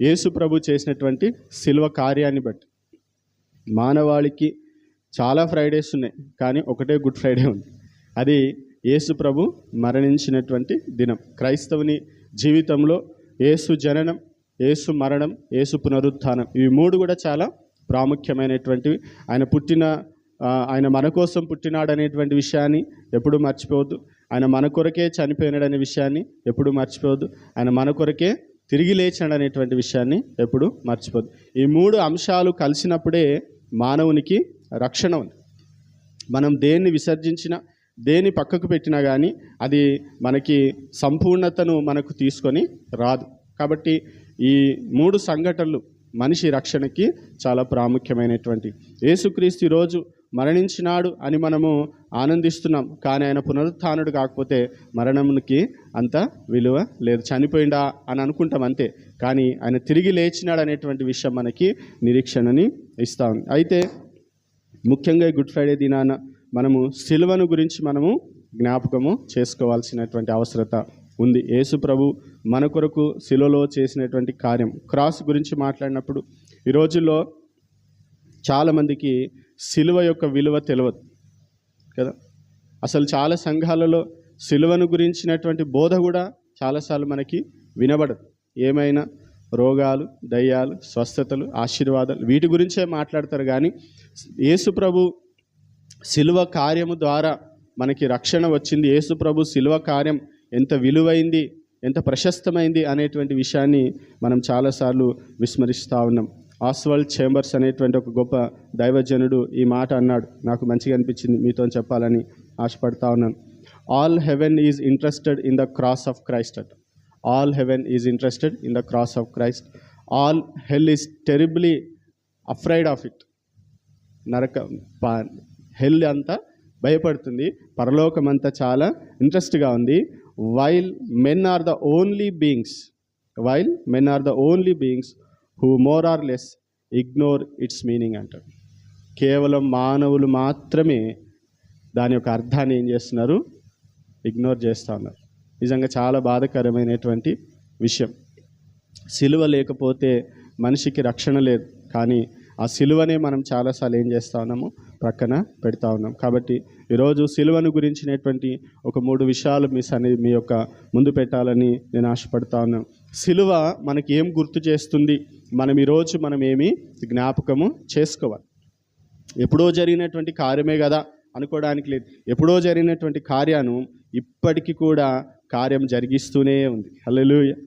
యేసు ప్రభు చేసినటువంటి శిలువ కార్యాన్ని బట్టి. మానవాళికి చాలా ఫ్రైడేస్ ఉన్నాయి, కానీ ఒకటే గుడ్ ఫ్రైడే ఉంది. అది యేసు ప్రభు మరణించినటువంటి దినం. క్రైస్తవుని జీవితంలో యేసు జననం, యేసు మరణం, యేసు పునరుత్థానం, ఇవి మూడు కూడా చాలా ప్రాముఖ్యమైనటువంటివి. ఆయన మన కోసం పుట్టినాడనేటువంటి విషయాన్ని ఎప్పుడూ మర్చిపోవద్దు. ఆయన మన కొరకే చనిపోయినాడనే విషయాన్ని ఎప్పుడూ మర్చిపోవద్దు. ఆయన మన కొరకే తిరిగి లేచాడనేటువంటి విషయాన్ని ఎప్పుడూ మర్చిపోవద్దు. ఈ మూడు అంశాలు కలిసినప్పుడే మానవునికి రక్షణ ఉంది. మనం దేన్ని విసర్జించినా, దేన్ని పక్కకు పెట్టినా కానీ అది మనకి సంపూర్ణతను మనకు తీసుకొని రాదు. కాబట్టి ఈ మూడు సంఘటనలు మనిషి రక్షణకి చాలా ప్రాముఖ్యమైనటువంటి. యేసుక్రీస్తు ఈరోజు మరణించినాడు అని మనము ఆనందిస్తున్నాం, కానీ ఆయన పునరుత్థానుడు కాకపోతే మరణమునికి అంత విలువ లేదు. చనిపోయిందా అని అనుకుంటాం అంతే, కానీ ఆయన తిరిగి లేచినాడు అనేటువంటి విషయం మనకి నిరీక్షణని ఇస్తా ఉంది. అయితే ముఖ్యంగా గుడ్ ఫ్రైడే దినాన మనము సిలువను గురించి మనము జ్ఞాపకము చేసుకోవాల్సినటువంటి అవసరత ఉంది. యేసు ప్రభు మన కొరకు సిలువలో చేసినటువంటి కార్యం, క్రాస్ గురించి మాట్లాడినప్పుడు ఈ రోజుల్లో చాలామందికి సిలువ యొక్క విలువ తెలియదు కదా. అసలు చాలా సంఘాలలో సిలువను గురించినటువంటి బోధ కూడా చాలాసార్లు మనకి వినబడదు. ఏమైనా రోగాలు, దయ్యాలు, స్వస్థతలు, ఆశీర్వాదాలు, వీటి గురించే మాట్లాడతారు. కానీ యేసు ప్రభు సిలువ కార్యము ద్వారా మనకి రక్షణ వచ్చింది, యేసు ప్రభు సిలువ కార్యం ఎంత విలువైంది, ఎంత ప్రశస్తమైంది అనేటువంటి విషయాన్ని మనం చాలాసార్లు విస్మరిస్తూ ఉన్నాం. ఆస్వాల్డ్ చేంబర్స్ అనేటువంటి ఒక గొప్ప దైవజనుడు ఈ మాట అన్నాడు, నాకు మంచిగా అనిపించింది, మీతో చెప్పాలని ఆశపడతా ఉన్నాను. All heaven is interested in the cross of Christ at. All heaven is interested in the cross of Christ. All hell is terribly afraid of it. Hell అంతా భయపడుతుంది, పరలోకం అంతా చాలా ఇంట్రెస్ట్గా ఉంది. While men are the only beings who more or less ignore its meaning అంటారు. కేవలం మానవులు మాత్రమే దాని యొక్క అర్థాన్ని ఏం చేస్తున్నారు, ఇగ్నోర్ చేస్తూ ఉన్నారు. నిజంగా చాలా బాధాకరమైనటువంటి విషయం. సిలువ లేకపోతే మనిషికి రక్షణ లేదు, కానీ ఆ సిలువనే మనం చాలాసార్లు ఏం చేస్తూ ఉన్నాము, ప్రక్కన పెడతా ఉన్నాం. కాబట్టి ఈరోజు సిలువను గురించినటువంటి ఒక 3 విషయాలు మీ యొక్క ముందు పెట్టాలని నేను ఆశపడతా ఉన్నాను. సిలువ మనకి ఏం గుర్తు చేస్తుంది, ఈరోజు ఏమి జ్ఞాపకము చేసుకోవాలి. ఎప్పుడో జరిగినటువంటి కార్యమే కదా అనుకోవడానికి లేదు. ఎప్పుడో జరిగినటువంటి కార్యాన్ని ఇప్పటికీ కూడా కార్యం జరిగిస్తూనే ఉంది. హల్లెలూయా.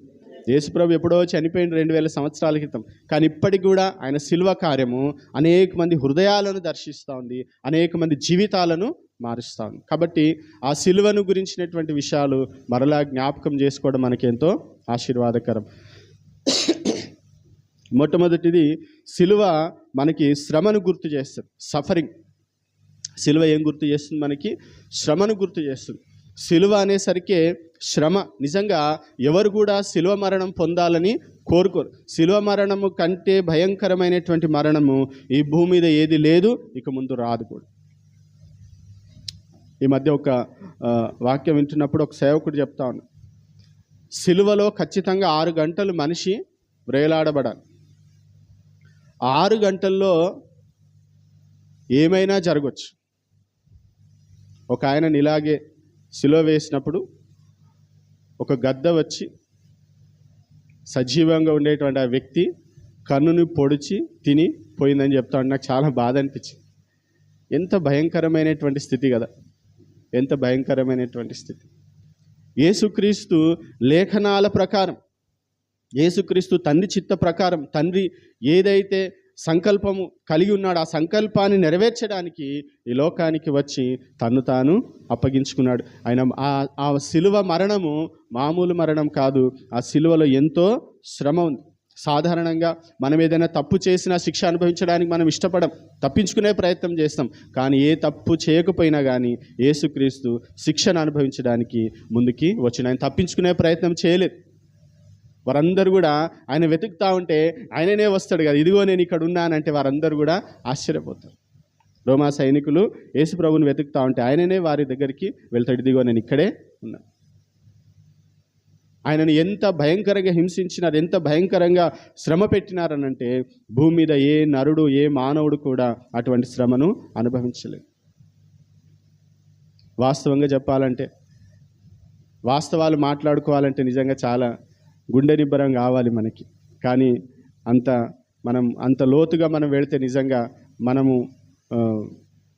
యేసుప్రభు ఎప్పుడో చనిపోయిన 2000 సంవత్సరాల క్రితం, కానీ ఇప్పటికి కూడా ఆయన సిలువ కార్యము అనేక మంది హృదయాలను దర్శిస్తూ ఉంది, అనేక మంది జీవితాలను మారుస్తూ ఉంది. కాబట్టి ఆ సిలువను గురించినటువంటి విషయాలు మరలా జ్ఞాపకం చేసుకోవడం మనకి ఎంతో ఆశీర్వాదకరం. మొట్టమొదటిది, సిలువ మనకి శ్రమను గుర్తు చేస్తుంది, సఫరింగ్. సిలువ ఏం గుర్తు చేస్తుంది, మనకి శ్రమను గుర్తు చేస్తుంది. సిలువ అనేసరికి శ్రమ. నిజంగా ఎవరు కూడా సిలువ మరణం పొందాలని కోరుకోరు. సిలువ మరణము కంటే భయంకరమైనటువంటి మరణము ఈ భూమి మీద ఏది లేదు, ఇక ముందు రాదు కూడా. ఈ మధ్య ఒక వాక్యం వింటున్నప్పుడు ఒక సేవకుడు చెప్తా ఉన్నాడు, సిలువలో ఖచ్చితంగా 6 గంటలు మనిషి వ్రేలాడబడాలి. 6 గంటల్లో ఏమైనా జరగవచ్చు. ఒక ఆయనని ఇలాగే సిలువ వేసినప్పుడు ఒక గద్ద వచ్చి సజీవంగా ఉండేటువంటి ఆ వ్యక్తి కన్నుని పొడిచి తిని పోయిందని చెప్తా ఉంటే నాకు చాలా బాధ అనిపించింది. ఎంత భయంకరమైనటువంటి స్థితి కదా, ఎంత భయంకరమైనటువంటి స్థితి. యేసుక్రీస్తు లేఖనాల ప్రకారం, యేసుక్రీస్తు తండ్రి చిత్త ప్రకారం, తండ్రి ఏదైతే సంకల్పము కలిగి ఉన్నాడు, ఆ సంకల్పాన్ని నెరవేర్చడానికి ఈ లోకానికి వచ్చి తన్ను తాను అప్పగించుకున్నాడు. ఆయన ఆ సిలువ మరణము మామూలు మరణం కాదు. ఆ సిలువలో ఎంతో శ్రమ ఉంది. సాధారణంగా మనం ఏదైనా తప్పు చేసినా శిక్ష అనుభవించడానికి మనం ఇష్టపడం, తప్పించుకునే ప్రయత్నం చేస్తాం. కానీ ఏ తప్పు చేయకపోయినా కానీ యేసుక్రీస్తు శిక్షను అనుభవించడానికి ముందుకి వచ్చిన, ఆయన తప్పించుకునే ప్రయత్నం చేయలేదు. వారందరూ కూడా ఆయన వెతుకుతా ఉంటే ఆయననే వస్తాడు కదా, ఇదిగో నేను ఇక్కడ ఉన్నానంటే వారందరూ కూడా ఆశ్చర్యపోతారు. రోమా సైనికులు యేసు ప్రభువుని వెతుకుతా ఉంటే ఆయననే వారి దగ్గరికి వెళ్తాడు, ఇదిగో నేను ఇక్కడే ఉన్నా. ఆయనను ఎంత భయంకరంగా హింసించినారు, ఎంత భయంకరంగా శ్రమ పెట్టినారనంటే భూమి మీద ఏ నరుడు, ఏ మానవుడు కూడా అటువంటి శ్రమను అనుభవించలేదు. వాస్తవంగా చెప్పాలంటే, వాస్తవాలు మాట్లాడుకోవాలంటే నిజంగా చాలా గుండె నిబ్బరం కావాలి మనకి. కానీ అంత లోతుగా మనం వెళితే నిజంగా మనము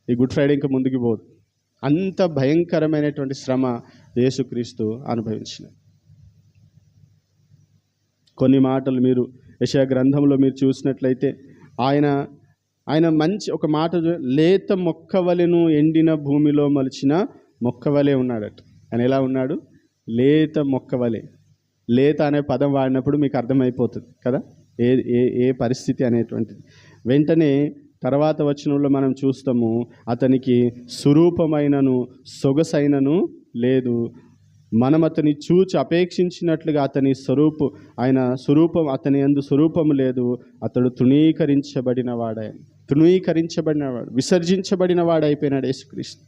ఈ గుడ్ ఫ్రైడే ఇంకా ముందుకు పోదు. అంత భయంకరమైనటువంటి శ్రమ యేసుక్రీస్తు అనుభవించినారు. కొన్ని మాటలు మీరు యెషయా గ్రంథంలో మీరు చూసినట్లయితే ఆయన మంచి ఒక మాట, లేత మొక్కవలెను ఎండిన భూమిలో మొలిచిన మొక్కవలే ఉన్నాడట. ఆయన ఎలా ఉన్నాడు? లేత మొక్కవలే. లేత అనే పదం వాడినప్పుడు మీకు అర్థమైపోతుంది కదా ఏ పరిస్థితి అనేటువంటిది. వెంటనే తర్వాత వచనంలో మనం చూస్తాము, అతనికి స్వరూపమైనను సొగసైనను లేదు, మనం అతని చూచి అపేక్షించినట్లుగా అతని అతని యందు స్వరూపము లేదు, అతడు తృణీకరించబడినవాడు, విసర్జించబడిన వాడు అయిపోయినాడు యేసుక్రీస్తు.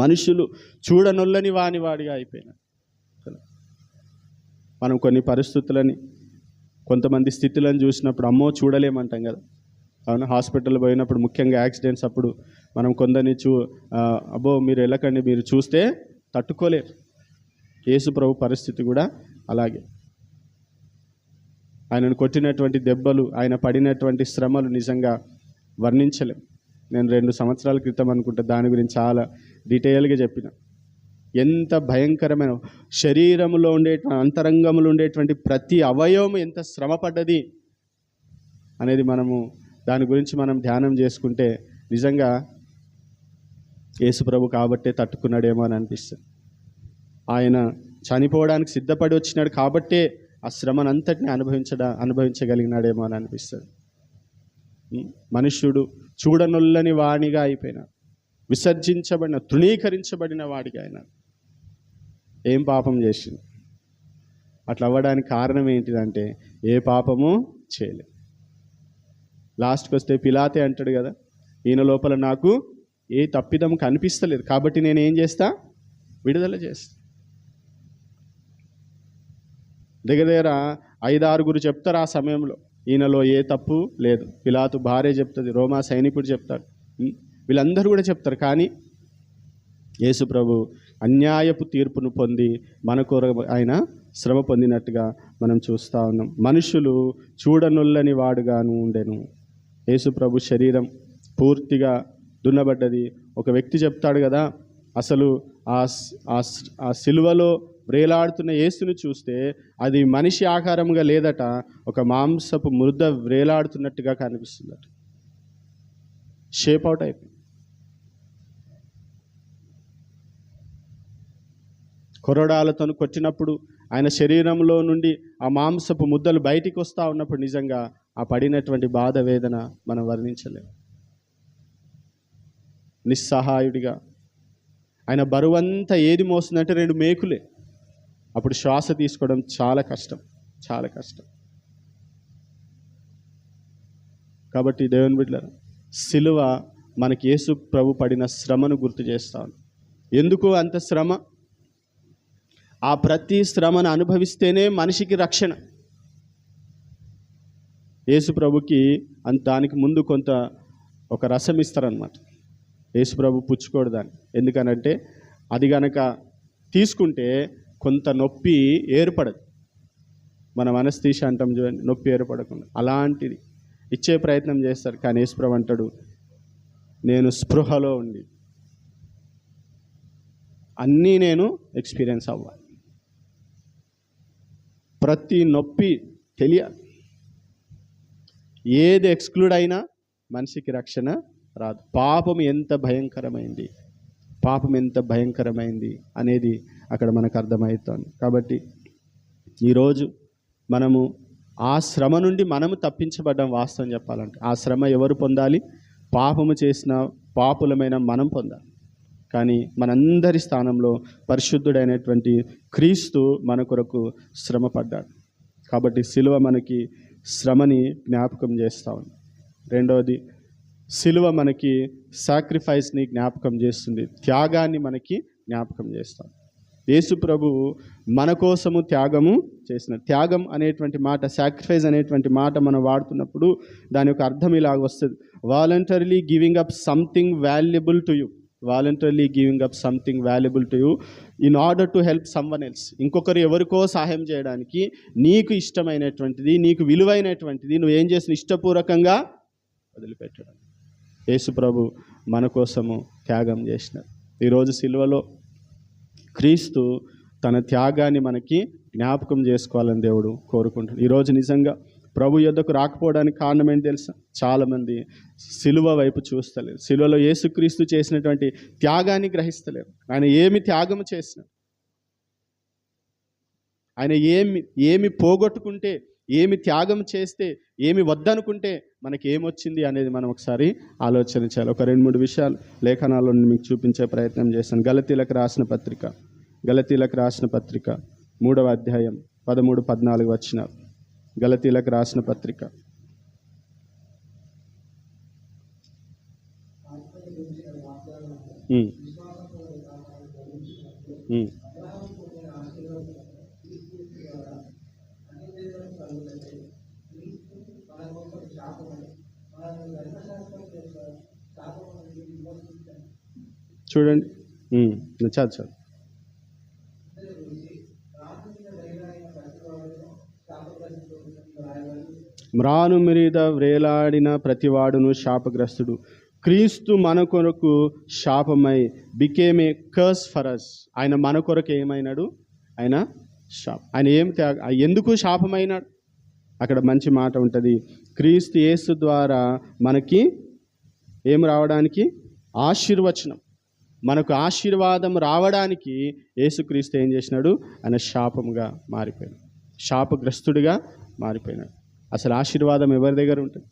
మనుషులు చూడనొల్లని వాడిగా అయిపోయినాడు. మనం కొన్ని పరిస్థితులని, కొంతమంది స్థితులను చూసినప్పుడు అమ్మో చూడలేమంటాం కదా. అవును, హాస్పిటల్ పోయినప్పుడు ముఖ్యంగా యాక్సిడెంట్స్ అప్పుడు మనం కొందరిని అబ్బో మీరు వెళ్ళకండి, మీరు చూస్తే తట్టుకోలేరు. యేసు ప్రభు పరిస్థితి కూడా అలాగే. ఆయనను కొట్టినటువంటి దెబ్బలు, ఆయన పడినటువంటి శ్రమలు నిజంగా వర్ణించలేం. నేను 2 సంవత్సరాల క్రితం అనుకుంటా దాని గురించి చాలా డీటెయిల్గా చెప్పిన. ఎంత భయంకరమైన శరీరంలో అంతరంగంలో ఉండేటువంటి ప్రతి అవయవం ఎంత శ్రమ పడ్డది అనేది దాని గురించి మనం ధ్యానం చేసుకుంటే నిజంగా యేసు ప్రభు కాబట్టే తట్టుకున్నాడేమో అని అనిపిస్తుంది. ఆయన చనిపోవడానికి సిద్ధపడి వచ్చినాడు కాబట్టే ఆ శ్రమనంతటిని అనుభవించగలిగినాడేమో అని అనిపిస్తుంది. మనుష్యుడు చూడనొల్లని వాణిగా అయిపోయినాడు, తృణీకరించబడిన వాడిగా అయినాడు. ఏం పాపం చేసింది? అట్లా అవ్వడానికి కారణం ఏంటిదంటే ఏ పాపము చేయలేదు. లాస్ట్కి వస్తే పిలాతే అంటాడు కదా, ఈయన లోపల నాకు ఏ తప్పిదం కనిపిస్తలేదు కాబట్టి నేను ఏం చేస్తా? విడుదల చేస్తా. దగ్గర 5-6 చెప్తారు ఆ సమయంలో, ఈయనలో ఏ తప్పు లేదు. పిలాతు భార్య చెప్తుంది, రోమా సైనికుడు చెప్తాడు, వీళ్ళందరూ కూడా చెప్తారు. కానీ యేసు ప్రభు అన్యాయపు తీర్పును పొంది మన కొరకు ఆయన శ్రమ పొందినట్టుగా మనం చూస్తూ ఉన్నాం. మనుషులు చూడనొల్లని వాడుగాను ఉండెను. యేసు ప్రభు శరీరం పూర్తిగా దున్నబడ్డది. ఒక వ్యక్తి చెప్తాడు కదా, అసలు ఆ సిలువలో వ్రేలాడుతున్న యేసును చూస్తే అది మనిషి ఆకారంగా లేదట, ఒక మాంసపు ముద్ద వ్రేలాడుతున్నట్టుగా కనిపిస్తుందట. షేప్ అవుట్ అయిపోయింది. కొరడాలతో కొట్టినప్పుడు ఆయన శరీరంలో నుండి ఆ మాంసపు ముద్దలు బయటికి వస్తూ ఉన్నప్పుడు నిజంగా ఆ పడినటువంటి బాధ, వేదన మనం వర్ణించలేము. నిస్సహాయుడిగా ఆయన బరువంతా ఏది మోస్తుందంటే 2 మేకులే. అప్పుడు శ్వాస తీసుకోవడం చాలా కష్టం. కాబట్టి దేవుని బిడ్డలారా, సిలువ మనకి యేసు ప్రభు పడిన శ్రమను గుర్తు చేస్తాను. ఎందుకు అంత శ్రమ? ఆ ప్రతి శ్రమను అనుభవిస్తేనే మనిషికి రక్షణ. యేసు ప్రభుకి దానికి ముందు ఒక రసం ఇస్తారనమాట. యేసు ప్రభు పుచ్చుకోడు దాన్ని. ఎందుకనంటే అది గనక తీసుకుంటే కొంత నొప్పి ఏర్పడదు. మనం అనస్థీషియా అంటాం చూడండి, నొప్పి ఏర్పడకుండా అలాంటిది ఇచ్చే ప్రయత్నం చేస్తారు. కానీ యేసు ప్రభు అంటాడు, నేను స్పృహలో ఉండి అన్నీ నేను ఎక్స్పీరియన్స్ అవ్వాలి. ప్రతి నొప్పి తెలియాలి. ఏది ఎక్స్క్లూడ్ అయినా మనిషికి రక్షణ రాదు. పాపం ఎంత భయంకరమైంది అనేది అక్కడ మనకు అర్థమవుతుంది. కాబట్టి ఈరోజు మనము ఆ శ్రమ నుండి మనము తప్పించబడ్డాం. వాస్తవం చెప్పాలంటే ఆ శ్రమ ఎవరు పొందాలి? పాపము చేసిన పాపులమైన మనం పొందాలి. కానీ మనందరి స్థానంలో పరిశుద్ధుడైనటువంటి క్రీస్తు మన కొరకు శ్రమ పడ్డాడు. కాబట్టి సిలువ మనకి శ్రమని జ్ఞాపకం చేస్తూ ఉంది. రెండవది, సిలువ మనకి సాక్రిఫైస్ని జ్ఞాపకం చేస్తుంది, త్యాగాన్ని మనకి జ్ఞాపకం చేస్తాం. యేసు ప్రభువు మన కోసము త్యాగము చేసినాడు. త్యాగం అనేటువంటి మాట, సాక్రిఫైస్ అనేటువంటి మాట మనం వాడుతున్నప్పుడు దాని యొక్క అర్థం ఇలాగ వస్తుంది: voluntarily giving up something valuable to you. Voluntarily giving up something valuable to you in order to help someone else. ఇంకొకరు ఎవరికో సహాయం చేయడానికి నీకు ఇష్టమైనటువంటిది, నీకు విలువైనటువంటిది నువ్వేం చేసిన ఇష్టపూర్వకంగా వదిలిపెట్టడం. యేసు ప్రభు మన కోసము త్యాగం చేసినాడు. ఈరోజు సిలువలో క్రీస్తు తన త్యాగాన్ని మనకి జ్ఞాపకం చేసుకోవాలని దేవుడు కోరుకుంటున్నాడు. ఈరోజు నిజంగా ప్రభు యొద్దకు రాకపోవడానికి కారణం ఏంటి తెలుసా? చాలామంది సిలువ వైపు చూస్తలేరు. సిలువలో యేసుక్రీస్తు చేసినటువంటి త్యాగాన్ని గ్రహిస్తలేరు. ఆయన ఏమి త్యాగం చేసినాడు, ఆయన ఏమి పోగొట్టుకుంటే, ఏమి త్యాగం చేస్తే, ఏమి వద్దనుకుంటే మనకి ఏమొచ్చింది అనేది మనం ఒకసారి ఆలోచన చేయాలి. ఒక 2-3 విషయాలు లేఖనాల్లో మీకు చూపించే ప్రయత్నం చేశాను. గలతీలకు రాసిన పత్రిక 3వ అధ్యాయం 13-14 వచనాలు. గలతీలకు రాసిన పత్రిక. చూడండి, చదువు. మ్రాను మీద వ్రేలాడిన ప్రతివాడును శాపగ్రస్తుడు, క్రీస్తు మన కొరకు శాపమై became a curse for us. ఆయన మన కొరకు ఏమైనాడు? ఆయన ఎందుకు శాపమైనాడు? అక్కడ మంచి మాట ఉంటుంది. క్రీస్తు యేసు ద్వారా మనకి ఏం రావడానికి? ఆశీర్వచనం. మనకు ఆశీర్వాదం రావడానికి యేసుక్రీస్తు ఏం చేసినాడు? ఆయన శాపముగా మారిపోయాడు, శాపగ్రస్తుడిగా మారిపోయినాడు. అసలు ఆశీర్వాదం ఎవరి దగ్గర ఉంటుంది?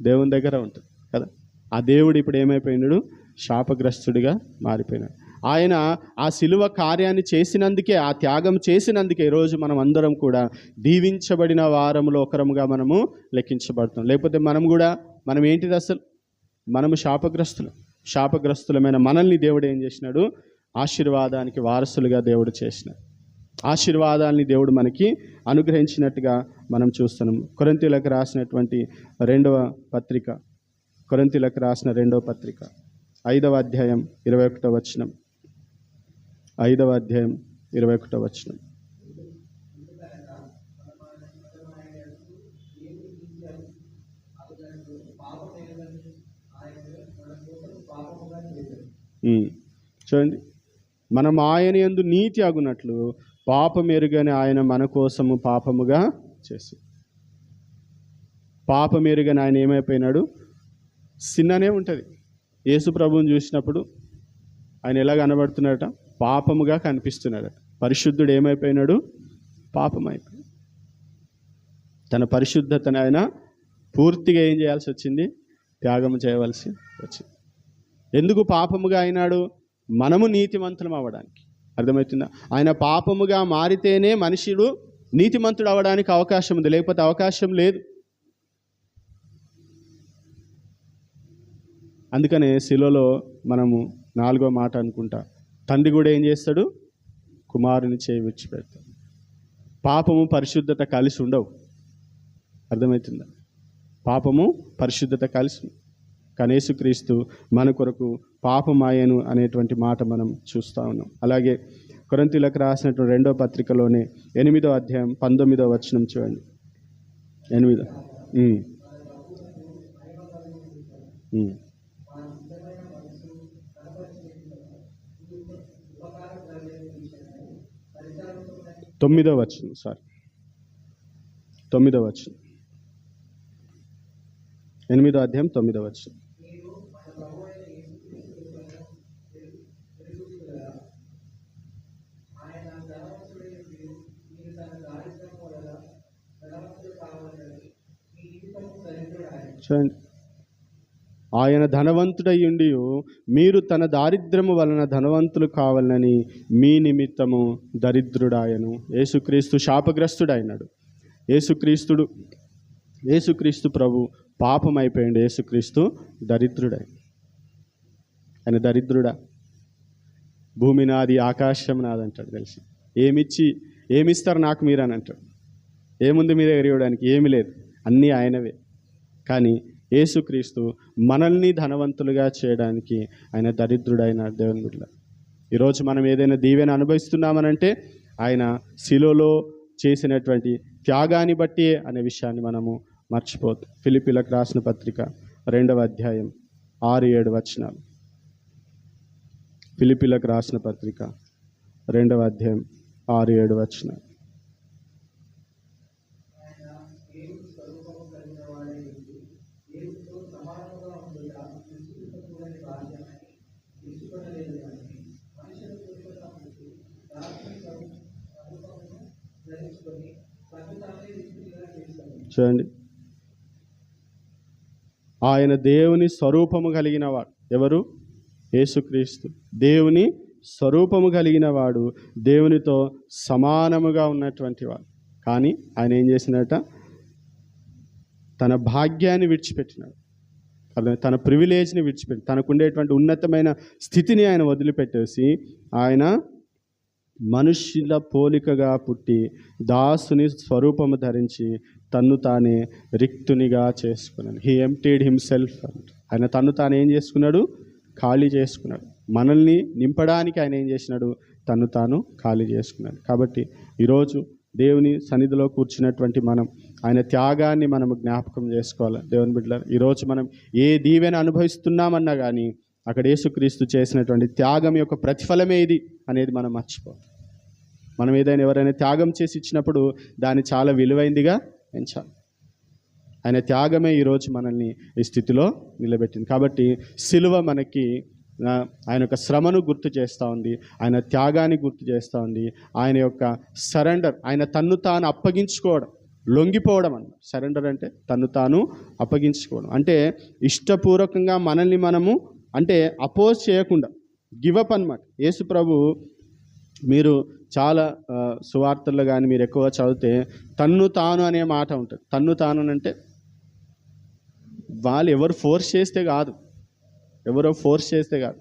దేవుని దగ్గర ఉంటుంది కదా. ఆ దేవుడు ఇప్పుడు ఏమైపోయినాడు? శాపగ్రస్తుడిగా మారిపోయినాడు. ఆయన ఆ సిలువ కార్యాన్ని చేసినందుకే, ఆ త్యాగం చేసినందుకే ఈరోజు మనం అందరం కూడా దీవించబడిన వారములో ఒకరముగా మనము లెక్కించబడుతున్నాం. లేకపోతే మనం ఏంటిది అసలు? మనము శాపగ్రస్తులమైన మనల్ని దేవుడు ఏం చేసినాడు? ఆశీర్వాదానికి వారసులుగా దేవుడు చేసినాడు. ఆశీర్వాదాలని దేవుడు మనకి అనుగ్రహించినట్టుగా మనం చూస్తున్నాం. కొరింథీయులకు రాసినటువంటి 2వ పత్రిక, 5వ అధ్యాయం 21వ వచనం. 5వ అధ్యాయం 21వ వచనం. చూడండి, మనం ఆయన యందు నీతి అగునట్లు పాపమెరుగని ఆయన మన కోసము పాపముగా చేసి. పాపమెరుగని ఆయన ఏమైపోయినాడు? సిన్ననే ఉంటుంది. యేసు ప్రభువుని చూసినప్పుడు ఆయన ఎలా కనబడుతున్నాడట? పాపముగా కనిపిస్తున్నాడట. పరిశుద్ధుడు ఏమైపోయినాడు? పాపమైపోయాడు. తన పరిశుద్ధతను ఆయన పూర్తిగా ఏం చేయాల్సి వచ్చింది? త్యాగం చేయవలసి వచ్చింది. ఎందుకు పాపముగా అయినాడు? మనము నీతిమంతులం అవ్వడానికి. అర్థమవుతుందా? ఆయన పాపముగా మారితేనే మనుషుడు నీతిమంతుడు అవ్వడానికి అవకాశం ఉంది, లేకపోతే అవకాశం లేదు. అందుకనే శిలువలో మనము 4వ మాట అనుకుంటా, తండ్రి కూడా ఏం చేస్తాడు? కుమారుని చేయి విడిచిపెడతాడు. పాపము పరిశుద్ధత కలిసి ఉండవు. అర్థమవుతుందా? పాపము పరిశుద్ధత కలిసి. కానీ యేసుక్రీస్తు మన కొరకు పాపమాయను అనేటువంటి మాట మనం చూస్తూ ఉన్నాం. అలాగే కొరింథీయులకు రాసినటువంటి 2వ పత్రికలోనే 8వ అధ్యాయం 19వ వచనం చూడండి. 8. తొమ్మిదవ వచనం. 9వ వచనం. 8వ అధ్యాయం 9వ వచనం. చూడండి, ఆయన ధనవంతుడయ్యుండి మీరు తన దారిద్ర్యము వలన ధనవంతులు కావాలని మీ నిమిత్తము దరిద్రుడాయను. యేసుక్రీస్తు శాపగ్రస్తుడైనాడు. యేసుక్రీస్తు ప్రభు పాపం అయిపోయింది. యేసుక్రీస్తు దరిద్రుడై. ఆయన దరిద్రుడా? భూమి నాది, ఆకాశం నాది అంటాడు. తెలిసి ఏమిస్తారు నాకు మీరు అని అంటాడు. ఏముంది మీ దగ్గర ఇవ్వడానికి? ఏమీ లేదు, అన్నీ ఆయనవే. కానీ యేసుక్రీస్తు మనల్ని ధనవంతులుగా చేయడానికి ఆయన దరిద్రుడైన దేవుని బిడ్డ. ఈరోజు మనం ఏదైనా దీవెన అనుభవిస్తున్నామనంటే ఆయన శిలువలో చేసినటువంటి త్యాగాన్ని బట్టి అనే విషయాన్ని మనము మర్చిపోదు. ఫిలిప్పీలకు రాసిన పత్రిక 2వ అధ్యాయం 6-7 వచనాలు. ఫిలిప్పీలకు రాసిన పత్రిక 2వ అధ్యాయం 6-7 వచనాలు. చూడండి, ఆయన దేవుని స్వరూపము కలిగిన వాడు. ఎవరు? యేసుక్రీస్తు. దేవుని స్వరూపము కలిగిన వాడు, దేవునితో సమానముగా ఉన్నటువంటి వాడు. కానీ ఆయన ఏం చేసినట? తన భాగ్యాన్ని విడిచిపెట్టినాడు, తన ప్రివిలేజ్ని విడిచిపెట్టి, తనకుండేటువంటి ఉన్నతమైన స్థితిని ఆయన వదిలిపెట్టేసి ఆయన మనుష్యుల పోలికగా పుట్టి దాసుని స్వరూపము ధరించి తన్ను తానే రిక్తునిగా చేసుకున్నాడు. He emptied himself. ఆయన తన్ను తాను ఏం చేసుకున్నాడు? ఖాళీ చేసుకున్నాడు. మనల్ని నింపడానికి ఆయన ఏం చేసినాడు? తన్ను తాను ఖాళీ చేసుకున్నాడు. కాబట్టి ఈరోజు దేవుని సన్నిధిలో కూర్చున్నటువంటి మనం ఆయన త్యాగాన్ని మనం జ్ఞాపకం చేసుకోవాలి. దేవుని బిడ్డలారా, ఈరోజు మనం ఏ దీవెన అనుభవిస్తున్నామన్నా కానీ అక్కడ యేసుక్రీస్తు చేసినటువంటి త్యాగం యొక్క ప్రతిఫలమే ఇది అనేది మనం మర్చిపోవాలి. మనం ఏదైనా ఎవరైనా త్యాగం చేసి ఇచ్చినప్పుడు దాన్ని చాలా విలువైందిగా ఎంచాలి. ఆయన త్యాగమే ఈరోజు మనల్ని ఈ స్థితిలో నిలబెట్టింది. కాబట్టి సిలువ మనకి ఆయన యొక్క శ్రమను గుర్తు చేస్తూ ఉంది, ఆయన త్యాగాన్ని గుర్తు చేస్తూ ఉంది, ఆయన యొక్క సరెండర్, ఆయన తన్ను తాను అప్పగించుకోవడం, లొంగిపోవడం అన్నమాట. సరెండర్ అంటే తన్ను తాను అప్పగించుకోవడం, అంటే ఇష్టపూర్వకంగా మనల్ని మనము అంటే అపోజ్ చేయకుండా గివప్ అన్నమాట. యేసు ప్రభు, మీరు చాలా సువార్తల్లో కానీ మీరు ఎక్కువ చదివితే తన్ను తాను అనే మాట ఉంటుంది. తన్ను తాను అంటే వాళ్ళు ఎవరు ఫోర్స్ చేస్తే కాదు, ఎవరో ఫోర్స్ చేస్తే కాదు,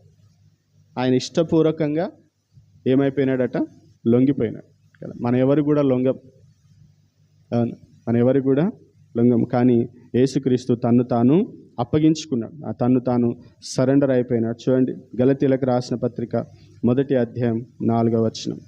ఆయన ఇష్టపూర్వకంగా ఏమైపోయినాడట? లొంగిపోయినాడు కదా. మన ఎవరు కూడా లొంగం, మన ఎవరికి కూడా లొంగం. కానీ యేసుక్రీస్తు తన్ను తాను అప్పగించుకున్నాడు, ఆ తన్ను తాను సరెండర్ అయిపోయినాడు. చూడండి, గలతీలకు రాసిన పత్రిక 1వ అధ్యాయం 4వ వచనం.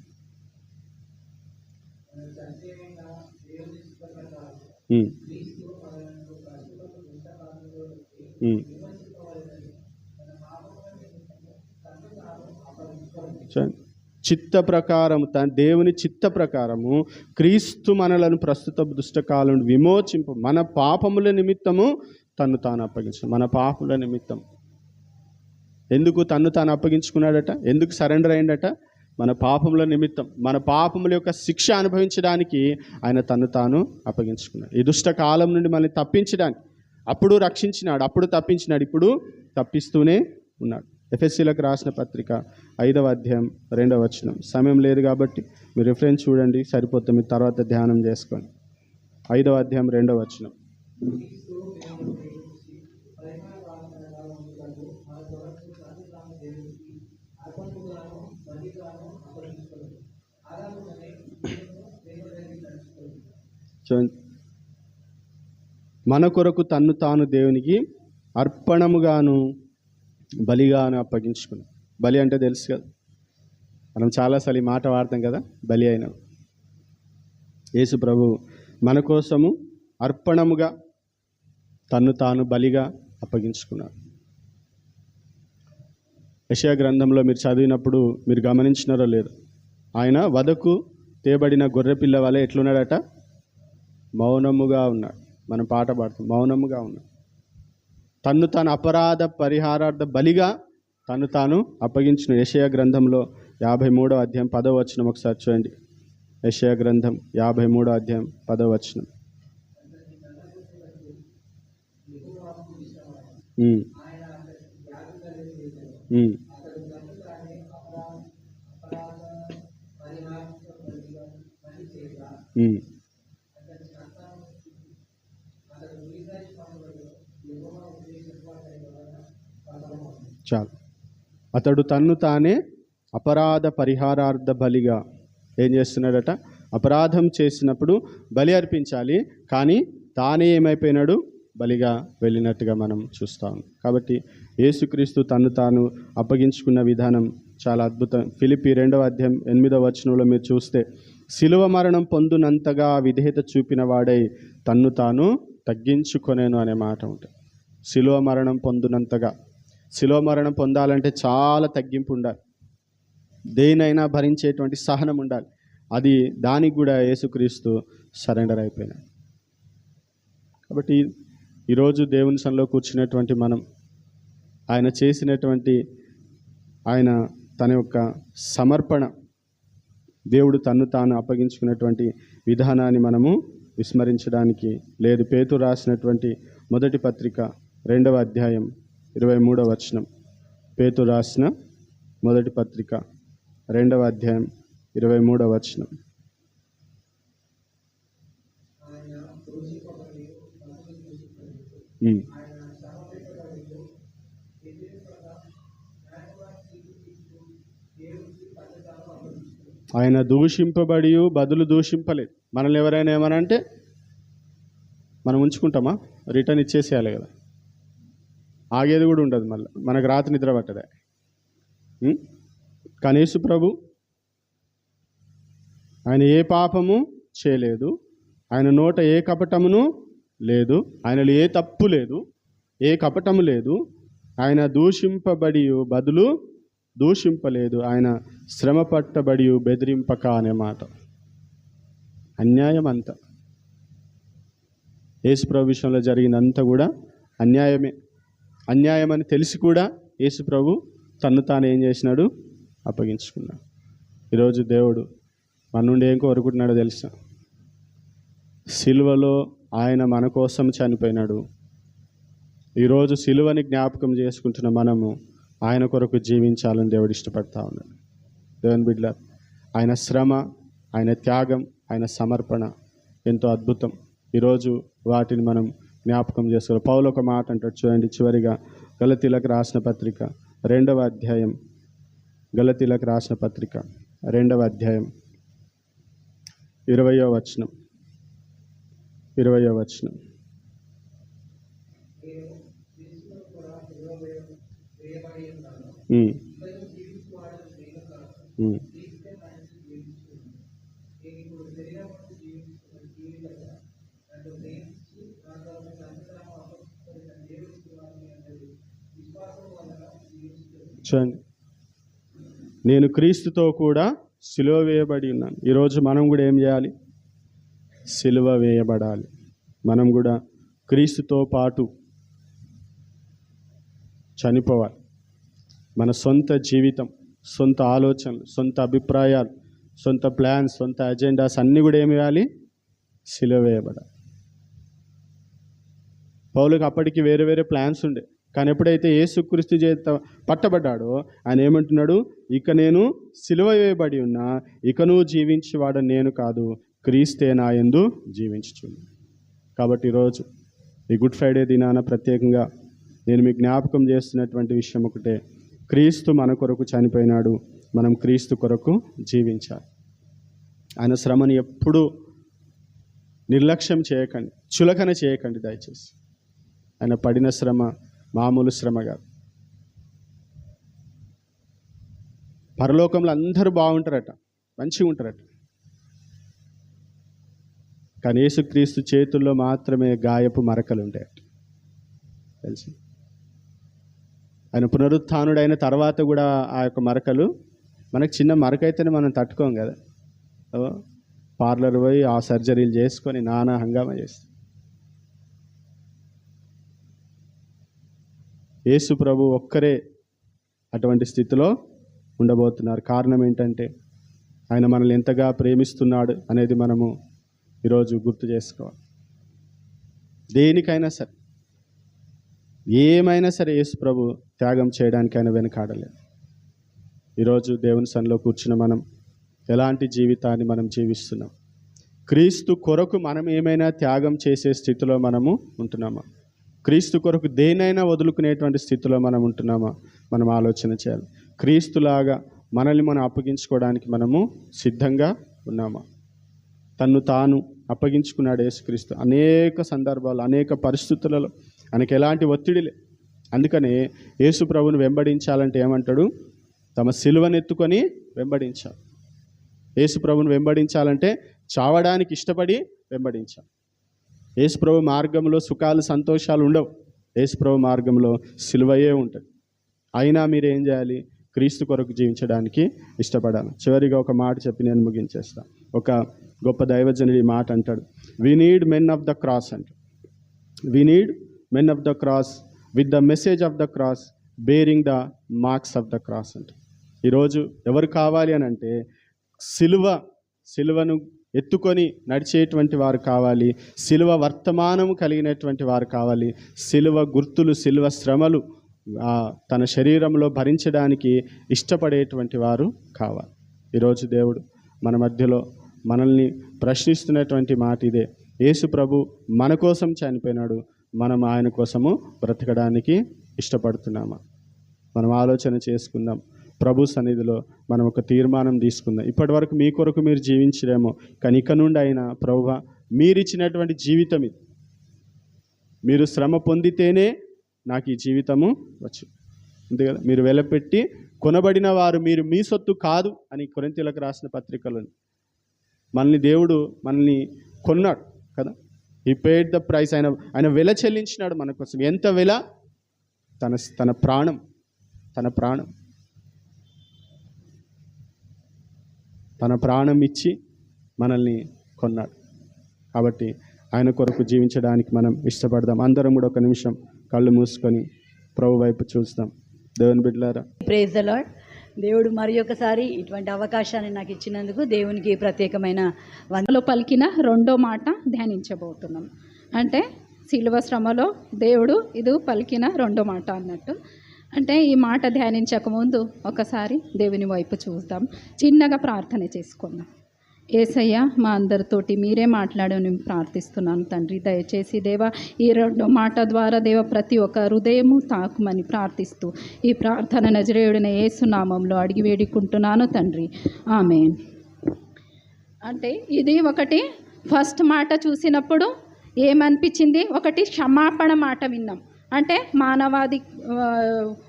చిత్త ప్రకారము, తన దేవుని చిత్త ప్రకారము క్రీస్తు మనలను ప్రస్తుత దుష్టకాలం విమోచింపు, మన పాపముల నిమిత్తము తన్ను తాను అప్పగించుకున్నాడు. మన పాపముల నిమిత్తం ఎందుకు తన్ను తాను అప్పగించుకున్నాడట? ఎందుకు సరెండర్ అయిందట? మన పాపముల నిమిత్తం, మన పాపముల యొక్క శిక్ష అనుభవించడానికి ఆయన తన్ను తాను అప్పగించుకున్నాడు. ఈ దుష్టకాలం నుండి మనల్ని తప్పించడానికి. అప్పుడు రక్షించినాడు, అప్పుడు తప్పించినాడు, ఇప్పుడు తప్పిస్తూనే ఉన్నాడు. ఎఫెసీలకు రాసిన పత్రిక 5వ అధ్యాయం 2వ వచనం. సమయం లేదు కాబట్టి మీరు రిఫరెన్స్ చూడండి, సరిపోతే మీరు తర్వాత ధ్యానం చేసుకోండి. 5వ అధ్యాయం 2వ వచనం. మన కొరకు తన్ను తాను దేవునికి అర్పణముగాను బలిగాను అప్పగించుకున్నాడు. బలి అంటే తెలుసు కదా, మనం చాలాసార్లు ఈ మాట వాడతాం కదా, బలి అయిన యేసు ప్రభు మన కోసము అర్పణముగా తన్ను తాను బలిగా అప్పగించుకున్నాడు. యెషయా గ్రంథంలో మీరు చదివినప్పుడు మీరు గమనించినారో లేదు, ఆయన వధకు తేబడిన గొర్రెపిల్ల వలె ఎట్లున్నాడట? మౌనముగా ఉన్నాడు. మనం పాట పాడుతాం, మౌనముగా ఉన్నాడు. తన్ను తాను అపరాధ పరిహారార్థ బలిగా తను తాను అప్పగించిన. యెషయా గ్రంథంలో 53వ అధ్యాయం 10వ వచనం ఒకసారి చూడండి. యెషయా గ్రంథం 53వ అధ్యాయం 10వ వచనం. చాలు, అతడు తన్ను తానే అపరాధ పరిహారార్థ బలిగా ఏం చేస్తున్నాడట? అపరాధం చేసినప్పుడు బలి అర్పించాలి, కానీ తానే ఏమైపోయినాడు? బలిగా వెళ్ళినట్టుగా మనం చూస్తాం. కాబట్టి యేసుక్రీస్తు తను తాను అప్పగించుకున్న విధానం చాలా అద్భుతం. ఫిలిప్పీ 2వ అధ్యాయం 8వ వచనంలో మీరు చూస్తే, శిలువ మరణం పొందునంతగా విధేయత చూపిన వాడై తన్ను తాను తగ్గించుకొనేను అనే మాట ఉంటుంది. శిలువ మరణం పొందునంతగా. శిలువ మరణం పొందాలంటే చాలా తగ్గింపు ఉండాలి, దేనైనా భరించేటువంటి సహనం ఉండాలి. అది దానికి కూడా యేసుక్రీస్తు సరెండర్ అయిపోయినాడు. కాబట్టి ఈరోజు దేవుని సన్నిధిలో కూర్చున్నటువంటి మనం, ఆయన చేసినటువంటి ఆయన తన యొక్క సమర్పణ, దేవుడు తన్ను తాను అప్పగించుకున్నటువంటి విధానాన్ని మనము విస్మరించడానికి లేదు. పేతురు రాసినటువంటి మొదటి పత్రిక 2వ అధ్యాయం 23వ వచనం. పేతురు రాసిన మొదటి పత్రిక 2వ అధ్యాయం 23వ వచనం. ఆయన దూషింపబడి బదులు దూషింపలేదు. మనల్ని ఎవరైనా ఏమనంటే మనం ఉంచుకుంటామా? రిటర్న్ ఇచ్చేసేయాలి కదా, ఆగేది కూడా ఉండదు. మళ్ళీ మనకు రాత్రి నిద్ర పట్టదే. కానీ యేసు ప్రభు ఆయన ఏ పాపము చేయలేదు, ఆయన నోట ఏ కపటమును లేదు, ఆయనలో ఏ తప్పు లేదు, ఏ కపటము లేదు. ఆయన దూషింపబడి బదులు దూషింపలేదు, ఆయన శ్రమ పట్టబడి బెదిరింపక అనే మాట. అన్యాయం అంతా యేసు ప్రభు విషయంలో జరిగినంతా కూడా అన్యాయమే. అన్యాయం అని తెలిసి కూడా యేసు ప్రభు తన్ను తాను ఏం చేసినాడు? అప్పగించుకున్నాడు. ఈరోజు దేవుడు మన నుండి ఏం కోరుకుంటున్నాడో తెలుసా? సిలువలో ఆయన మన కోసం చనిపోయినాడు. ఈరోజు సిలువని జ్ఞాపకం చేసుకుంటున్న మనము ఆయన కొరకు జీవించాలని దేవుడు ఇష్టపడతా ఉన్నాడు. దేవుని బిడ్డలారా, ఆయన శ్రమ, ఆయన త్యాగం, ఆయన సమర్పణ ఎంతో అద్భుతం. ఈరోజు వాటిని మనం జ్ఞాపకం చేసుకోవాలి. పౌలు ఒక మాట అంటాడు చూడండి, చివరిగా గలతీలకు రాసిన పత్రిక 2వ అధ్యాయం, గలతీలకు రాసిన పత్రిక 2వ అధ్యాయం 20వ వచనం. 20వ వచనం. చూడండి, నేను క్రీస్తుతో కూడా సిలువ వేయబడి ఉన్నాను. ఈరోజు మనం కూడా ఏం చేయాలి? సిలువ వేయబడాలి. మనం కూడా క్రీస్తుతో పాటు చనిపోవాలి. మన సొంత జీవితం, సొంత ఆలోచనలు, సొంత అభిప్రాయాలు, సొంత ప్లాన్స్, సొంత అజెండాస్ అన్నీ కూడా ఏమి వేయాలి? సిలువ వేయబడాలి. పౌలుకి అప్పటికి వేరే వేరే ప్లాన్స్ ఉండే, కానీ ఎప్పుడైతే యేసుక్రీస్తు చేత పట్టబడ్డాడో ఆయన ఏమంటున్నాడు? ఇక నేను సిలువ వేయబడి ఉన్నా, ఇక నువ్వు జీవించేవాడు నేను కాదు, క్రీస్తే నా యందు జీవించుచున్నాడు. కాబట్టి ఈరోజు ఈ గుడ్ ఫ్రైడే దినాన ప్రత్యేకంగా నేను మీకు జ్ఞాపకం చేస్తున్నటువంటి విషయం ఒకటే, క్రీస్తు మన కొరకు చనిపోయినాడు, మనం క్రీస్తు కొరకు జీవించాలి. ఆయన శ్రమని ఎప్పుడూ నిర్లక్ష్యం చేయకండి, చులకన చేయకండి దయచేసి. ఆయన పడిన శ్రమ మామూలు శ్రమ కాదు. పరలోకంలో అందరూ బాగుంటారట, మంచిగా ఉంటారట, కానీ యేసుక్రీస్తు చేతుల్లో మాత్రమే గాయపు మరకలు ఉంటాయట. తెలిసి ఆయన పునరుత్థానుడైన తర్వాత కూడా ఆ యొక్క మరకలు, మనకు చిన్న మరక అయితేనే మనం తట్టుకోం కదా. పార్లర్ పోయి ఆ సర్జరీలు చేసుకొని నానా హంగామా చేస్తాం. యేసు ప్రభు ఒక్కరే అటువంటి స్థితిలో ఉండబోతున్నారు. కారణం ఏంటంటే ఆయన మనల్ని ఎంతగా ప్రేమిస్తున్నాడు అనేది మనము ఈరోజు గుర్తు చేసుకోవాలి. దేనికైనా సరే, ఏమైనా సరే యేసు ప్రభు త్యాగం చేయడానికి ఆయన వెనకాడలేదు. ఈరోజు దేవుని సన్నిధిలో కూర్చున్న మనం ఎలాంటి జీవితాన్ని మనం జీవిస్తున్నాం? క్రీస్తు కొరకు మనం ఏమైనా త్యాగం చేసే స్థితిలో మనము ఉంటున్నామా? క్రీస్తు కొరకు దేనైనా వదులుకునేటువంటి స్థితిలో మనం ఉంటున్నామా? మనం ఆలోచన చేయాలి. క్రీస్తులాగా మనల్ని మనం అప్పగించుకోవడానికి మనము సిద్ధంగా ఉన్నామా? తన్ను తాను అప్పగించుకున్నాడు యేసుక్రీస్తు అనేక సందర్భాలు, అనేక పరిస్థితులలో. ఆయనకి ఎలాంటి ఒత్తిడిలే. అందుకనే యేసు ప్రభువుని వెంబడించాలంటే ఏమంటాడు? తమ సిలువనెత్తుకొని వెంబడించాలి. యేసు ప్రభువుని వెంబడించాలంటే చావడానికి ఇష్టపడి వెంబడించాలి. యేసు ప్రభు మార్గంలో సుఖాలు సంతోషాలు ఉండవు. యేసు ప్రభు మార్గంలో సిలువయే ఉంటుంది. అయినా మీరు ఏం చేయాలి? క్రీస్తు కొరకు జీవించడానికి ఇష్టపడాలి. చివరిగా ఒక మాట చెప్పి నేను ముగించేస్తాను. ఒక గొప్ప దైవజనుడి మాట అంటాడు, we need men of the cross అంట. We need men of the cross with the message of the cross bearing the marks of the cross అంట. ఈరోజు ఎవరు కావాలి అని అంటే సిలువను ఎత్తుకొని నడిచేటువంటి వారు కావాలి. సిలువ వర్తమానము కలిగినటువంటి వారు కావాలి. సిలువ గుర్తులు, సిలువ శ్రమలు తన శరీరంలో భరించడానికి ఇష్టపడేటువంటి వారు కావాలి. ఈరోజు దేవుడు మన మధ్యలో మనల్ని ప్రశ్నిస్తున్నటువంటి మాట ఇదే. యేసు ప్రభు మన కోసం చనిపోయినాడు, మనం ఆయన కోసము బ్రతకడానికి ఇష్టపడుతున్నామా? మనం ఆలోచన చేసుకుందాం. ప్రభు సన్నిధిలో మనం ఒక తీర్మానం తీసుకుందాం. ఇప్పటి వరకు మీ కొరకు మీరు జీవించలేమో, కానీ ఇక నుండి అయినా ప్రభువా మీరిచ్చినటువంటి జీవితం ఇది, మీరు శ్రమ పొందితేనే నాకు ఈ జీవితము వచ్చు. అంతే కదా, మీరు వెలపెట్టి కొనబడిన వారు, మీరు మీ సొత్తు కాదు అని కొరింథీయులకు రాసిన పత్రికలో దేవుడు మనల్ని కొన్నాడు కదా. He paid the price. ఆయన వెల చెల్లించినాడు మన కోసం. ఎంత వెల? తన ప్రాణం. తన ప్రాణం ఇచ్చి మనల్ని కొన్నాడు. కాబట్టి ఆయన కొరకు జీవించడానికి మనం ఇష్టపడదాం. అందరం కూడా ఒక నిమిషం కళ్ళు మూసుకొని ప్రభు వైపు చూస్తాం. దేవుని బిడ్డలారా, ప్రైజ్ ద లార్డ్. దేవుడు మరి ఒకసారి ఇటువంటి అవకాశాన్ని నాకు ఇచ్చినందుకు దేవునికి ప్రత్యేకమైన వందలో పలికిన రెండో మాట ధ్యానించబోతున్నాం. అంటే శిలువ శ్రమలో దేవుడు ఇది పలికిన రెండో మాట అన్నట్టు. అంటే ఈ మాట ధ్యానించకముందు ఒకసారి దేవుని వైపు చూద్దాం, చిన్నగా ప్రార్థన చేసుకుందాం. యేసయ్య, మా అందరితోటి మీరే మాట్లాడని ప్రార్థిస్తున్నాను తండ్రి. దయచేసి దేవా, ఈ రెండో మాట ద్వారా దేవ ప్రతి ఒక్క హృదయము తాకుమని ప్రార్థిస్తూ ఈ ప్రార్థన నజరేయుడైన యేసు నామంలో అడిగి వేడుకుంటున్నాను తండ్రి, ఆమేన్. అంటే ఇది ఒకటి ఫస్ట్ మాట చూసినప్పుడు ఏమనిపించింది? ఒకటి క్షమాపణ మాట విన్నాం. అంటే మానవాది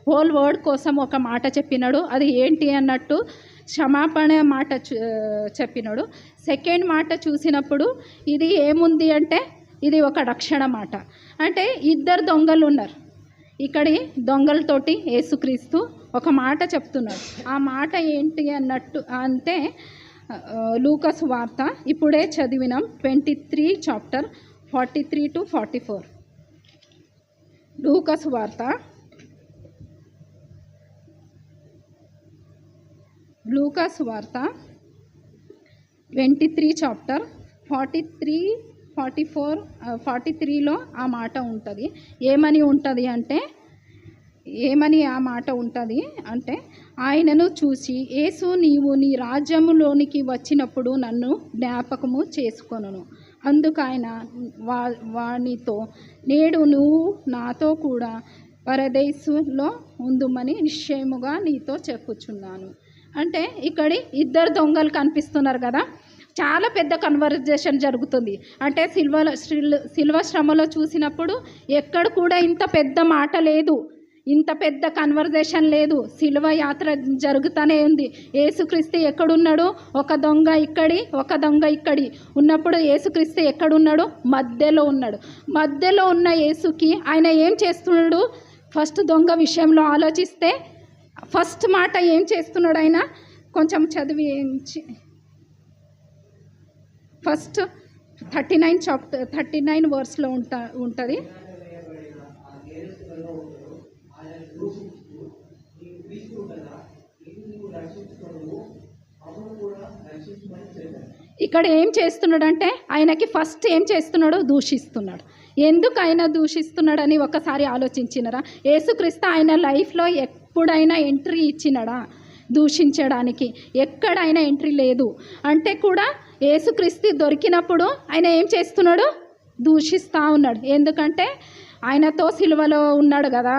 హోల్ వర్డ్ కోసం ఒక మాట చెప్పినాడు. అది ఏంటి అన్నట్టు క్షమాపణ మాట చెప్పినాడు. సెకండ్ మాట చూసినప్పుడు ఇది ఏముంది అంటే ఇది ఒక రక్షణ మాట. అంటే ఇద్దరు దొంగలు ఉన్నారు. ఇక్కడి దొంగలతోటి యేసుక్రీస్తు ఒక మాట చెప్తున్నాడు. ఆ మాట ఏంటి అన్నట్టు అంటే లూకాసు వార్త ఇప్పుడే చదివినాం, 23 చాప్టర్ 43 to 44. లూకాసు వార్త 23 చాప్టర్ 43, 44, 43లో ఆ మాట ఉంటుంది. ఏమని ఆ మాట ఉంటుంది అంటే ఆయనను చూసి, యేసు, నీవు నీ రాజ్యములోనికి వచ్చినప్పుడు నన్ను జ్ఞాపకము చేసుకొనును. అందుకు ఆయన వానితో, నేడు నువ్వు నాతో కూడా పరదేశులో ఉందుమని నిశ్చయముగా నీతో చెప్పుచున్నాను. అంటే ఇక్కడి ఇద్దరు దొంగలు కనిపిస్తున్నారు కదా. చాలా పెద్ద కన్వర్జేషన్ జరుగుతుంది. అంటే సిల్వ శ్రమలో చూసినప్పుడు ఎక్కడ కూడా ఇంత పెద్ద మాట లేదు, ఇంత పెద్ద కన్వర్జేషన్ లేదు. సిలువ యాత్ర జరుగుతూనే ఉంది. యేసుక్రీస్తు ఎక్కడున్నాడు? ఒక దొంగ ఇక్కడి, ఒక దొంగ ఇక్కడి ఉన్నప్పుడు యేసుక్రీస్తు ఎక్కడున్నాడు? మధ్యలో ఉన్నాడు. మధ్యలో ఉన్న యేసుకి ఆయన ఏం చేస్తున్నాడు? ఫస్ట్ దొంగ విషయంలో ఆలోచిస్తే ఫస్ట్ మాట ఏం చేస్తున్నాడు? ఆయన కొంచెం చదివించి ఫస్ట్ 39 వర్స్లో ఉంటుంది. ఇక్కడ ఏం చేస్తున్నాడంటే ఆయనకి ఫస్ట్ ఏం చేస్తున్నాడు? దూషిస్తున్నాడు. ఎందుకు ఆయన దూషిస్తున్నాడని ఒకసారి ఆలోచించినరా? యేసుక్రీస్తు ఆయన లైఫ్లో ఎప్పుడైనా ఎంట్రీ ఇచ్చినాడా దూషించడానికి? ఎక్కడైనా ఎంట్రీ లేదు. అంటే కూడా యేసుక్రీస్తు దొరికినప్పుడు ఆయన ఏం చేస్తున్నాడు? దూషిస్తూ ఉన్నాడు. ఎందుకంటే ఆయనతో సిలువలో ఉన్నాడు కదా.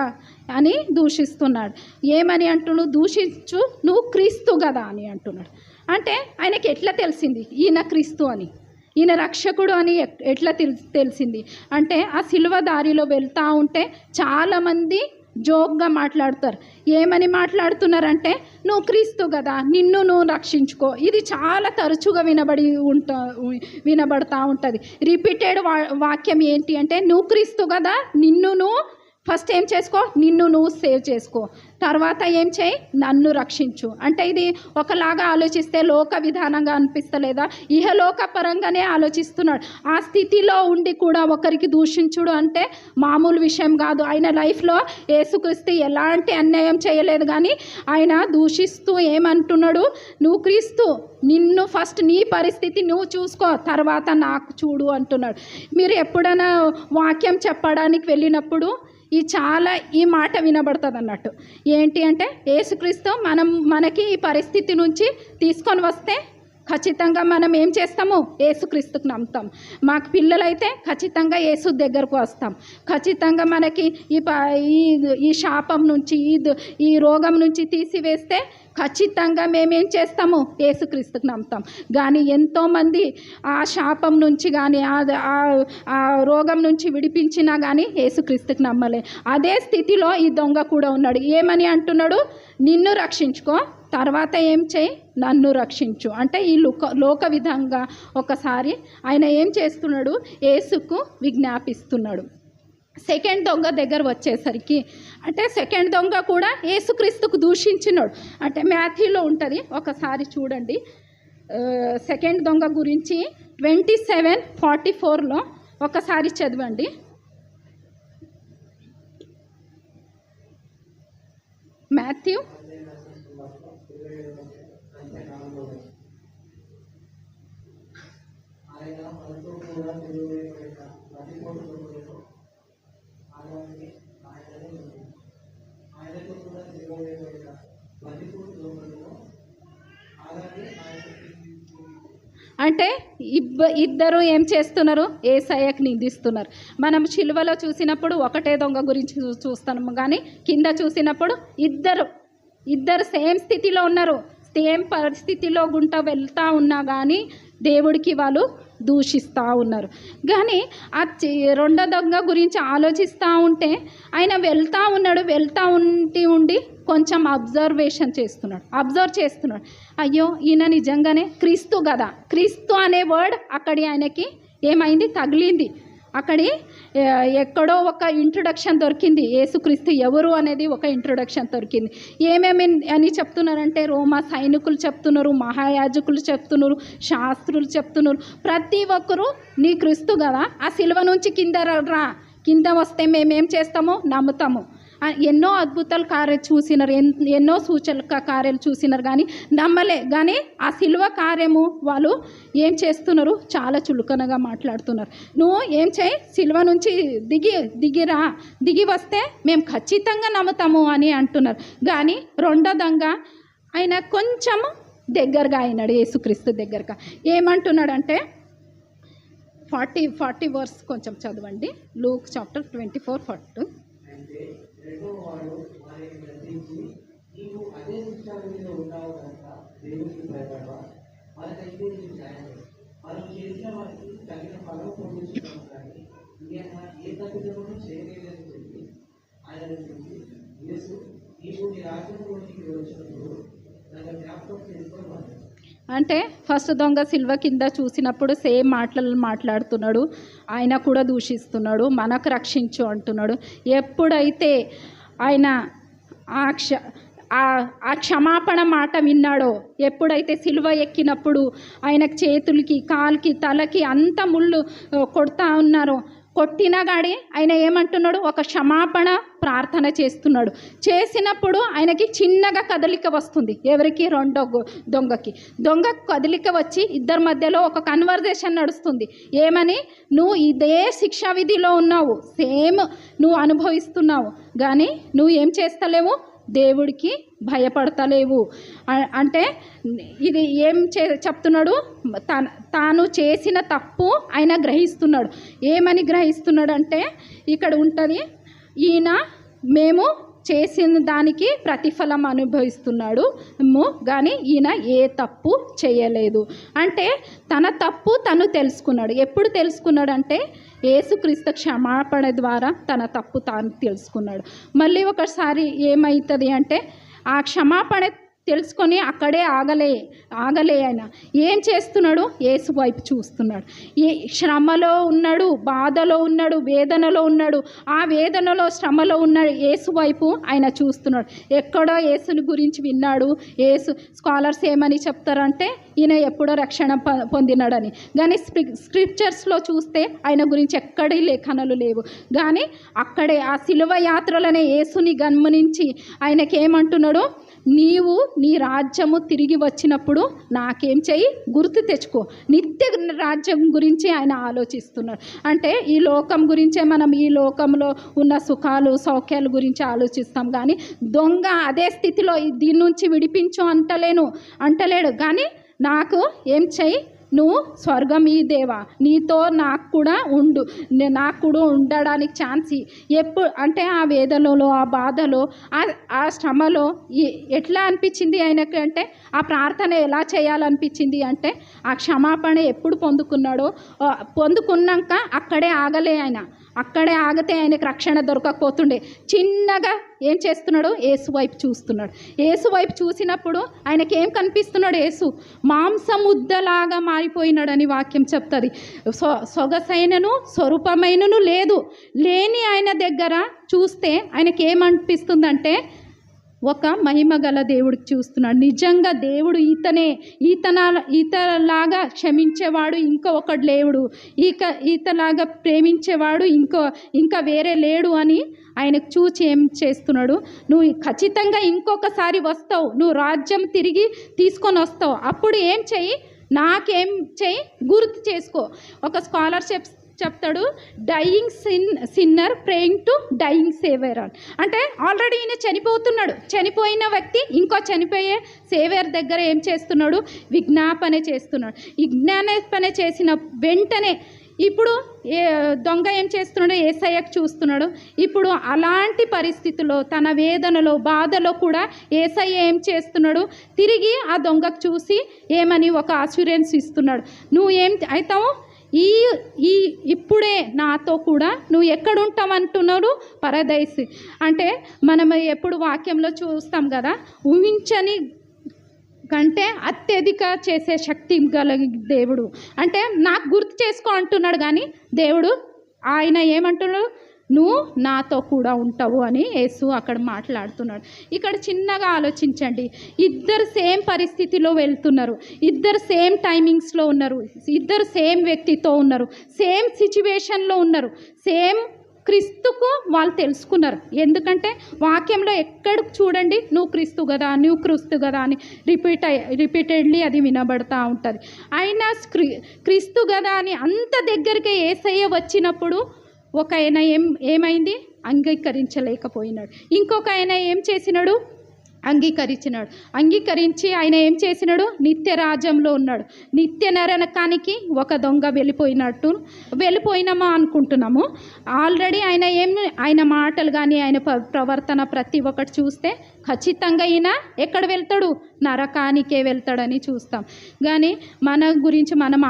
అని దూషిస్తున్నాడు. ఏమని అంటున్నాడు? దూషించు, నువ్వు క్రీస్తు కదా అని అంటున్నాడు. అంటే ఆయనకి ఎట్లా తెలిసింది ఈయన క్రీస్తు అని, ఈయన రక్షకుడు అని ఎట్లా తెలిసింది అంటే, ఆ సిలువ దారిలో వెళ్తూ ఉంటే చాలామంది జోక్గా మాట్లాడతారు. ఏమని మాట్లాడుతున్నారంటే, నువ్వు క్రీస్తు కదా, నిన్ను నువ్వు రక్షించుకో. ఇది చాలా తరచుగా వినబడతా ఉంటుంది. రిపీటెడ్ వాక్యం ఏంటి అంటే, నువ్వు క్రీస్తు కదా, నిన్ను నువ్వు ఫస్ట్ ఏం చేసుకో, నిన్ను నువ్వు సేవ్ చేసుకో, తర్వాత ఏం చేయి, నన్ను రక్షించు. అంటే ఇది ఒకలాగా ఆలోచిస్తే లోక విధానంగా అనిపిస్తలేదా? ఇహలోక పరంగానే ఆలోచిస్తున్నాడు. ఆ స్థితిలో ఉండి కూడా ఒకరికి దూషించుడు అంటే మామూలు విషయం కాదు. ఆయన లైఫ్లో యేసుక్రీస్తు ఎలాంటి అన్యాయం చేయలేదు, కానీ ఆయన దూషిస్తూ ఏమంటున్నాడు? నువ్వు క్రీస్తు, నిన్ను ఫస్ట్ నీ పరిస్థితి నువ్వు చూసుకో, తర్వాత నాకు చూడు అంటున్నాడు. మీరు ఎప్పుడైనా వాక్యం చెప్పడానికి వెళ్ళినప్పుడు ఈ మాట వినబడుతుంది అన్నట్టు. ఏంటి అంటే, యేసుక్రీస్తు మనకి ఈ పరిస్థితి నుంచి తీసుకొని వస్తే ఖచ్చితంగా మనం ఏం చేస్తాము? యేసుక్రీస్తుకు నమ్ముతాం. మాకు పిల్లలైతే ఖచ్చితంగా యేసు దగ్గరకు వస్తాం. ఖచ్చితంగా మనకి ఈ శాపం నుంచి ఈ రోగం నుంచి తీసివేస్తే ఖచ్చితంగా మేమేం చేస్తాము? యేసుక్రీస్తుకు నమ్ముతాం. కానీ ఎంతోమంది ఆ శాపం నుంచి కానీ ఆ రోగం నుంచి విడిపించినా కానీ యేసుక్రీస్తుకు నమ్మలే. అదే స్థితిలో ఈ దొంగ కూడా ఉన్నాడు. ఏమని అంటున్నాడు? నిన్ను రక్షించుకో, తర్వాత ఏం చేయి, నన్ను రక్షించు. అంటే ఈ లోక విధంగా ఒకసారి ఆయన ఏం చేస్తున్నాడు? యేసుకు విజ్ఞాపిస్తున్నాడు. సెకండ్ దొంగ దగ్గర వచ్చేసరికి, అంటే సెకండ్ దొంగ కూడా యేసుక్రీస్తుకు దూషించినాడు. అంటే మాథ్యూలో ఉంటుంది, ఒకసారి చూడండి. సెకండ్ దొంగ గురించి 27:44లో ఒకసారి చదవండి. మాథ్యూ అంటే ఇద్దరు ఏం చేస్తున్నారు? యేసయ్యకు నిందిస్తున్నారు. మనం శిలువలో చూసినప్పుడు ఒకటే దొంగ గురించి చూస్తాము, కానీ కింద చూసినప్పుడు ఇద్దరు సేమ్ స్థితిలో ఉన్నారు. సేమ్ పరిస్థితిలో గుంట వెళ్తూ ఉన్నా కానీ దేవుడికి వాళ్ళు దూషిస్తూ ఉన్నారు. కానీ ఆ రెండో దొంగ గురించి ఆలోచిస్తూ ఉంటే ఆయన వెళ్తూ ఉండి కొంచెం అబ్జర్వ్ చేస్తున్నాడు. అయ్యో, ఈయన నిజంగానే క్రీస్తు కదా. క్రీస్తు అనే వర్డ్ అక్కడి ఆయనకి ఏమైంది? తగిలింది. అక్కడి ఎక్కడో ఒక ఇంట్రొడక్షన్ దొరికింది. యేసుక్రీస్తు ఎవరు అనేది ఒక ఇంట్రొడక్షన్ దొరికింది. ఏమేమి అని చెప్తున్నారంటే, రోమా సైనికులు చెప్తున్నారు, మహాయాజకులు చెప్తున్నారు, శాస్త్రులు చెప్తున్నారు. ప్రతి ఒక్కరూ నీ క్రీస్తు కదా, ఆ సిలువ నుంచి కింద వస్తే మేమేం చేస్తామో నమ్ముతాము. ఎన్నో అద్భుతాలు కార్యాలు చూసినారు, ఎన్నో సూచన కార్యాలు చూసినారు, కానీ నమ్మలే. కానీ ఆ సిలువ కార్యము వాళ్ళు ఏం చేస్తున్నారు? చాలా చులకనగా మాట్లాడుతున్నారు. నువ్వు ఏం చేయి, సిలువ నుంచి దిగి వస్తే మేము ఖచ్చితంగా నమ్ముతాము అని అంటున్నారు. కానీ రెండో దొంగ ఆయన కొంచెము దగ్గరగా అయినాడు, యేసుక్రీస్తు దగ్గరగా. ఏమంటున్నాడంటే 40 వర్స్ కొంచెం చదవండి. Luke chapter 24:42. అంటే ఫస్ట్ దొంగ సిల్వ కింద చూసినప్పుడు సేమ్ మాట్లాడుతున్నాడు. ఆయన కూడా దూషిస్తున్నాడు, మనకు రక్షించు అంటున్నాడు. ఎప్పుడైతే ఆయన ఆ క్షమాపణ మాట విన్నాడో, ఎప్పుడైతే సిలువ ఎక్కినప్పుడు ఆయనకు చేతులకి, కాలుకి, తలకి అంత ముళ్ళు కొడతా ఉన్నారో, కొట్టినా గాడి ఆయన ఏమంటున్నాడు? ఒక క్షమాపణ ప్రార్థన చేసినప్పుడు ఆయనకి చిన్నగా కదలిక వస్తుంది. ఎవరికి? రెండో దొంగ కదలిక వచ్చి ఇద్దరి మధ్యలో ఒక కన్వర్జేషన్ నడుస్తుంది. ఏమని? నువ్వు ఇదే శిక్షా విధిలో ఉన్నావు, సేమ్ నువ్వు అనుభవిస్తున్నావు, కానీ నువ్వు ఏం చేస్తలేవు? దేవుడికి భయపడతలేవు. అంటే ఇది ఏం చెప్తున్నాడు? తాను చేసిన తప్పు ఆయన గ్రహిస్తున్నాడు. ఏమని గ్రహిస్తున్నాడు అంటే, ఇక్కడ ఉంటుంది, మేము చేసిన దానికి ప్రతిఫలం అనుభవిస్తున్నాడు కానీ ఈయన ఏ తప్పు చేయలేదు. అంటే తన తప్పు తను తెలుసుకున్నాడు. ఎప్పుడు తెలుసుకున్నాడు అంటే యేసుక్రీస్తు క్షమాపణ ద్వారా తన తప్పు తాను తెలుసుకున్నాడు. మళ్ళీ ఒకసారి ఏమవుతుంది అంటే ఆ క్షమాపణ తెలుసుకొని అక్కడే ఆగలే ఆయన ఏం చేస్తున్నాడు, యేసు వైపు చూస్తున్నాడు. ఏ శ్రమలో ఉన్నాడు, బాధలో ఉన్నాడు, వేదనలో ఉన్నాడు. ఆ వేదనలో శ్రమలో ఉన్నాడు యేసు వైపు ఆయన చూస్తున్నాడు. ఎక్కడో యేసుని గురించి విన్నాడు. యేసు స్కాలర్స్ ఏమని చెప్తారంటే ఈయన ఎప్పుడో రక్షణ పొందినాడని. కానీ స్క్రిప్చర్స్లో చూస్తే ఆయన గురించి ఎక్కడి లేఖనాలు లేవు. కానీ అక్కడే ఆ శిలువ యాత్రలనే యేసుని గమనించి ఆయనకి ఏమంటున్నాడు, నీవు నీ రాజ్యము తిరిగి వచ్చినప్పుడు నాకేం చెయ్యి, గుర్తు తెచ్చుకో. నిత్య రాజ్యం గురించి ఆయన ఆలోచిస్తున్నాడు. అంటే ఈ లోకం గురించే మనం ఈ లోకంలో ఉన్న సుఖాలు సౌఖ్యాల గురించి ఆలోచిస్తాం. కానీ దొంగ అదే స్థితిలో దీని నుంచి విడిపించు అంటలేడు. కానీ నాకు ఏం చెయ్యి, నువ్వు స్వర్గం ఈ దేవా, నీతో నాకు కూడా ఉండడానికి ఛాన్స్ ఎప్పుడు అంటే ఆ వేదనలో ఆ బాధలో ఆ శ్రమలో ఎట్లా అనిపించింది ఆయనకి అంటే ఆ ప్రార్థన ఎలా చేయాలనిపించింది అంటే ఆ క్షమాపణ ఎప్పుడు పొందుకున్నాక అక్కడే ఆగలే ఆయన. అక్కడే ఆగితే ఆయనకు రక్షణ దొరకకపోతుండే. చిన్నగా ఏం చేస్తున్నాడు, యేసు వైపు చూస్తున్నాడు. యేసు వైపు చూసినప్పుడు ఆయనకి ఏం కనిపిస్తున్నాడు, యేసు మాంసముద్దలాగా మారిపోయినాడని వాక్యం చెప్తుంది. సొగసైనను స్వరూపమైనను లేని ఆయన దగ్గర చూస్తే ఆయనకి ఏమనిపిస్తుందంటే ఒక మహిమ గల దేవుడికి చూస్తున్నాడు. నిజంగా దేవుడు ఈతలాగా క్షమించేవాడు ఒకడు లేడు, ఈతలాగా ప్రేమించేవాడు ఇంకా వేరే లేడు అని ఆయనకు చూచి ఏం చేస్తున్నాడు, నువ్వు ఖచ్చితంగా ఇంకొకసారి వస్తావు, నువ్వు రాజ్యం తిరిగి తీసుకొని వస్తావు. అప్పుడు ఏం చెయ్యి, నాకేం చెయ్యి, గుర్తు చేసుకో. ఒక స్కాలర్ చెప్తాడు, dying sinner praying to dying saviour అంటే ఆల్రెడీ ఈయన చనిపోయిన వ్యక్తి ఇంకో చనిపోయే సేవియర్ దగ్గర ఏం చేస్తున్నాడు, విజ్ఞాపన చేసిన వెంటనే ఇప్పుడు దొంగ ఏం చేస్తున్నాడు, యేసయ్యకు చూస్తున్నాడు. ఇప్పుడు అలాంటి పరిస్థితుల్లో తన వేదనలో బాధలో కూడా యేసయ్య ఏం చేస్తున్నాడు, తిరిగి ఆ దొంగకు చూసి ఏమని ఒక అష్యూరెన్స్ ఇస్తున్నాడు, నువ్వు ఏం అవుతావు, ఇప్పుడే నాతో కూడా నువ్వు ఎక్కడుంటావంటున్నాడు, పరదైస్. అంటే మనం ఎప్పుడు వాక్యంలో చూస్తాం కదా, ఊహించని కంటే అత్యధిక చేసే శక్తి గల దేవుడు. అంటే నాకు గుర్తు చేసుకో అంటున్నాడు. కానీ దేవుడు ఆయన ఏమంటున్నాడు, నువ్వు నాతో కూడా ఉంటావు అని యేసు అక్కడ మాట్లాడుతున్నాడు. ఇక్కడ చిన్నగా ఆలోచించండి, ఇద్దరు సేమ్ పరిస్థితిలో వెళ్తున్నారు, ఇద్దరు సేమ్ టైమింగ్స్లో ఉన్నారు, ఇద్దరు సేమ్ వ్యక్తితో ఉన్నారు, సేమ్ సిచ్యువేషన్లో ఉన్నారు, సేమ్ క్రీస్తుకు వాళ్ళు తెలుసుకున్నారు. ఎందుకంటే వాక్యంలో ఎక్కడ చూడండి నువ్వు క్రీస్తు కదా అని రిపీటెడ్లీ అది వినబడతా ఉంటుంది. అయినా క్రీస్తు కదా అని అంత దగ్గరికి యేసయ్య వచ్చినప్పుడు ఒక ఆయన ఏమైంది, అంగీకరించలేకపోయినాడు. ఇంకొక ఆయన ఏం చేసినాడు, అంగీకరించి ఆయన ఏం చేసినాడు, నిత్య రాజ్యంలో ఉన్నాడు. నిత్య నరకానికి ఒక దొంగ వెళ్ళిపోయినామా అనుకుంటున్నాము. ఆల్రెడీ ఆయన మాటలు కానీ ఆయన ప్రవర్తన ప్రతి ఒక్కటి చూస్తే ఖచ్చితంగా ఈయన ఎక్కడ వెళ్తాడు, నరకానికే వెళ్తాడని చూస్తాం. కానీ మన గురించి మనం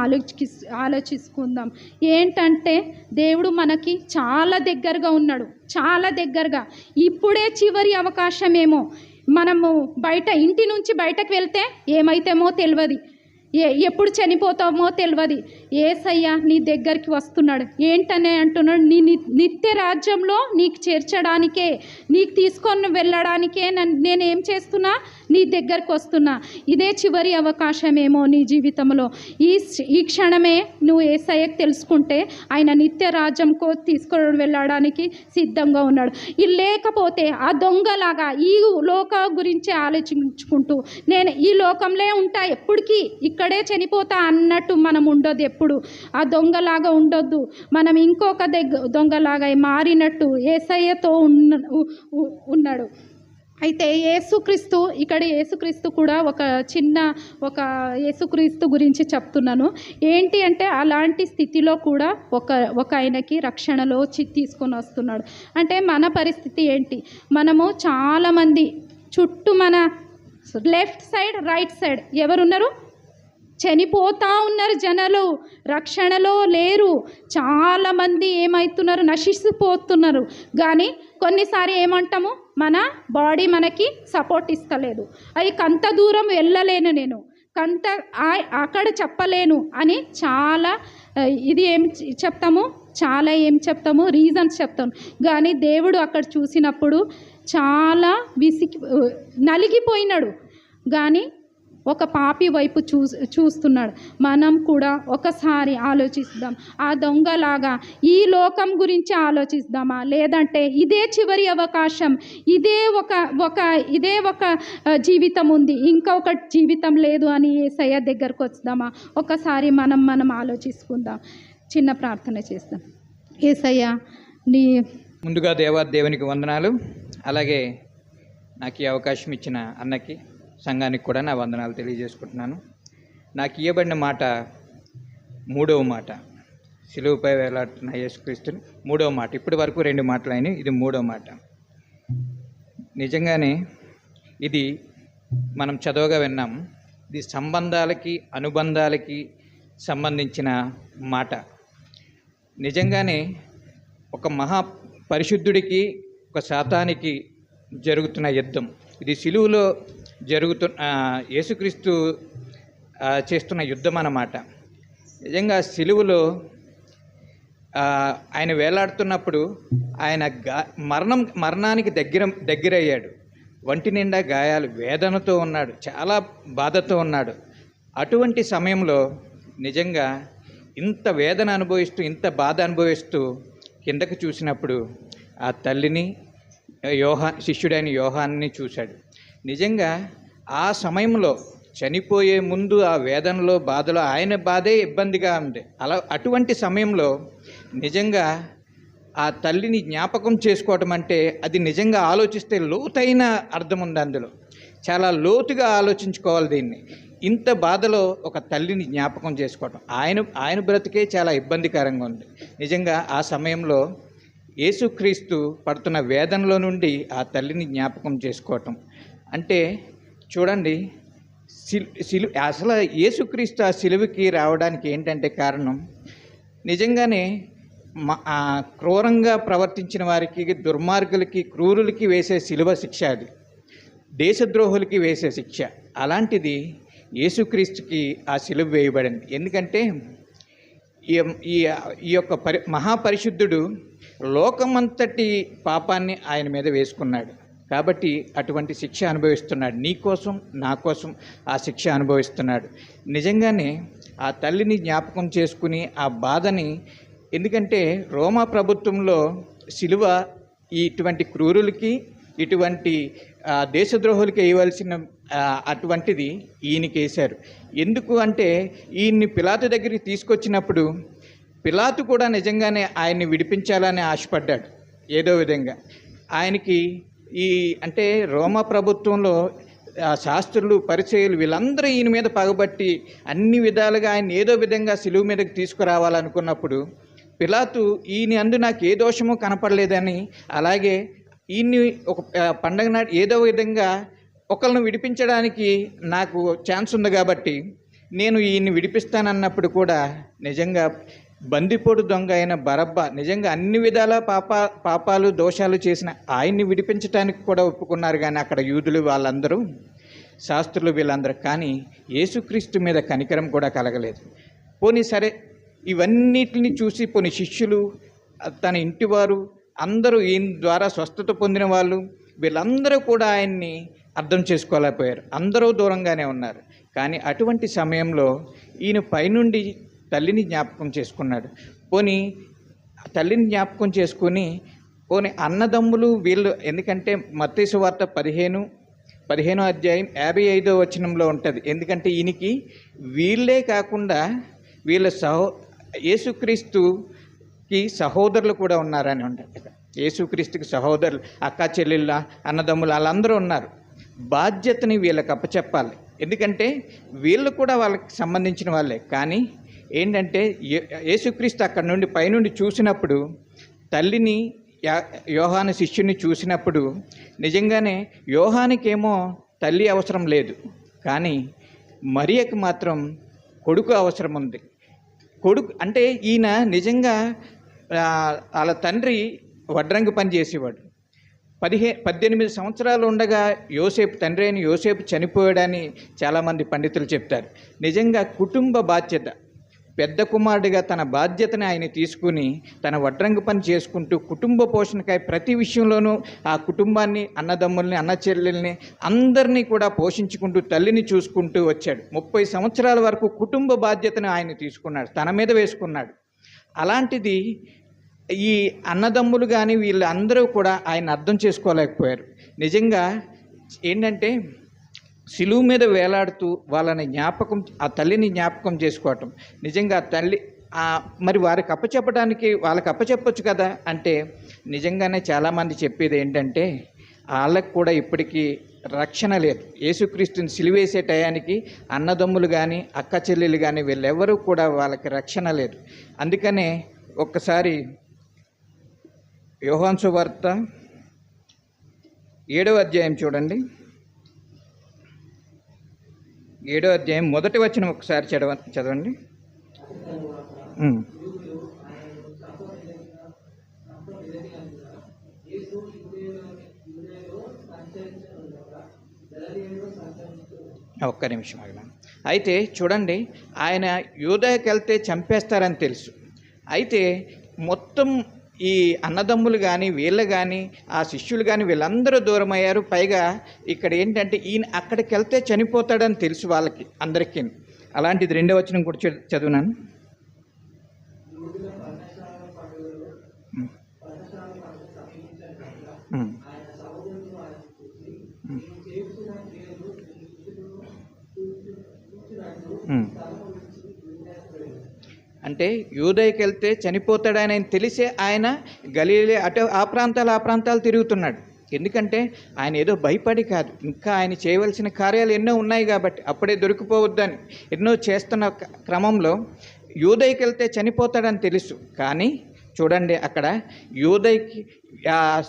ఆలోచించుకుందాం. ఏంటంటే దేవుడు మనకి చాలా దగ్గరగా ఉన్నాడు, చాలా దగ్గరగా. ఇప్పుడే చివరి అవకాశమేమో. మనము ఇంటి నుంచి బయటకు వెళ్తే ఏమైతేమో తెలియదు, ఎప్పుడు చనిపోతామో తెలియదు. యేసయ్య నీ దగ్గరికి వస్తున్నాడు. ఏంటనే అంటున్నాడు, నీ నిత్య రాజ్యంలో నీకు చేర్చడానికే, నీకు తీసుకొని వెళ్ళడానికే నేనేం చేస్తున్నా, నీ దగ్గరికి వస్తున్నా. ఇదే చివరి అవకాశమేమో నీ జీవితంలో. ఈ క్షణమే నువ్వు యేసయ్యకు తెలుసుకుంటే ఆయన నిత్య రాజ్యంకు తీసుకొని వెళ్ళడానికి సిద్ధంగా ఉన్నాడు. లేకపోతే ఆ దొంగలాగా ఈ లోక గురించి ఆలోచించుకుంటూ నేను ఈ లోకంలో ఉంటా, ఎప్పటికీ ఇక్కడే చనిపోతా అన్నట్టు మనం ఉండొద్దు. ఎప్పుడు ఆ దొంగలాగా ఉండొద్దు. మనం ఇంకొక దొంగలాగా మారినట్టు యేసయ్యతో ఉన్నాడు. అయితే యేసుక్రీస్తు కూడా ఒక యేసుక్రీస్తు గురించి చెప్తున్నాను. ఏంటి అంటే అలాంటి స్థితిలో కూడా ఒక ఆయనకి రక్షణలో తీసుకొని వస్తున్నాడు. అంటే మన పరిస్థితి ఏంటి? మనము చాలామంది చుట్టూ మన లెఫ్ట్ సైడ్ రైట్ సైడ్ ఎవరున్నారు? చనిపోతూ ఉన్నారు జనాలు, రక్షణలో లేరు. చాలామంది ఏమవుతున్నారు? నశిసిపోతున్నారు. కానీ కొన్నిసారి ఏమంటాము, మన బాడీ మనకి సపోర్ట్ ఇస్తలేదు, అవి కంత దూరం వెళ్ళలేను, నేను అక్కడ చెప్పలేను అని చాలా ఏం చెప్తాము రీజన్స్ చెప్తాము. కానీ దేవుడు అక్కడ చూసినప్పుడు చాలా నలిగిపోయినాడు. కానీ ఒక పాపి వైపు చూస్తున్నాడు. మనం కూడా ఒకసారి ఆలోచిద్దాం. ఆ దొంగలాగా ఈ లోకం గురించి ఆలోచిద్దామా, లేదంటే ఇదే చివరి అవకాశం, ఇదే ఒక జీవితం ఉంది, ఇంకొక జీవితం లేదు అని యేసయ్య దగ్గరకు వద్దామా? ఒకసారి మనం ఆలోచించుకుందాం. చిన్న ప్రార్థన చేస్తాం. యేసయ్య, ముందుగా దేవునికి వందనాలు. అలాగే నాకు ఈ అవకాశం ఇచ్చిన అన్నకి, సంఘానికి కూడా నా వందనాలు తెలియజేసుకుంటున్నాను. నాకు ఇవ్వబడిన మాట 3వ మాట, సిలువపై వేలాడుతున్న యేసుక్రీస్తుని 3వ మాట. ఇప్పటి వరకు 2 మాటలు అయినాయి, ఇది 3వ మాట. నిజంగానే ఇది మనం చదవగా విన్నాం. ఇది సంబంధాలకి అనుబంధాలకి సంబంధించిన మాట. నిజంగానే ఒక మహా పరిశుద్ధుడికి ఒక శాతానికి జరుగుతున్న యుద్ధం ఇది. సిలువలో యేసుక్రీస్తు చేస్తున్న యుద్ధం అన్నమాట. నిజంగా సిలువలో ఆయన వేలాడుతున్నప్పుడు ఆయన మరణానికి దగ్గరయ్యాడు. వంటి నిండా గాయాలు, వేదనతో ఉన్నాడు, చాలా బాధతో ఉన్నాడు. అటువంటి సమయంలో నిజంగా ఇంత వేదన అనుభవిస్తూ, ఇంత బాధ అనుభవిస్తూ కిందకు చూసినప్పుడు ఆ తల్లిని, శిష్యుడైన యోహాన్ని చూశాడు. నిజంగా ఆ సమయంలో చనిపోయే ముందు ఆ వేదనలో, బాధలో ఆయన బాధే ఇబ్బందిగా ఉంది. అటువంటి సమయంలో నిజంగా ఆ తల్లిని జ్ఞాపకం చేసుకోవటం అంటే అది నిజంగా ఆలోచిస్తే లోతైన అర్థం ఉంది అందులో. చాలా లోతుగా ఆలోచించుకోవాలి దీన్ని. ఇంత బాధలో ఒక తల్లిని జ్ఞాపకం చేసుకోవటం, ఆయన బ్రతికే చాలా ఇబ్బందికరంగా ఉంది. నిజంగా ఆ సమయంలో యేసుక్రీస్తు పడుతున్న వేదనలో నుండి ఆ తల్లిని జ్ఞాపకం చేసుకోవటం అంటే చూడండి, అసలు యేసుక్రీస్తు ఆ సిలువకి రావడానికి ఏంటంటే కారణం, నిజంగానే క్రూరంగా ప్రవర్తించిన వారికి, దుర్మార్గులకి, క్రూరులకి వేసే సిలువ శిక్ష అది, దేశద్రోహులకి వేసే శిక్ష. అలాంటిది యేసుక్రీస్తుకి ఆ సిలువ వేయబడింది. ఎందుకంటే ఈ యొక్క మహాపరిశుద్ధుడు లోకమంతటి పాపాన్ని ఆయన మీద వేసుకున్నాడు. కాబట్టి అటువంటి శిక్ష అనుభవిస్తున్నాడు. నీ కోసం, నా కోసం ఆ శిక్ష అనుభవిస్తున్నాడు. నిజంగానే ఆ తల్లిని జ్ఞాపకం చేసుకుని ఆ బాధని, ఎందుకంటే రోమా ప్రభుత్వంలో సిలువ ఇటువంటి క్రూరులకి, ఇటువంటి దేశద్రోహులకి వేయవలసిన అటువంటిది ఈయనకి వేశారు. ఎందుకు అంటే ఈయన్ని పిలాతు దగ్గరికి తీసుకొచ్చినప్పుడు పిలాతు కూడా నిజంగానే ఆయన్ని విడిపించాలని ఆశపడ్డాడు. ఏదో విధంగా ఆయనకి అంటే రోమా ప్రభుత్వంలో శాస్త్రులు, పరిచయులు వీళ్ళందరూ ఈయన మీద పగబట్టి అన్ని విధాలుగా ఆయన ఏదో విధంగా సిలువ మీదకి తీసుకురావాలనుకున్నప్పుడు పిలాతు ఈయన అందు నాకు ఏ దోషమో కనపడలేదని, అలాగే ఈయన్ని ఒక పండగ నాడు ఏదో విధంగా ఒకళ్ళను విడిపించడానికి నాకు ఛాన్స్ ఉంది కాబట్టి నేను ఈయన్ని విడిపిస్తానన్నప్పుడు కూడా నిజంగా బందిపోటు దొంగ అయిన బరబ్బా నిజంగా అన్ని విధాల పాపాలు దోషాలు చేసిన ఆయన్ని విడిపించడానికి కూడా ఒప్పుకున్నారు. కానీ అక్కడ యూదులు వాళ్ళందరూ, శాస్త్రులు వీళ్ళందరూ, కానీ యేసుక్రీస్తు మీద కనికరం కూడా కలగలేదు. పోనీ సరే, ఇవన్నిటిని చూసి పోనీ శిష్యులు, తన ఇంటివారు అందరూ, ఈయన ద్వారా స్వస్థత పొందిన వాళ్ళు వీళ్ళందరూ కూడా ఆయన్ని అర్థం చేసుకోలేకపోయారు. అందరూ దూరంగానే ఉన్నారు. కానీ అటువంటి సమయంలో ఈయన పైనుండి తల్లిని జ్ఞాపకం చేసుకున్నాడు. పోనీ తల్లిని జ్ఞాపకం చేసుకొని పోనీ అన్నదమ్ములు వీళ్ళు, ఎందుకంటే మత్తయి సువార్త 15వ అధ్యాయం 55వ వచనంలో ఉంటుంది. ఎందుకంటే ఈయనకి వీళ్ళే కాకుండా వీళ్ళ యేసుక్రీస్తుకి సహోదరులు కూడా ఉన్నారని ఉంటుంది. యేసుక్రీస్తుకి సహోదరులు, అక్క చెల్లెళ్ళ, అన్నదమ్ములు వాళ్ళందరూ ఉన్నారు. బాధ్యతని వీళ్ళకి అప్పచెప్పాలి. ఎందుకంటే వీళ్ళు కూడా వాళ్ళకి సంబంధించిన వాళ్ళే. కానీ ఏంటంటే యేసుక్రీస్తు అక్కడ నుండి పైనుండి చూసినప్పుడు తల్లిని, యోహాను శిష్యుని చూసినప్పుడు నిజంగానే యోహానికేమో తల్లి అవసరం లేదు, కానీ మరియకు మాత్రం కొడుకు అవసరం ఉంది. కొడుకు అంటే ఈయన నిజంగా వాళ్ళ తండ్రి వడ్రంగి పని చేసేవాడు. 18 సంవత్సరాలు ఉండగా యోసేపు, తండ్రి అయిన యోసేపు చనిపోయాడని చాలామంది పండితులు చెప్తారు. నిజంగా కుటుంబ బాధ్యత, పెద్ద కుమారుడిగా తన బాధ్యతని ఆయన తీసుకుని తన వడ్రంగి పని చేసుకుంటూ కుటుంబ పోషణకై ప్రతి విషయంలోనూ ఆ కుటుంబాన్ని, అన్నదమ్ముల్ని, అన్న చెల్లెల్ని అందరినీ కూడా పోషించుకుంటూ తల్లిని చూసుకుంటూ వచ్చాడు. 30 సంవత్సరాల వరకు కుటుంబ బాధ్యతను ఆయన తీసుకున్నాడు, తన మీద వేసుకున్నాడు. అలాంటిది ఈ అన్నదమ్ములు కానీ వీళ్ళందరూ కూడా ఆయన అర్థం చేసుకోలేకపోయారు. నిజంగా ఏంటంటే శిలువు మీద వేలాడుతూ వాళ్ళని జ్ఞాపకం, ఆ తల్లిని జ్ఞాపకం చేసుకోవటం, నిజంగా ఆ తల్లి మరి వారికి అప్పచెప్పడానికి వాళ్ళకి అప్పచెప్పొచ్చు కదా అంటే నిజంగానే చాలామంది చెప్పేది ఏంటంటే వాళ్ళకు కూడా ఇప్పటికీ రక్షణ లేదు. యేసుక్రీస్తుని సిలువేసే టయానికి అన్నదమ్ములు కానీ అక్క చెల్లెలు కానీ వీళ్ళెవరూ కూడా వాళ్ళకి రక్షణ లేదు. అందుకనే ఒక్కసారి యోహాను సువార్త 7వ అధ్యాయం చూడండి. 7వ అధ్యాయం 1వ వచనం ఒకసారి చదవండి. ఒక్క నిమిషం ఆగండి. అయితే చూడండి, ఆయన యూదయకి వెళ్తే చంపేస్తారని తెలుసు. అయితే మొత్తం ఈ అన్నదమ్ములు కానీ వీళ్ళు కానీ ఆ శిష్యులు కానీ వీళ్ళందరూ దూరం అయ్యారు. పైగా ఇక్కడ ఏంటంటే ఈయన అక్కడికి వెళ్తే చనిపోతాడని తెలుసు వాళ్ళకి అందరికీ. అలాంటిది 2వ వచనం కూడా చదువునాను. అంటే యూదయకి వెళ్తే చనిపోతాడని ఆయన తెలిసే ఆయన గలిలే అటు ఆ ప్రాంతాలు తిరుగుతున్నాడు. ఎందుకంటే ఆయన ఏదో భయపడి కాదు, ఇంకా ఆయన చేయవలసిన కార్యాలు ఎన్నో ఉన్నాయి కాబట్టి అప్పుడే దొరికిపోవద్దని ఎన్నో చేస్తున్న క్రమంలో యూదయకి వెళ్తే చనిపోతాడని తెలుసు. కానీ చూడండి, అక్కడ యూదయకి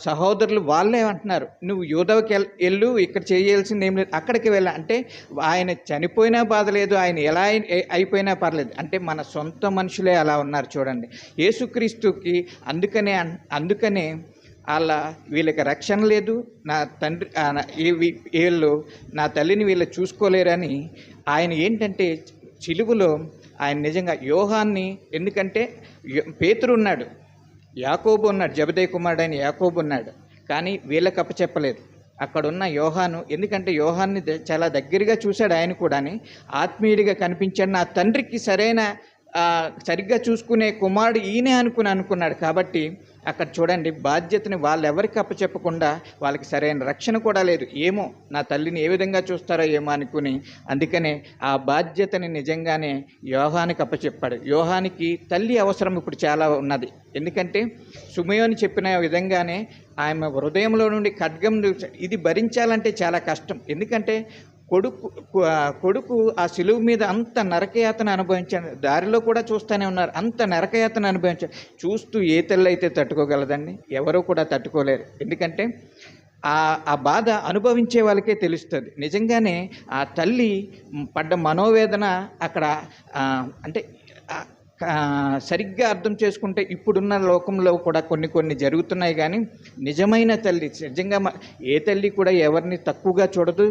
సహోదరులు వాళ్ళే అంటున్నారు, నువ్వు యూదకి వెళ్ళు, ఇక్కడ చేయాల్సింది ఏం లేదు, అక్కడికి వెళ్ళా. అంటే ఆయన చనిపోయినా బాధ లేదు, ఆయన ఎలా అయిపోయినా పర్లేదు. అంటే మన సొంత మనుషులే అలా ఉన్నారు చూడండి యేసుక్రీస్తుకి. అందుకనే వీళ్ళకి రక్షణ లేదు, నా తండ్రి వీళ్ళు నా తల్లిని వీళ్ళు చూసుకోలేరని ఆయన ఏంటంటే సిలువలో ఆయన నిజంగా యోహాన్ని, ఎందుకంటే పేతురు ఉన్నాడు, యాకోబు ఉన్నాడు, జబదయి కుమారుడైన యాకోబు ఉన్నాడు, కానీ వీళ్ళకి అప్పచెప్పలేదు. అక్కడున్న యోహాను, ఎందుకంటే యోహాన్ని చాలా దగ్గరగా చూశాడు, ఆయన కూడాని ఆత్మీయుడిగా కనిపించాడు. నా తండ్రికి సరిగ్గా చూసుకునే కుమారుడు ఈయనే అనుకున్నాడు. కాబట్టి అక్కడ చూడండి, బాధ్యతని వాళ్ళు ఎవరికి అప్పచెప్పకుండా వాళ్ళకి సరైన రక్షణ కూడా లేదు. ఏమో నా తల్లిని ఏ విధంగా చూస్తారో ఏమో అనుకుని, అందుకనే ఆ బాధ్యతని నిజంగానే యోహానికి అప్పచెప్పాడు. యోహానికి తల్లి అవసరం ఇప్పుడు చాలా ఉన్నది. ఎందుకంటే సుమయోని చెప్పిన విధంగానే ఆమె హృదయంలో నుండి ఖడ్గం ఇది భరించాలంటే చాలా కష్టం. ఎందుకంటే కొడుకు ఆ సిలువు మీద అంత నరకయాతన అనుభవించాడు. దారిలో కూడా చూస్తూనే ఉన్నారు, అంత నరకయాతన అనుభవించాడు. చూస్తూ ఏ తల్లి అయితే తట్టుకోగలదండి? ఎవరూ కూడా తట్టుకోలేరు. ఎందుకంటే ఆ బాధ అనుభవించే వాళ్ళకే తెలుస్తుంది. నిజంగానే ఆ తల్లి పడ్డ మనోవేదన అక్కడ అంటే సరిగ్గా అర్థం చేసుకుంటే ఇప్పుడున్న లోకంలో కూడా కొన్ని జరుగుతున్నాయి. కానీ నిజమైన తల్లి, నిజంగా ఏ తల్లి కూడా ఎవరిని తక్కువగా చూడదు,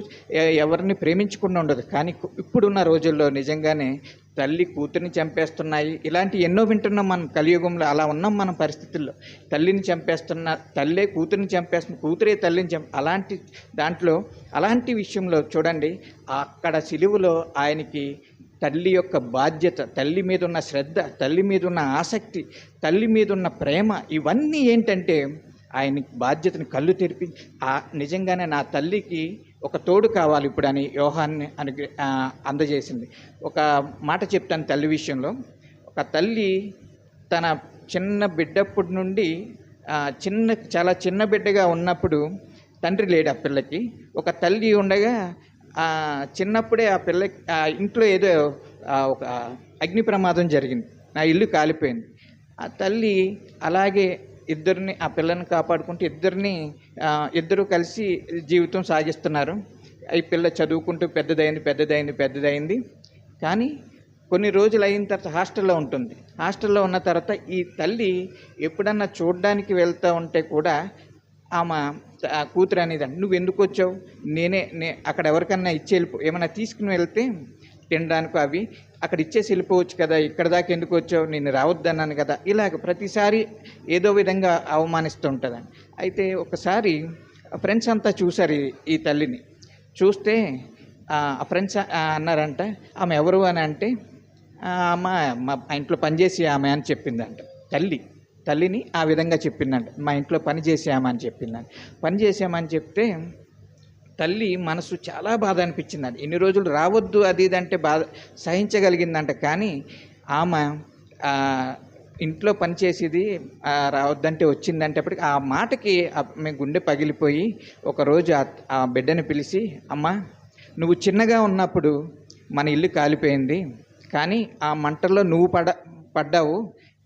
ఎవరిని ప్రేమించకుండా ఉండదు. కానీ ఇప్పుడున్న రోజుల్లో నిజంగానే తల్లి కూతురిని చంపేస్తున్నాయి. ఇలాంటి ఎన్నో వింటున్నాం మనం కలియుగంలో. అలా ఉన్నాం మన పరిస్థితుల్లో. తల్లిని చంపేస్తున్న, తల్లే కూతురిని చంపేస్తున్న, కూతురే తల్లిని అలాంటి విషయంలో చూడండి, అక్కడ సిలువలో ఆయనకి తల్లి యొక్క బాధ్యత, తల్లి మీద ఉన్న శ్రద్ధ, తల్లి మీద ఉన్న ఆసక్తి, తల్లి మీద ఉన్న ప్రేమ, ఇవన్నీ ఏంటంటే ఆయన బాధ్యతను కళ్ళు తెరిపి నిజంగానే నా తల్లికి ఒక తోడు కావాలి ఇప్పుడు అని యోహాన్ని అందజేసింది. ఒక మాట చెప్తాను తల్లి విషయంలో. ఒక తల్లి తన చిన్న బిడ్డప్పటి నుండి చాలా చిన్న బిడ్డగా ఉన్నప్పుడు తండ్రి లేడు ఆ పిల్లకి. ఒక తల్లి ఉండగా చిన్నప్పుడే ఆ పిల్లకి ఇంట్లో ఏదో ఒక అగ్ని ప్రమాదం జరిగింది, నా ఇల్లు కాలిపోయింది. ఆ తల్లి అలాగే ఇద్దరిని, ఆ పిల్లని కాపాడుకుంటూ ఇద్దరు కలిసి జీవితం సాగిస్తున్నారు. ఈ పిల్ల చదువుకుంటూ పెద్దదైంది. కానీ కొన్ని రోజులు అయిన తర్వాత హాస్టల్లో ఉంటుంది. హాస్టల్లో ఉన్న తర్వాత ఈ తల్లి ఎప్పుడన్నా చూడడానికి వెళ్తూ ఉంటే కూడా ఆమె కూతురు అనేది, నువ్వు ఎందుకు వచ్చావు, అక్కడ ఎవరికన్నా ఏమైనా తీసుకుని వెళ్తే తినడానికి అవి అక్కడ ఇచ్చేసి వెళ్ళిపోవచ్చు కదా, ఇక్కడ దాకా ఎందుకు వచ్చావు, నేను రావద్దన్నాను కదా, ఇలాగ ప్రతిసారి ఏదో విధంగా అవమానిస్తూ ఉంటుందని. అయితే ఒకసారి ఫ్రెండ్స్ అంతా చూశారు ఈ తల్లిని. చూస్తే ఆ ఫ్రెండ్స్ అన్నారంట, ఆమె ఎవరు అని అంటే, మా ఇంట్లో పనిచేసి ఆమె అని చెప్పిందంట. తల్లిని ఆ విధంగా చెప్పిందంట, మా ఇంట్లో పని చేసామని చెప్పిందంట. పని చేసామని చెప్తే తల్లి మనసు చాలా బాధ అనిపించిందంట. ఇన్ని రోజులు రావద్దు అది ఇదంటే బాధ సహించగలిగిందంట. కానీ ఆమె ఇంట్లో పనిచేసేది రావద్దంటే వచ్చిందంటేప్పటికి ఆ మాటకి ఆమె గుండె పగిలిపోయి ఒకరోజు ఆ బిడ్డని పిలిచి, అమ్మ నువ్వు చిన్నగా ఉన్నప్పుడు మన ఇల్లు కాలిపోయింది, కానీ ఆ మంటల్లో నువ్వు పడ్డావు,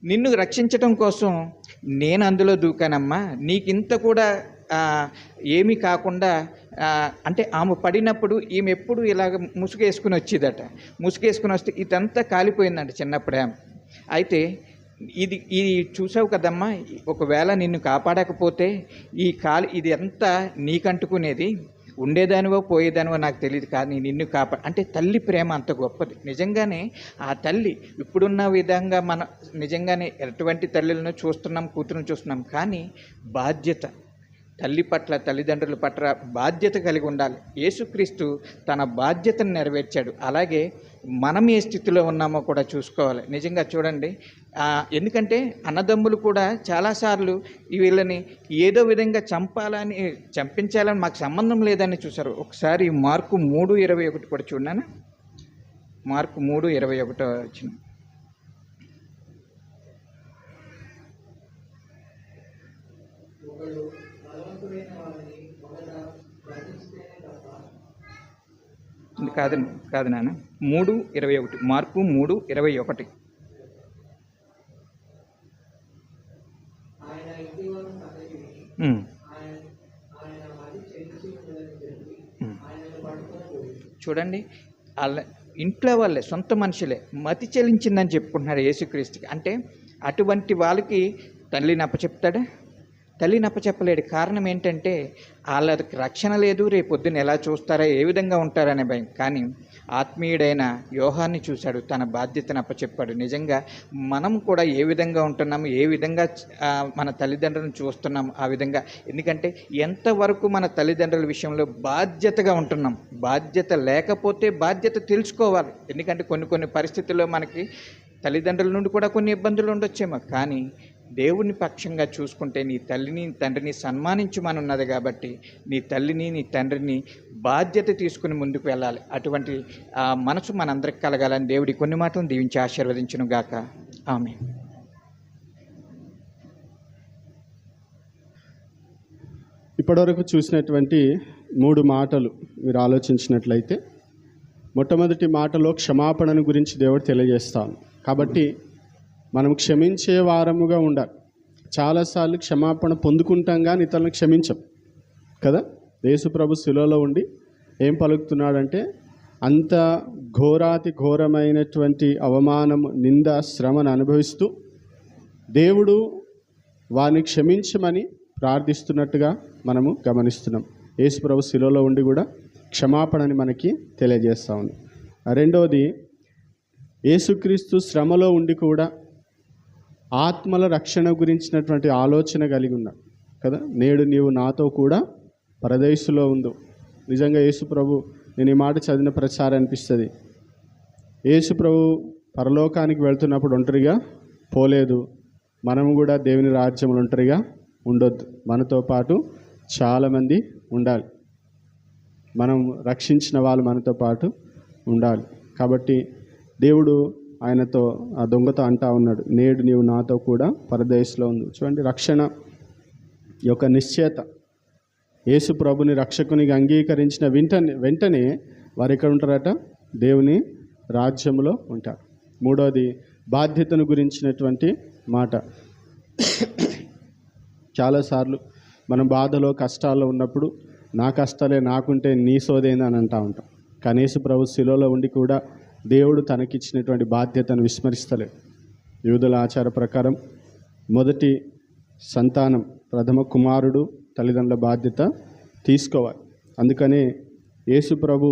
నిన్ను రక్షించడం కోసం నేను అందులో దూకానమ్మా, నీకింత కూడా ఏమీ కాకుండా అంటే ఆమె పడినప్పుడు ఈమె ఎప్పుడు ఇలాగ ముసుగేసుకుని వచ్చేదట. ముసుగేసుకుని వస్తే ఇదంతా కాలిపోయిందంట చిన్నప్పుడే. అయితే ఇది చూసావు కదమ్మా, ఒకవేళ నిన్ను కాపాడకపోతే ఇది అంతా నీకంటుకునేది, ఉండేదానివో పోయేదానివో నాకు తెలియదు, కానీ నిన్ను అంటే తల్లి ప్రేమ అంత గొప్పది. నిజంగానే ఆ తల్లి ఇప్పుడున్న విధంగా నిజంగానే ఎటువంటి తల్లులను చూస్తున్నాం, కూతురును చూస్తున్నాం, కానీ బాధ్యత తల్లి పట్ల, తల్లిదండ్రుల పట్ల బాధ్యత కలిగి ఉండాలి. యేసుక్రీస్తు తన బాధ్యతను నెరవేర్చాడు. అలాగే మనం ఏ స్థితిలో ఉన్నామో కూడా చూసుకోవాలి. నిజంగా చూడండి, ఎందుకంటే అన్నదమ్ములు కూడా చాలాసార్లు వీళ్ళని ఏదో విధంగా చంపించాలని మాకు సంబంధం లేదని చూశారు. ఒకసారి మార్కు 3:21 కూడా చూడనా, మార్కు 3:21 వచ్చిన. కాదు నాన్న, 3:21, మార్కు 3:21. చూడండి, వాళ్ళ ఇంట్లో వాళ్ళే, సొంత మనుషులే మతి చెల్లించిందని చెప్పుకుంటున్నారు యేసుక్రీస్తుకి. అంటే అటువంటి వాళ్ళకి తల్లిని అప్పచెప్తాడా? తల్లిని అప్పచెప్పలేడు. కారణం ఏంటంటే వాళ్ళకి రక్షణ లేదు, రేపొద్దున ఎలా చూస్తారా, ఏ విధంగా ఉంటారనే భయం. కానీ ఆత్మీయుడైన యోహాన్ని చూశాడు, తన బాధ్యతను అప్పచెప్పాడు. నిజంగా మనం కూడా ఏ విధంగా ఉంటున్నాము, ఏ విధంగా మన తల్లిదండ్రులను చూస్తున్నాము ఆ విధంగా. ఎందుకంటే ఎంతవరకు మన తల్లిదండ్రుల విషయంలో బాధ్యతగా ఉంటున్నాం. బాధ్యత లేకపోతే బాధ్యత తెలుసుకోవాలి. ఎందుకంటే కొన్ని పరిస్థితుల్లో మనకి తల్లిదండ్రుల నుండి కూడా కొన్ని ఇబ్బందులు ఉండొచ్చేమో, కానీ దేవుని పక్షంగా చూసుకుంటే నీ తల్లిని తండ్రిని సన్మానించమనున్నది కాబట్టి నీ తల్లిని నీ తండ్రిని బాధ్యత తీసుకుని ముందుకు వెళ్ళాలి. అటువంటి మనసు మనందరికి కలగాలని దేవుడి కొన్ని మాటలను దీవించి ఆశీర్వదించును గాక. ఆమేన్. ఇప్పటివరకు చూసినటువంటి 3 మాటలు మీరు ఆలోచించినట్లయితే, మొట్టమొదటి మాటలో క్షమాపణను గురించి దేవుడు తెలియజేస్తాను. కాబట్టి మనం క్షమించే వారముగా ఉండాలి. చాలాసార్లు క్షమాపణ పొందుకుంటాం కానీ ఇతరులను క్షమించం కదా. యేసు ప్రభు శిలువలో ఉండి ఏం పలుకుతున్నాడంటే, అంత ఘోరాతి ఘోరమైనటువంటి అవమానము, నింద, శ్రమను అనుభవిస్తూ దేవుడు వారిని క్షమించమని ప్రార్థిస్తున్నట్టుగా మనము గమనిస్తున్నాం. యేసు ప్రభు శిలువలో ఉండి కూడా క్షమాపణని మనకి తెలియజేస్తూ ఉంది. రెండవది, యేసుక్రీస్తు శ్రమలో ఉండి కూడా ఆత్మల రక్షణ గురించినటువంటి ఆలోచన కలిగి ఉన్నాడు కదా. నేడు నీవు నాతో కూడా పరదేశులో ఉందో. నిజంగా యేసు ప్రభు, నేను ఈ మాట చదివిన ప్రతిసారి అనిపిస్తుంది, యేసు ప్రభు పరలోకానికి వెళ్తున్నప్పుడు ఒంటరిగా పోలేదు. మనము కూడా దేవుని రాజ్యంలో ఒంటరిగా ఉండొద్దు. మనతో పాటు చాలామంది ఉండాలి. మనం రక్షించిన వాళ్ళు మనతో పాటు ఉండాలి. కాబట్టి దేవుడు ఆయనతో, ఆ దొంగతో అంటా ఉన్నాడు, నేడు నీవు నాతో కూడా పరదేశంలో ఉంది. చూడండి, రక్షణ ఈ యొక్క నిశ్చయత, యేసు ప్రభుని రక్షకునిగా అంగీకరించిన వెంటనే వారు ఎక్కడ ఉంటారట? దేవుని రాజ్యంలో ఉంటారు. మూడవది బాధ్యతను గురించినటువంటి మాట. చాలాసార్లు మనం బాధలో కష్టాల్లో ఉన్నప్పుడు నా కష్టాలే నాకుంటే నీ సోదేంది అని అంటూ ఉంటాం. కానీ యేసు ప్రభు శిలువలో ఉండి కూడా దేవుడు తనకిచ్చినటువంటి బాధ్యతను విస్మరిస్తలేదు. యూదుల ఆచార ప్రకారం మొదటి సంతానం, ప్రథమ కుమారుడు తల్లిదండ్రుల బాధ్యత తీసుకోవాలి. అందుకనే యేసు ప్రభు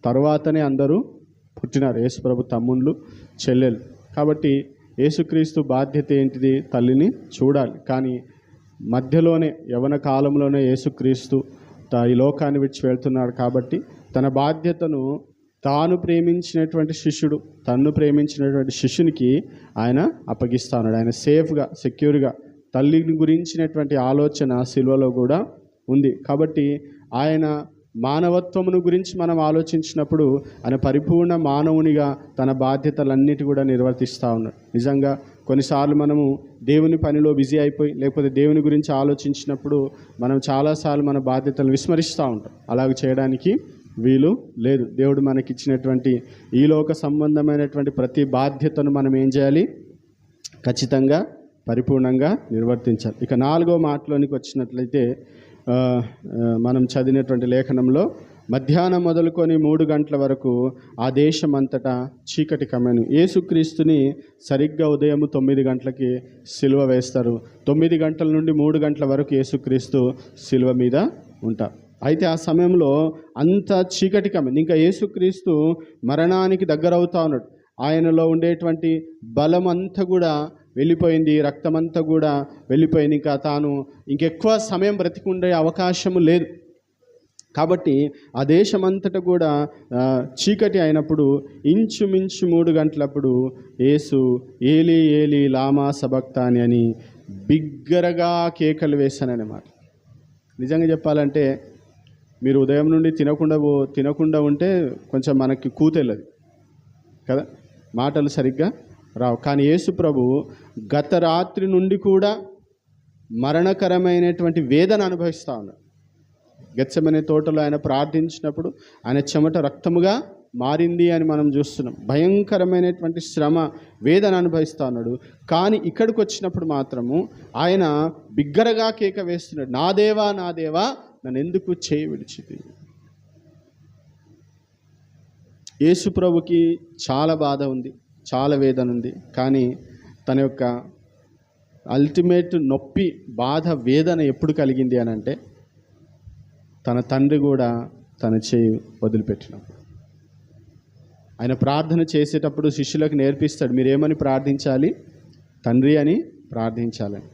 తర్వాతనే అందరూ పుట్టినారు, యేసు ప్రభు తమ్ముళ్ళు, చెల్లెలు. కాబట్టి యేసుక్రీస్తు బాధ్యత ఏంటిది? తల్లిని చూడాలి. కానీ మధ్యలోనే యవ్వన కాలంలోనే యేసుక్రీస్తు ఈ లోకాన్ని విడిచి వెళ్తున్నాడు. కాబట్టి తన బాధ్యతను తాను ప్రేమించినటువంటి శిష్యుడు, తన్ను ప్రేమించినటువంటి శిష్యునికి ఆయన అప్పగిస్తా ఉన్నాడు. ఆయన సేఫ్గా, సెక్యూర్గా తల్లిని గురించినటువంటి ఆలోచన సిలువలో కూడా ఉంది. కాబట్టి ఆయన మానవత్వమును గురించి మనం ఆలోచించినప్పుడు ఆయన పరిపూర్ణ మానవునిగా తన బాధ్యతలన్నిటి కూడా నిర్వర్తిస్తూ ఉన్నాడు. నిజంగా కొన్నిసార్లు మనము దేవుని పనిలో బిజీ అయిపోయి, లేకపోతే దేవుని గురించి ఆలోచించినప్పుడు మనం చాలాసార్లు మన బాధ్యతలు విస్మరిస్తూ ఉంటాం. అలాగ చేయడానికి వీలు లేదు. దేవుడు మనకిచ్చినటువంటి ఈ లోక సంబంధమైనటువంటి ప్రతి బాధ్యతను మనం ఏం చేయాలి? ఖచ్చితంగా పరిపూర్ణంగా నిర్వర్తించాలి. ఇక 4వ మాటలోనికి వచ్చినట్లయితే మనం చదివినటువంటి లేఖనంలో మధ్యాహ్నం మొదలుకొని 3 గంటల వరకు ఆ దేశమంతటా చీకటి కమ్మెను. యేసుక్రీస్తుని సరిగ్గా ఉదయం 9 గంటలకి సిలువ వేస్తారు. 9 గంటల నుండి 3 గంటల వరకు యేసుక్రీస్తు సిలువ మీద ఉంటారు. అయితే ఆ సమయంలో అంత చీకటి కమ్మింది. ఇంకా యేసుక్రీస్తు మరణానికి దగ్గరవుతా ఉన్నాడు. ఆయనలో ఉండేటువంటి బలం అంతా కూడా వెళ్ళిపోయింది, రక్తమంతా కూడా వెళ్ళిపోయింది. ఇంకా తాను ఇంకెక్కువ సమయం బ్రతికుండే అవకాశము లేదు. కాబట్టి ఆ దేశమంతటా కూడా చీకటి అయినప్పుడు ఇంచుమించు 3 గంటలప్పుడు యేసు ఏలీ ఏలీ లామా సబక్తాని అని బిగ్గరగా కేకలు వేశానన్నమాట. నిజంగా చెప్పాలంటే మీరు ఉదయం నుండి తినకుండా ఉంటే కొంచెం మనకి కూతెళ్ళదు కదా, మాటలు సరిగ్గా రావు. కానీ యేసు ప్రభు గత రాత్రి నుండి కూడా మరణకరమైనటువంటి వేదన అనుభవిస్తూ ఉన్నాడు. గెత్సెమనే తోటలో ఆయన ప్రార్థించినప్పుడు ఆయన చెమట రక్తముగా మారింది అని మనం చూస్తున్నాం. భయంకరమైనటువంటి శ్రమ, వేదన అనుభవిస్తూ ఉన్నాడు. కానీ ఇక్కడికి వచ్చినప్పుడు మాత్రము ఆయన బిగ్గరగా కేక వేస్తున్నాడు, నా దేవా నా దేవా నన్ను ఎందుకు చేయి విడిచితివి. యేసు ప్రభుకి చాలా బాధ ఉంది, చాలా వేదన ఉంది. కానీ తన యొక్క అల్టిమేట్ నొప్పి, బాధ, వేదన ఎప్పుడు కలిగింది అని అంటే తన తండ్రి కూడా తన చేయి వదిలిపెట్టినప్పుడు. ఆయన ప్రార్థన చేసేటప్పుడు శిష్యులకు నేర్పిస్తాడు, మీరేమని ప్రార్థించాలి? తండ్రి అని ప్రార్థించాలని.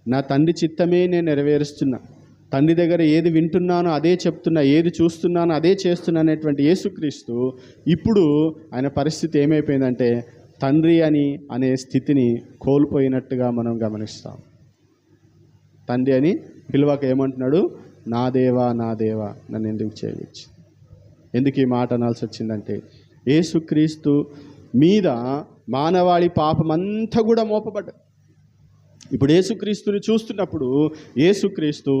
నా తండ్రి చిత్తమే నేను నెరవేరుస్తున్నా, తండ్రి దగ్గర ఏది వింటున్నానో అదే చెప్తున్నా, ఏది చూస్తున్నానో అదే చేస్తున్నా అనేటువంటి యేసుక్రీస్తు ఇప్పుడు ఆయన పరిస్థితి ఏమైపోయిందంటే తండ్రి అనే స్థితిని కోల్పోయినట్టుగా మనం గమనిస్తాం. తండ్రి అని పిలువక ఏమంటున్నాడు? నా దేవా నా దేవా నన్ను ఎందుకు చేయవచ్చు. ఎందుకు ఈ మాట అనాల్సి వచ్చిందంటే యేసుక్రీస్తు మీద మానవాళి పాపమంతా కూడా మోపబడ్డది. ఇప్పుడు యేసుక్రీస్తుని చూస్తున్నప్పుడు యేసుక్రీస్తు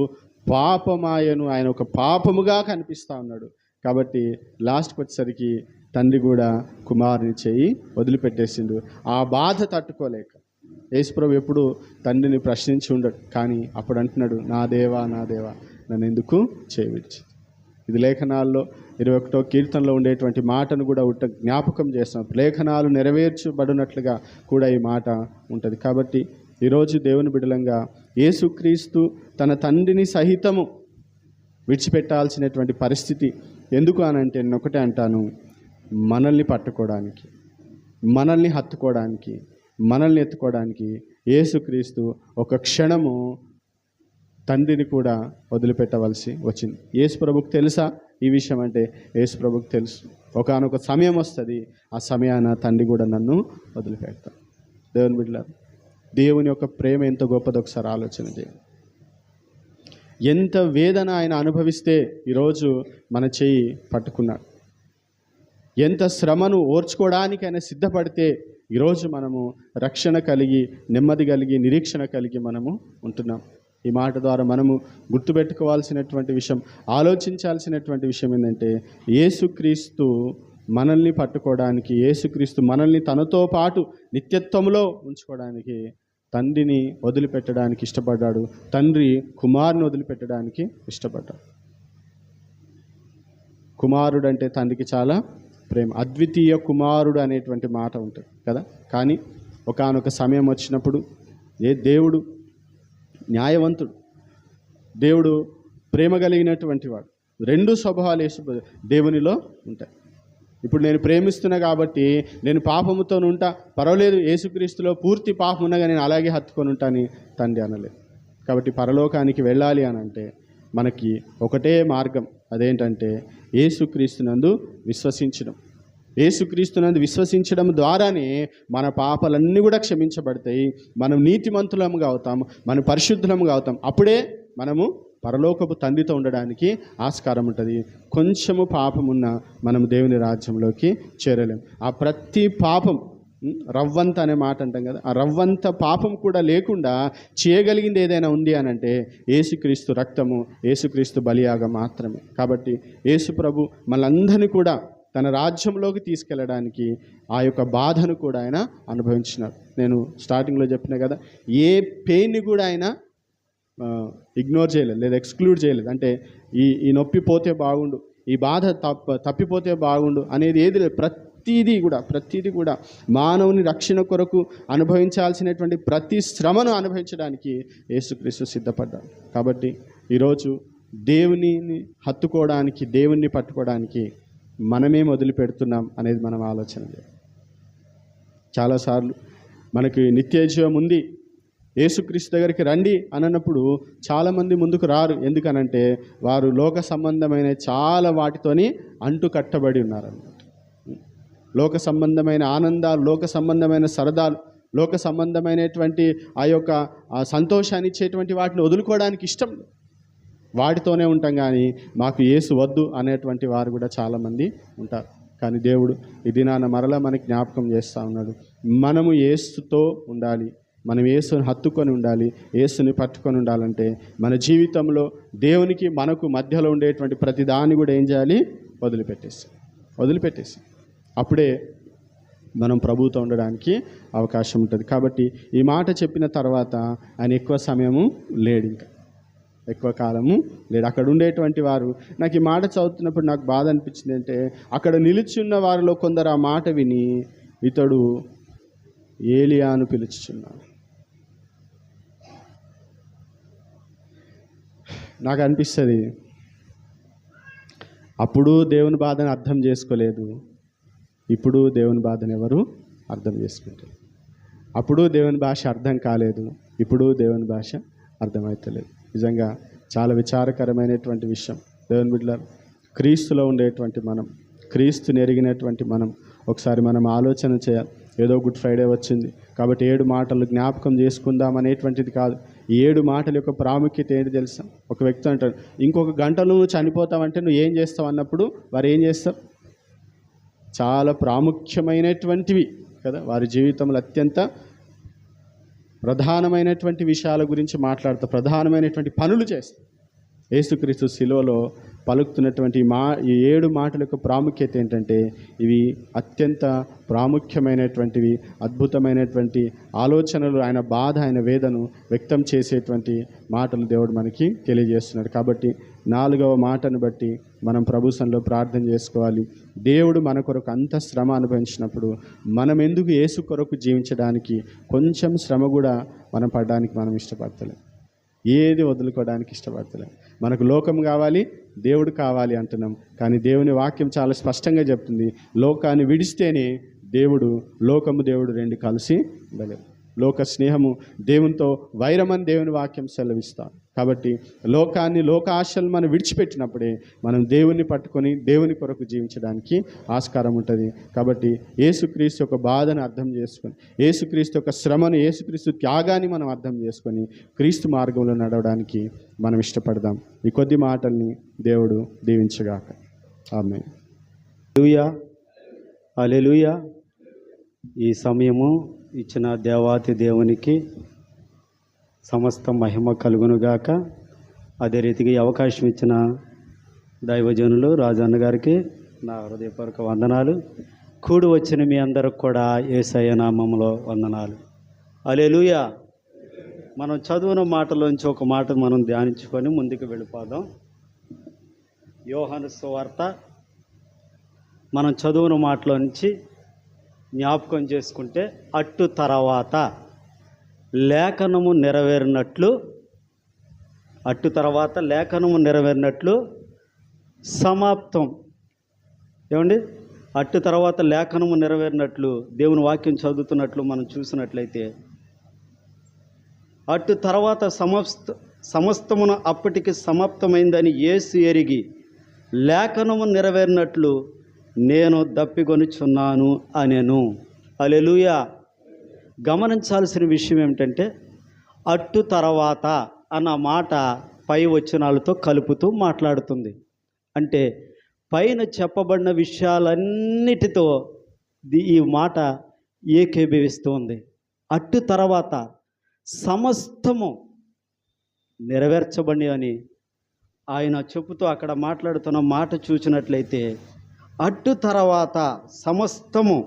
పాపమాయను, ఆయన ఒక పాపముగా కనిపిస్తూ ఉన్నాడు. కాబట్టి లాస్ట్కి వచ్చేసరికి తండ్రి కూడా కుమారుని చేయి వదిలిపెట్టేసిండు. ఆ బాధ తట్టుకోలేక యేసుప్రభు ఎప్పుడు తండ్రిని ప్రశ్నించి ఉండడు. కానీ అప్పుడు అంటున్నాడు, నా దేవా నా దేవా నన్ను ఎందుకు చేయవిడిచి. ఇది లేఖనాల్లో 21వ కీర్తనలో ఉండేటువంటి మాటను కూడా జ్ఞాపకం చేస్తాం. లేఖనాలు నెరవేర్చబడినట్లుగా కూడా ఈ మాట ఉంటుంది. కాబట్టి ఈరోజు దేవుని బిడ్డలంగా యేసుక్రీస్తు తన తండ్రిని సహితము విడిచిపెట్టాల్సినటువంటి పరిస్థితి ఎందుకు అనంటే నేను ఒకటే అంటాను, మనల్ని పట్టుకోవడానికి, మనల్ని హత్తుకోవడానికి, మనల్ని ఎత్తుకోవడానికి యేసుక్రీస్తు ఒక క్షణము తండ్రిని కూడా వదిలిపెట్టవలసి వచ్చింది. యేసు ప్రభుకు తెలుసా ఈ విషయం అంటే? యేసు ప్రభుకు తెలుసు. ఒకానొక సమయం వస్తుంది, ఆ సమయాన తండ్రి కూడా నన్ను వదిలిపెడతాడు. దేవుని బిడ్డలారా, దేవుని యొక్క ప్రేమ ఎంత గొప్పదో ఒకసారి ఆలోచన చేయండి. ఎంత వేదన ఆయన అనుభవిస్తే ఈరోజు మన చెయ్యి పట్టుకున్నాడు. ఎంత శ్రమను ఓర్చుకోవడానికి ఆయన సిద్ధపడితే ఈరోజు మనము రక్షణ కలిగి, నెమ్మది కలిగి, నిరీక్షణ కలిగి మనము ఉంటున్నాం. ఈ మాట ద్వారా మనము గుర్తుపెట్టుకోవాల్సినటువంటి విషయం, ఆలోచించాల్సినటువంటి విషయం ఏంటంటే, యేసుక్రీస్తు మనల్ని పట్టుకోవడానికి, యేసుక్రీస్తు మనల్ని తనతో పాటు నిత్యత్వంలో ఉంచుకోవడానికి తండ్రిని వదిలిపెట్టడానికి ఇష్టపడ్డాడు. తండ్రి కుమారుని వదిలిపెట్టడానికి ఇష్టపడ్డాడు. కుమారుడు అంటే తండ్రికి చాలా ప్రేమ. అద్వితీయ కుమారుడు అనేటువంటి మాట ఉంటుంది కదా. కానీ ఒకానొక సమయం వచ్చినప్పుడు దేవుడు న్యాయవంతుడు, దేవుడు ప్రేమ కలిగినటువంటి వాడు. రెండు స్వభావాలు దేవునిలో ఉంటాయి. ఇప్పుడు నేను ప్రేమిస్తున్నా కాబట్టి నేను పాపముతో ఉంటా, పర్వాలేదు, యేసుక్రీస్తులో పూర్తి పాపం ఉన్నగా నేను అలాగే హత్తుకొని ఉంటాను తండ్రి అనలేదు. కాబట్టి పరలోకానికి వెళ్ళాలి అని అంటే మనకి ఒకటే మార్గం, అదేంటంటే యేసుక్రీస్తునందు విశ్వసించడం. యేసుక్రీస్తునందు విశ్వసించడం ద్వారానే మన పాపాలన్నీ కూడా క్షమించబడతాయి. మనం నీతిమంతులముగా అవుతాం, మనం పరిశుద్ధులముగా అవుతాం. అప్పుడే మనము పరలోకపు తండ్రితో ఉండడానికి ఆస్కారం ఉంటుంది. కొంచెము పాపమున్న మనం దేవుని రాజ్యంలోకి చేరలేం. ఆ ప్రతి పాపం, రవ్వంత అనే మాట అంటాం కదా, ఆ రవ్వంత పాపం కూడా లేకుండా చేయగలిగింది ఏదైనా ఉంది అని అంటే యేసుక్రీస్తు రక్తము, యేసుక్రీస్తు బలియాగం మాత్రమే. కాబట్టి యేసు ప్రభు మనందరినీ కూడా తన రాజ్యంలోకి తీసుకెళ్ళడానికి ఆ యొక్క బాధను కూడా ఆయన అనుభవించినాడు. నేను స్టార్టింగ్లో చెప్పిన కదా, ఏ పెయిన్ని కూడా ఆయన ఇగ్నోర్ చేయలేదు లేదా ఎక్స్క్లూడ్ చేయలేదు. అంటే ఈ నొప్పి పోతే బాగుండు, ఈ బాధ తప్పిపోతే బాగుండు అనేది ఏది లేదు. ప్రతిదీ కూడా మానవుని రక్షణ కొరకు అనుభవించాల్సినటువంటి ప్రతి శ్రమను అనుభవించడానికి యేసుక్రీస్తు సిద్ధపడ్డాడు. కాబట్టి ఈరోజు దేవునిని హత్తుకోవడానికి, దేవుణ్ణి పట్టుకోవడానికి మనమే వదిలిపెడుతున్నాం అనేది మనం ఆలోచన చేయాలి. చాలాసార్లు మనకి నిత్య జీవం ఉంది, యేసుక్రీస్తు దగ్గరికి రండి అన్నప్పుడు చాలామంది ముందుకు రారు. ఎందుకనంటే వారు లోక సంబంధమైన చాలా వాటితోని అంటు కట్టబడి ఉన్నారన్నమాట. లోక సంబంధమైన ఆనందాలు, లోక సంబంధమైన సరదాలు, లోక సంబంధమైనటువంటి ఆ యొక్క సంతోషాన్ని ఇచ్చేటువంటి వాటిని వదులుకోవడానికి ఇష్టం, వాటితోనే ఉంటాం. కానీ మాకు యేసు వద్దు అనేటువంటి వారు కూడా చాలామంది ఉంటారు. కానీ దేవుడు ఈ దినాన మరలా మనకి జ్ఞాపకం చేస్తూ ఉన్నాడు, మనము యేసుతో ఉండాలి, మనం యేసుని హత్తుకొని ఉండాలి, యేసుని పట్టుకొని ఉండాలంటే మన జీవితంలో దేవునికి మనకు మధ్యలో ఉండేటువంటి ప్రతి దాన్ని కూడా ఏం చేయాలి? వదిలిపెట్టేసి అప్పుడే మనం ప్రభువుతో ఉండడానికి అవకాశం ఉంటుంది. కాబట్టి ఈ మాట చెప్పిన తర్వాత ఆయన ఎక్కువ సమయము లేడు, ఇంకా ఎక్కువ కాలము లేడు. అక్కడ ఉండేటువంటి వారు, నాకు ఈ మాట చదువుతున్నప్పుడు నాకు బాధ అనిపించింది. అంటే అక్కడ నిలిచి ఉన్న వారిలో కొందరు ఆ మాట విని ఇతడు ఏలియాను పిలుచుచున్నాడు. నాకు అనిపిస్తుంది, అప్పుడు దేవుని బాధను అర్థం చేసుకోలేదు, ఇప్పుడు దేవుని బాధను ఎవరు అర్థం చేసుకుంటారు. అప్పుడు దేవుని భాష అర్థం కాలేదు, ఇప్పుడు దేవుని భాష అర్థమవుతలేదు. నిజంగా చాలా విచారకరమైనటువంటి విషయం. దేవుని బిడ్డలారా, క్రీస్తులో ఉండేటువంటి మనం, క్రీస్తుని ఎరిగినటువంటి మనం ఒకసారి మనం ఆలోచన చేయాలి. ఏదో గుడ్ ఫ్రైడే వచ్చింది కాబట్టి 7 మాటలు జ్ఞాపకం చేసుకుందాం అనేటువంటిది కాదు. ఈ 7 మాటల యొక్క ప్రాముఖ్యత ఏంటి తెలుసా? ఒక వ్యక్తి అంటాడు, ఇంకొక గంటలో నువ్వు చనిపోతావంటే నువ్వు ఏం చేస్తావు అన్నప్పుడు వారు ఏం చేస్తారు? చాలా ప్రాముఖ్యమైనటువంటివి కదా, వారి జీవితంలో అత్యంత ప్రధానమైనటువంటి విషయాల గురించి మాట్లాడతారు, ప్రధానమైనటువంటి పనులు చేస్తారు. యేసుక్రీస్తు శిలువలో పలుకుతున్నటువంటి ఈ 7 మాటల యొక్క ప్రాముఖ్యత ఏంటంటే, ఇవి అత్యంత ప్రాముఖ్యమైనటువంటివి, అద్భుతమైనటువంటి ఆలోచనలు, ఆయన బాధ, ఆయన వేదను వ్యక్తం చేసేటువంటి మాటలు దేవుడు మనకి తెలియజేస్తున్నాడు. కాబట్టి 4వ మాటను బట్టి మనం ప్రభు సన్నిధిలో ప్రార్థన చేసుకోవాలి. దేవుడు మన కొరకు అంత శ్రమ అనుభవించినప్పుడు మనం ఎందుకు యేసు కొరకు జీవించడానికి కొంచెం శ్రమ కూడా మనం పడడానికి మనం ఇష్టపడతలేం, ఏది వదులుకోవడానికి ఇష్టపడతలేం. మనకు లోకం కావాలి, దేవుడు కావాలి అంటున్నాం. కానీ దేవుని వాక్యం చాలా స్పష్టంగా చెప్తుంది, లోకాన్ని విడిస్తేనే దేవుడు, లోకము దేవుడు రెండు కలిసి ఉండలేవు. లోక స్నేహము దేవునితో వైరమని దేవుని వాక్యం సెలవిస్తాం. కాబట్టి లోకాన్ని, లోక ఆశలు మనం విడిచిపెట్టినప్పుడే మనం దేవుణ్ణి పట్టుకొని దేవుని కొరకు జీవించడానికి ఆస్కారం ఉంటుంది. కాబట్టి యేసుక్రీస్తు యొక్క బాధను అర్థం చేసుకొని, యేసుక్రీస్తు యొక్క శ్రమను, యేసుక్రీస్తు త్యాగాన్ని మనం అర్థం చేసుకొని క్రీస్తు మార్గంలో నడవడానికి మనం ఇష్టపడదాం. ఈ కొద్ది మాటల్ని దేవుడు దీవించగాక. ఆమేన్. హల్లెలూయా, హల్లెలూయా. ఈ సమయము ఇచ్చిన దేవాతి దేవునికి సమస్త మహిమ కలుగునుగాక. అదే రీతిగా ఈ అవకాశం ఇచ్చిన దైవజనులు రాజన్న గారికి నా హృదయపూర్వక వందనాలు. కూడి వచ్చిన మీ అందరికి కూడా యేసయ్య నామములో వందనాలు. హల్లెలూయా. మనం చదువున మాటలోంచి ఒక మాట మనం ధ్యానించుకొని ముందుకు వెళ్ళిపోదాం. యోహాను సువార్త మనం చదువున మాటలో నుంచి జ్ఞాపకం చేసుకుంటే, అట్టు తర్వాత లేఖనము నెరవేరినట్లు సమాప్తం. ఏమండి? అట్టు తర్వాత లేఖనము నెరవేరినట్లు దేవుని వాక్యం చదువుతున్నట్లు మనం చూసినట్లయితే, అట్టు తర్వాత సమస్తమును అప్పటికి సమాప్తమైందని యేసు ఎరిగి లేఖనము నెరవేరినట్లు నేను దప్పికొనుచున్నాను అనెను. హల్లెలూయా. గమనించాల్సిన విషయం ఏమిటంటే, అట్టు తర్వాత అన్న మాట పై వచనాలతో కలుపుతూ మాట్లాడుతుంది. అంటే పైన చెప్పబడిన విషయాలన్నిటితో ఈ మాట ఏకీభవిస్తుంది. అట్టు తర్వాత సమస్తము నెరవేర్చబడి అని ఆయన చెబుతూ అక్కడ మాట్లాడుతున్న మాట చూసినట్లయితే, అట్టు తర్వాత సమస్తము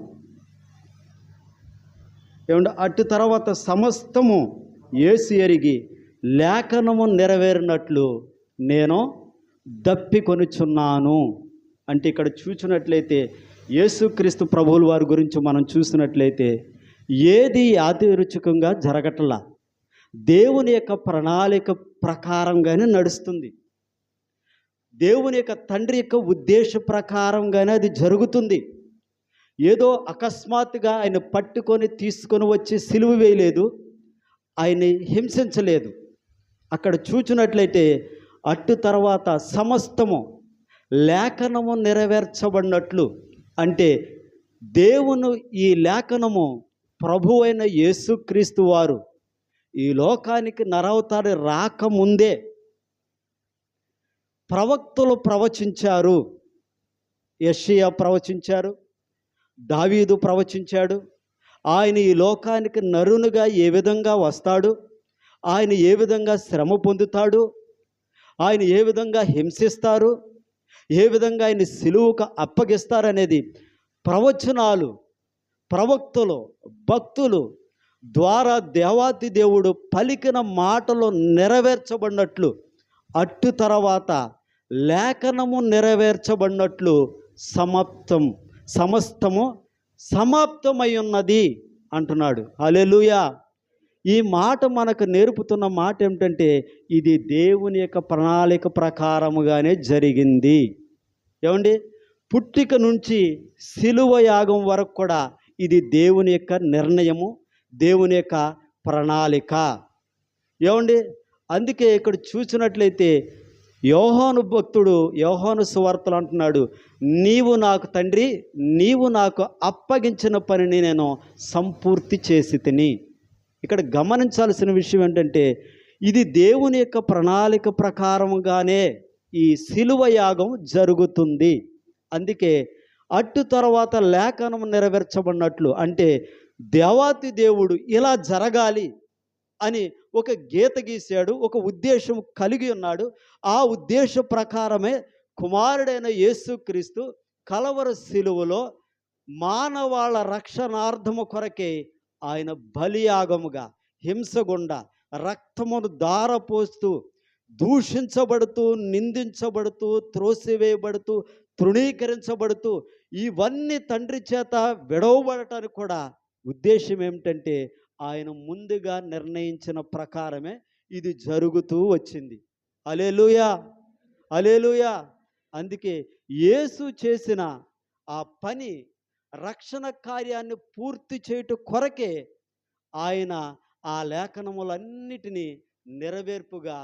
ఏమంటే అట్టు తర్వాత సమస్తము యేసు ఎరిగి లేఖనము నెరవేరినట్లు నేను దప్పికొనుచున్నాను. అంటే ఇక్కడ చూసినట్లయితే యేసుక్రీస్తు ప్రభువుల వారి గురించి మనం చూసినట్లయితే ఏది యాదృచ్ఛికంగా జరగట్లా, దేవుని యొక్క ప్రణాళిక ప్రకారంగానే నడుస్తుంది. దేవుని యొక్క తండ్రి యొక్క ఉద్దేశ ప్రకారంగానే అది జరుగుతుంది. ఏదో అకస్మాత్తుగా ఆయన పట్టుకొని తీసుకొని వచ్చి సిలువ వేయలేదు, ఆయన్ని హింసించలేదు. అక్కడ చూచినట్లయితే అట్టు తర్వాత సమస్తము లేఖనము నెరవేర్చబడినట్లు, అంటే దేవుని ఈ లేఖనము ప్రభువైన యేసుక్రీస్తు వారు ఈ లోకానికి నరవతారి రాకముందే ప్రవక్తలు ప్రవచించారు. యెషయా ప్రవచించారు, దావీదు ప్రవచించాడు. ఆయన ఈ లోకానికి నరునిగా ఏ విధంగా వస్తాడు, ఆయన ఏ విధంగా శ్రమ పొందుతాడు, ఆయన ఏ విధంగా హింసిస్తారు, ఏ విధంగా ఆయన సిలువకు అప్పగిస్తారనేది ప్రవచనాలు ప్రవక్తలు భక్తులు ద్వారా దేవాతి దేవుడు పలికిన మాటలు నెరవేర్చబడినట్లు, అట్టు తర్వాత లేఖనము నెరవేర్చబడినట్లు సమస్తము సమాప్తమై ఉన్నది అంటున్నాడు. హల్లెలూయా. ఈ మాట మనకు నేర్పుతున్న మాట ఏమిటంటే, ఇది దేవుని యొక్క ప్రణాళిక ప్రకారముగానే జరిగింది. ఏమండి? పుట్టిక నుంచి సిలువ యాగం వరకు కూడా ఇది దేవుని యొక్క నిర్ణయము, దేవుని యొక్క ప్రణాళిక. ఏమండి? అందుకే ఇక్కడ చూసినట్లయితే యోహాను భక్తుడు యోహాను సువార్తలు అంటున్నాడు, నీవు నాకు తండ్రి, నీవు నాకు అప్పగించిన పనిని నేను సంపూర్తి చేసి తిని. ఇక్కడ గమనించాల్సిన విషయం ఏంటంటే, ఇది దేవుని యొక్క ప్రణాళిక ప్రకారముగానే ఈ సిలువ యాగం జరుగుతుంది. అందుకే అట్టు తర్వాత లేఖనం నెరవేర్చబడినట్లు, అంటే దేవాతి దేవుడు ఇలా జరగాలి అని ఒక గీత గీశాడు, ఒక ఉద్దేశం కలిగి ఉన్నాడు. ఆ ఉద్దేశ ప్రకారమే కుమారుడైన యేసుక్రీస్తు కలవర సిలువలో మానవాళ రక్షణార్థము కొరకే ఆయన బలియాగముగా హింసగుండా రక్తమును ధారపోస్తూ దూషించబడుతూ నిందించబడుతూ త్రోసివేయబడుతూ తృణీకరించబడుతూ ఇవన్నీ తండ్రి చేత విడవబడటానికి కూడా ఉద్దేశం ఏమిటంటే, ఆయన ముందుగా నిర్ణయించిన ప్రకారమే ఇది జరుగుతూ వచ్చింది. హల్లెలూయా, హల్లెలూయా. అందుకే యేసు చేసిన ఆ పని, రక్షణ కార్యాన్ని పూర్తి చేయుట కొరకే ఆయన ఆ లేఖనములన్నిటినీ నెరవేర్పుగా,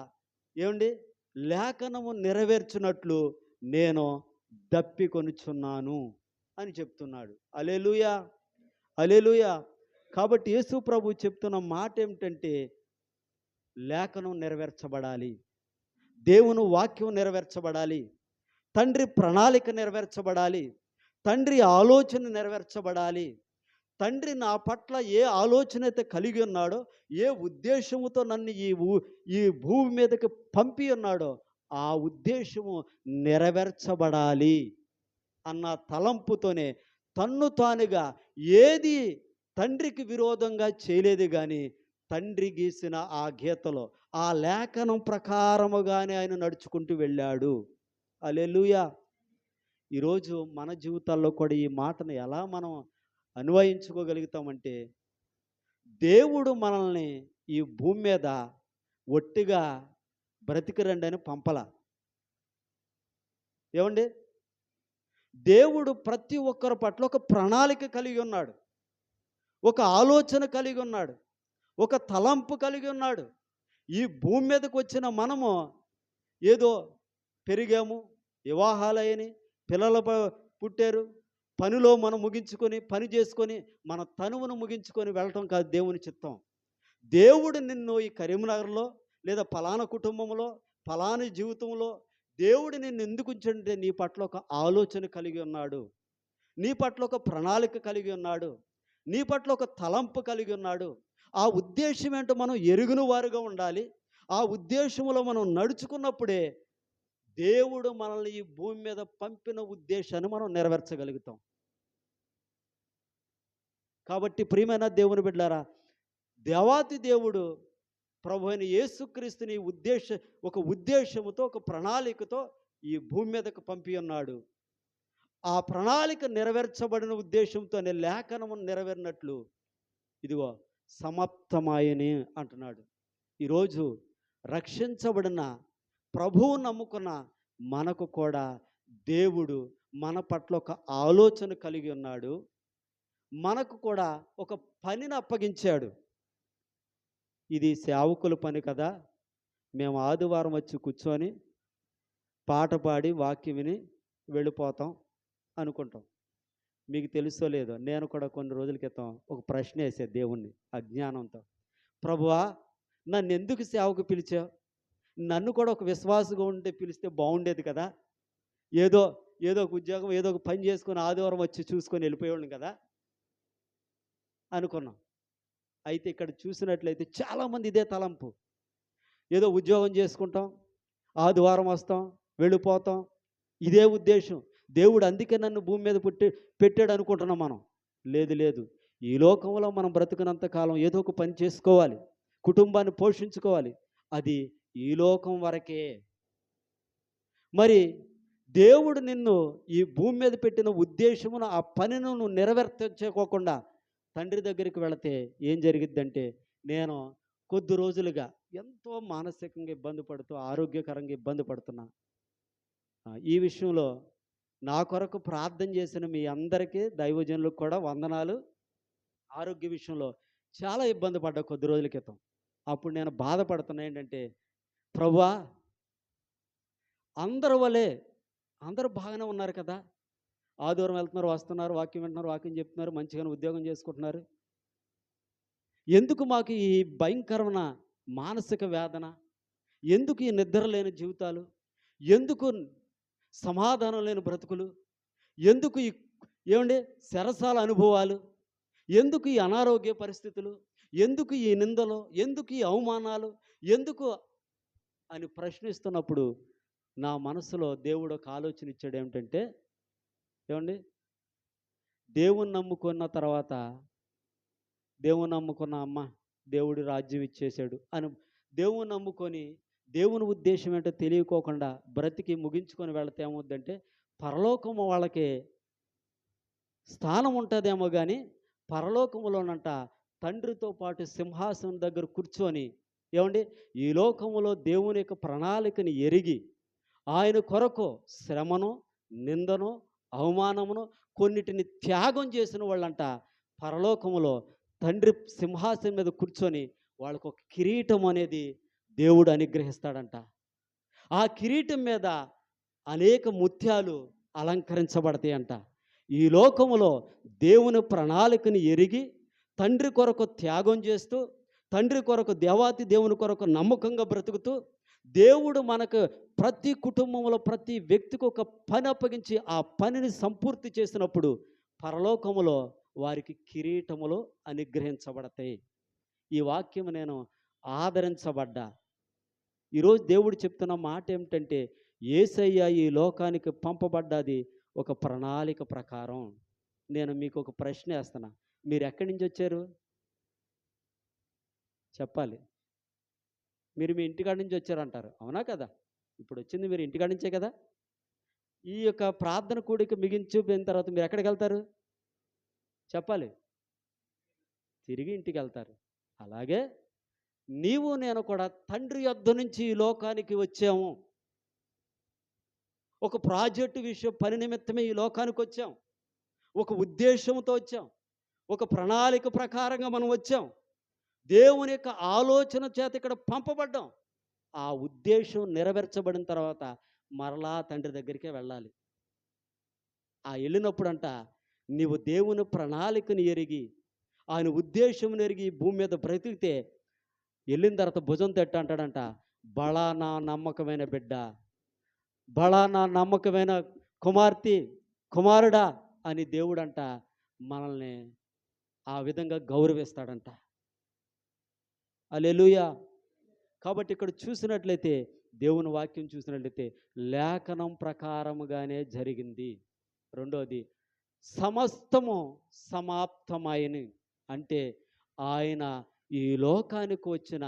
ఏమండి, లేఖనము నెరవేర్చినట్లు నేను దప్పికొనుచున్నాను అని చెప్తున్నాడు. హల్లెలూయా, హల్లెలూయా. కాబట్టి యేసు ప్రభు చెప్తున్న మాట ఏమిటంటే, లేఖనం నెరవేర్చబడాలి, దేవుని వాక్యం నెరవేర్చబడాలి, తండ్రి ప్రణాళిక నెరవేర్చబడాలి, తండ్రి ఆలోచన నెరవేర్చబడాలి, తండ్రి నా పట్ల ఏ ఆలోచన అయితే కలిగి ఉన్నాడో, ఏ ఉద్దేశముతో నన్ను ఈ భూమి మీదకి పంపి ఉన్నాడో ఆ ఉద్దేశము నెరవేర్చబడాలి అన్న తలంపుతోనే తన్ను తానుగా ఏది తండ్రికి విరోధంగా చేయలేదు. కానీ తండ్రి గీసిన ఆ గీతలో, ఆ లేఖనం ప్రకారముగానే ఆయన నడుచుకుంటూ వెళ్ళాడు. హల్లెలూయా. ఈరోజు మన జీవితాల్లో కూడా ఈ మాటను ఎలా మనం అన్వయించుకోగలుగుతామంటే, దేవుడు మనల్ని ఈ భూమి మీద ఒట్టిగా బ్రతికిరండి అని పంపల. ఏమండి, దేవుడు ప్రతి ఒక్కరి పట్ల ఒక ప్రణాళిక కలిగి ఉన్నాడు, ఒక ఆలోచన కలిగి ఉన్నాడు, ఒక తలంపు కలిగి ఉన్నాడు. ఈ భూమి మీదకి వచ్చిన మనము ఏదో పెరిగాము, వివాహాలయని, పిల్లలు పుట్టారు, పనిలో మనం ముగించుకొని పని చేసుకొని మన తనువును ముగించుకొని వెళ్ళటం కాదు దేవుని చిత్తం. దేవుడు నిన్ను ఈ కరీంనగర్లో లేదా ఫలానా కుటుంబంలో ఫలానా జీవితంలో దేవుడు నిన్ను ఎందుకు ఉంచంటే నీ పట్ల ఒక ఆలోచన కలిగి ఉన్నాడు, నీ పట్ల ఒక ప్రణాళిక కలిగి ఉన్నాడు, నీ పట్ల ఒక తలంపు కలిగి ఉన్నాడు. ఆ ఉద్దేశం ఏంటో మనం ఎరుగున వారుగా ఉండాలి. ఆ ఉద్దేశంలో మనం నడుచుకున్నప్పుడే దేవుడు మనల్ని ఈ భూమి మీద పంపిన ఉద్దేశాన్ని మనం నెరవేర్చగలుగుతాం. కాబట్టి ప్రియమైన దేవుని బిడ్డలారా, దేవాతి దేవుడు ప్రభు అయిన యేసుక్రీస్తుని ఒక ఉద్దేశముతో, ఒక ప్రణాళికతో ఈ భూమి మీదకు పంపి ఉన్నాడు. ఆ ప్రణాళిక నెరవేర్చబడిన ఉద్దేశంతోనే లేఖనము నెరవేరినట్లు ఇదిగో సమాప్తమాయని అంటున్నాడు. ఈరోజు రక్షించబడిన ప్రభువు నమ్ముకున్న మనకు కూడా దేవుడు మన పట్ల ఒక ఆలోచన కలిగి ఉన్నాడు. మనకు కూడా ఒక పనిని అప్పగించాడు. ఇది సేవకుల పని కదా, మేము ఆదివారం వచ్చి కూర్చొని పాట పాడి వాక్యం విని వెళ్ళిపోతాం అనుకుంటాం. మీకు తెలుసో లేదో, నేను కూడా కొన్ని రోజుల క్రితం ఒక ప్రశ్న వేసే దేవుణ్ణి అజ్ఞానంతో, ప్రభువా నన్ను ఎందుకు సేవకు పిలిచావు? నన్ను కూడా ఒక విశ్వాసగా ఉంటే పిలిస్తే బాగుండేది కదా, ఏదో ఒక ఉద్యోగం ఏదో ఒక పని చేసుకొని ఆదివారం వచ్చి చూసుకొని వెళ్ళిపోయేవాళ్ళం కదా అనుకున్నాం. అయితే ఇక్కడ చూసినట్లయితే చాలామంది ఇదే తలంపు, ఏదో ఉద్యోగం చేసుకుంటాం, ఆదివారం వస్తాం, వెళ్ళిపోతాం, ఇదే ఉద్దేశం. దేవుడు అందుకే నన్ను భూమి మీద పెట్టాడు అనుకుంటున్నాం మనం. లేదు, ఈ లోకంలో మనం బ్రతికినంత కాలం ఏదో ఒక పని చేసుకోవాలి, కుటుంబాన్ని పోషించుకోవాలి, అది ఈ లోకం వరకే. మరి దేవుడు నిన్ను ఈ భూమి మీద పెట్టిన ఉద్దేశమును, ఆ పనిని నువ్వు నెరవేర్చుకోకుండా తండ్రి దగ్గరికి వెళితే ఏం జరిగిద్దంటే, నేను కొద్ది రోజులుగా ఎంతో మానసికంగా ఇబ్బంది పడుతూ ఆరోగ్యకరంగా ఇబ్బంది పడుతున్నా. ఈ విషయంలో నా కొరకు ప్రార్థన చేసిన మీ అందరికీ దైవజనులకు కూడా వందనాలు. ఆరోగ్య విషయంలో చాలా ఇబ్బంది పడ్డా కొద్ది రోజుల క్రితం. అప్పుడు నేను బాధపడుతున్నా ఏంటంటే, ప్రభువా అందరి వలే అందరూ బాగానే ఉన్నారు కదా, ఆదివారం వెళ్తున్నారు, వస్తున్నారు, వాక్యం వింటున్నారు, వాక్యం చెప్తున్నారు, మంచిగానే ఉద్యోగం చేసుకుంటున్నారు, ఎందుకు మాకు ఈ భయంకరమైన మానసిక వేదన? ఎందుకు ఈ నిద్ర లేని జీవితాలు? ఎందుకు సమాధానం లేని బ్రతుకులు? ఎందుకు ఈ శరసాల అనుభవాలు? ఎందుకు ఈ అనారోగ్య పరిస్థితులు? ఎందుకు ఈ నిందలు? ఎందుకు ఈ అవమానాలు? ఎందుకు అని ప్రశ్నిస్తున్నప్పుడు నా మనసులో దేవుడు ఒక ఆలోచన ఇచ్చాడు. ఏమిటంటే, దేవుని నమ్ముకున్న తర్వాత, దేవుని నమ్ముకున్న అమ్మ దేవుడు రాజ్యం ఇచ్చేశాడు అని దేవుని నమ్ముకొని దేవుని ఉద్దేశం ఏంటో తెలియకోకుండా బ్రతికి ముగించుకొని వెళితే ఏమవుద్దంటే, పరలోకము వాళ్ళకి స్థానం ఉంటుందేమో కానీ పరలోకములోనంట తండ్రితో పాటు సింహాసనం దగ్గర కూర్చొని ఈ లోకములో దేవుని యొక్క ప్రణాళికని ఎరిగి ఆయన కొరకు శ్రమను, నిందను, అవమానమును కొన్నిటిని త్యాగం చేసిన వాళ్ళంట పరలోకములో తండ్రి సింహాసనం మీద కూర్చొని వాళ్ళకు ఒక కిరీటం అనేది దేవుడు అనుగ్రహిస్తాడంట. ఆ కిరీటం మీద అనేక ముత్యాలు అలంకరించబడతాయంట. ఈ లోకములో దేవుని ప్రణాళికని ఎరిగి తండ్రి కొరకు త్యాగం చేస్తూ, తండ్రి కొరకు దేవాతి దేవుని కొరకు నమ్మకంగా బ్రతుకుతూ, దేవుడు మనకు ప్రతి కుటుంబంలో ప్రతి వ్యక్తికి ఒక పని అప్పగించి ఆ పనిని సంపూర్తి చేసినప్పుడు పరలోకములో వారికి కిరీటములు అనుగ్రహించబడతాయి. ఈ వాక్యం నేను ఆదరించబడ్డా. ఈరోజు దేవుడు చెప్తున్న మాట ఏమిటంటే, యేసయ్య ఈ లోకానికి పంపబడ్డది ఒక ప్రణాళిక ప్రకారం. నేను మీకు ఒక ప్రశ్న వేస్తున్నా, మీరు ఎక్కడి నుంచి వచ్చారు చెప్పాలి. మీరు మీ ఇంటికాడ నుంచి వచ్చారంటారు, అవునా కదా? ఇప్పుడు వచ్చింది మీరు ఇంటికాడ నుంచే కదా. ఈ యొక్క ప్రార్థన కూడిక ముగించిపోయిన తర్వాత మీరు ఎక్కడికి వెళ్తారు చెప్పాలి? తిరిగి ఇంటికి వెళ్తారు. అలాగే నీవు నేను కూడా తండ్రి యొద్ద నుంచి ఈ లోకానికి వచ్చాము. ఒక ప్రాజెక్టు విషయం పని నిమిత్తమే ఈ లోకానికి వచ్చాం. ఒక ఉద్దేశంతో వచ్చాం. ఒక ప్రణాళిక ప్రకారంగా మనం వచ్చాం. దేవుని యొక్క ఆలోచన చేత ఇక్కడ పంపబడ్డాం. ఆ ఉద్దేశం నెరవేర్చబడిన తర్వాత మరలా తండ్రి దగ్గరికే వెళ్ళాలి. ఆ వెళ్ళినప్పుడంట నీవు దేవుని ప్రణాళికను ఎరిగి, ఆయన ఉద్దేశం ఎరిగి భూమి మీద బ్రతికితే, వెళ్ళిన తర్వాత భుజం తట్టు అంటాడంట, బళా నా నమ్మకమైన బిడ్డ, బళా నా నమ్మకమైన కుమార్తె, కుమారుడా అని దేవుడంట మనల్ని ఆ విధంగా గౌరవిస్తాడంట. హల్లెలూయా. కాబట్టి ఇక్కడ చూసినట్లయితే, దేవుని వాక్యం చూసినట్లయితే లేఖనం ప్రకారముగానే జరిగింది. రెండోది, సమస్తము సమాప్తమైనది. అంటే ఆయన ఈ లోకానికి వచ్చిన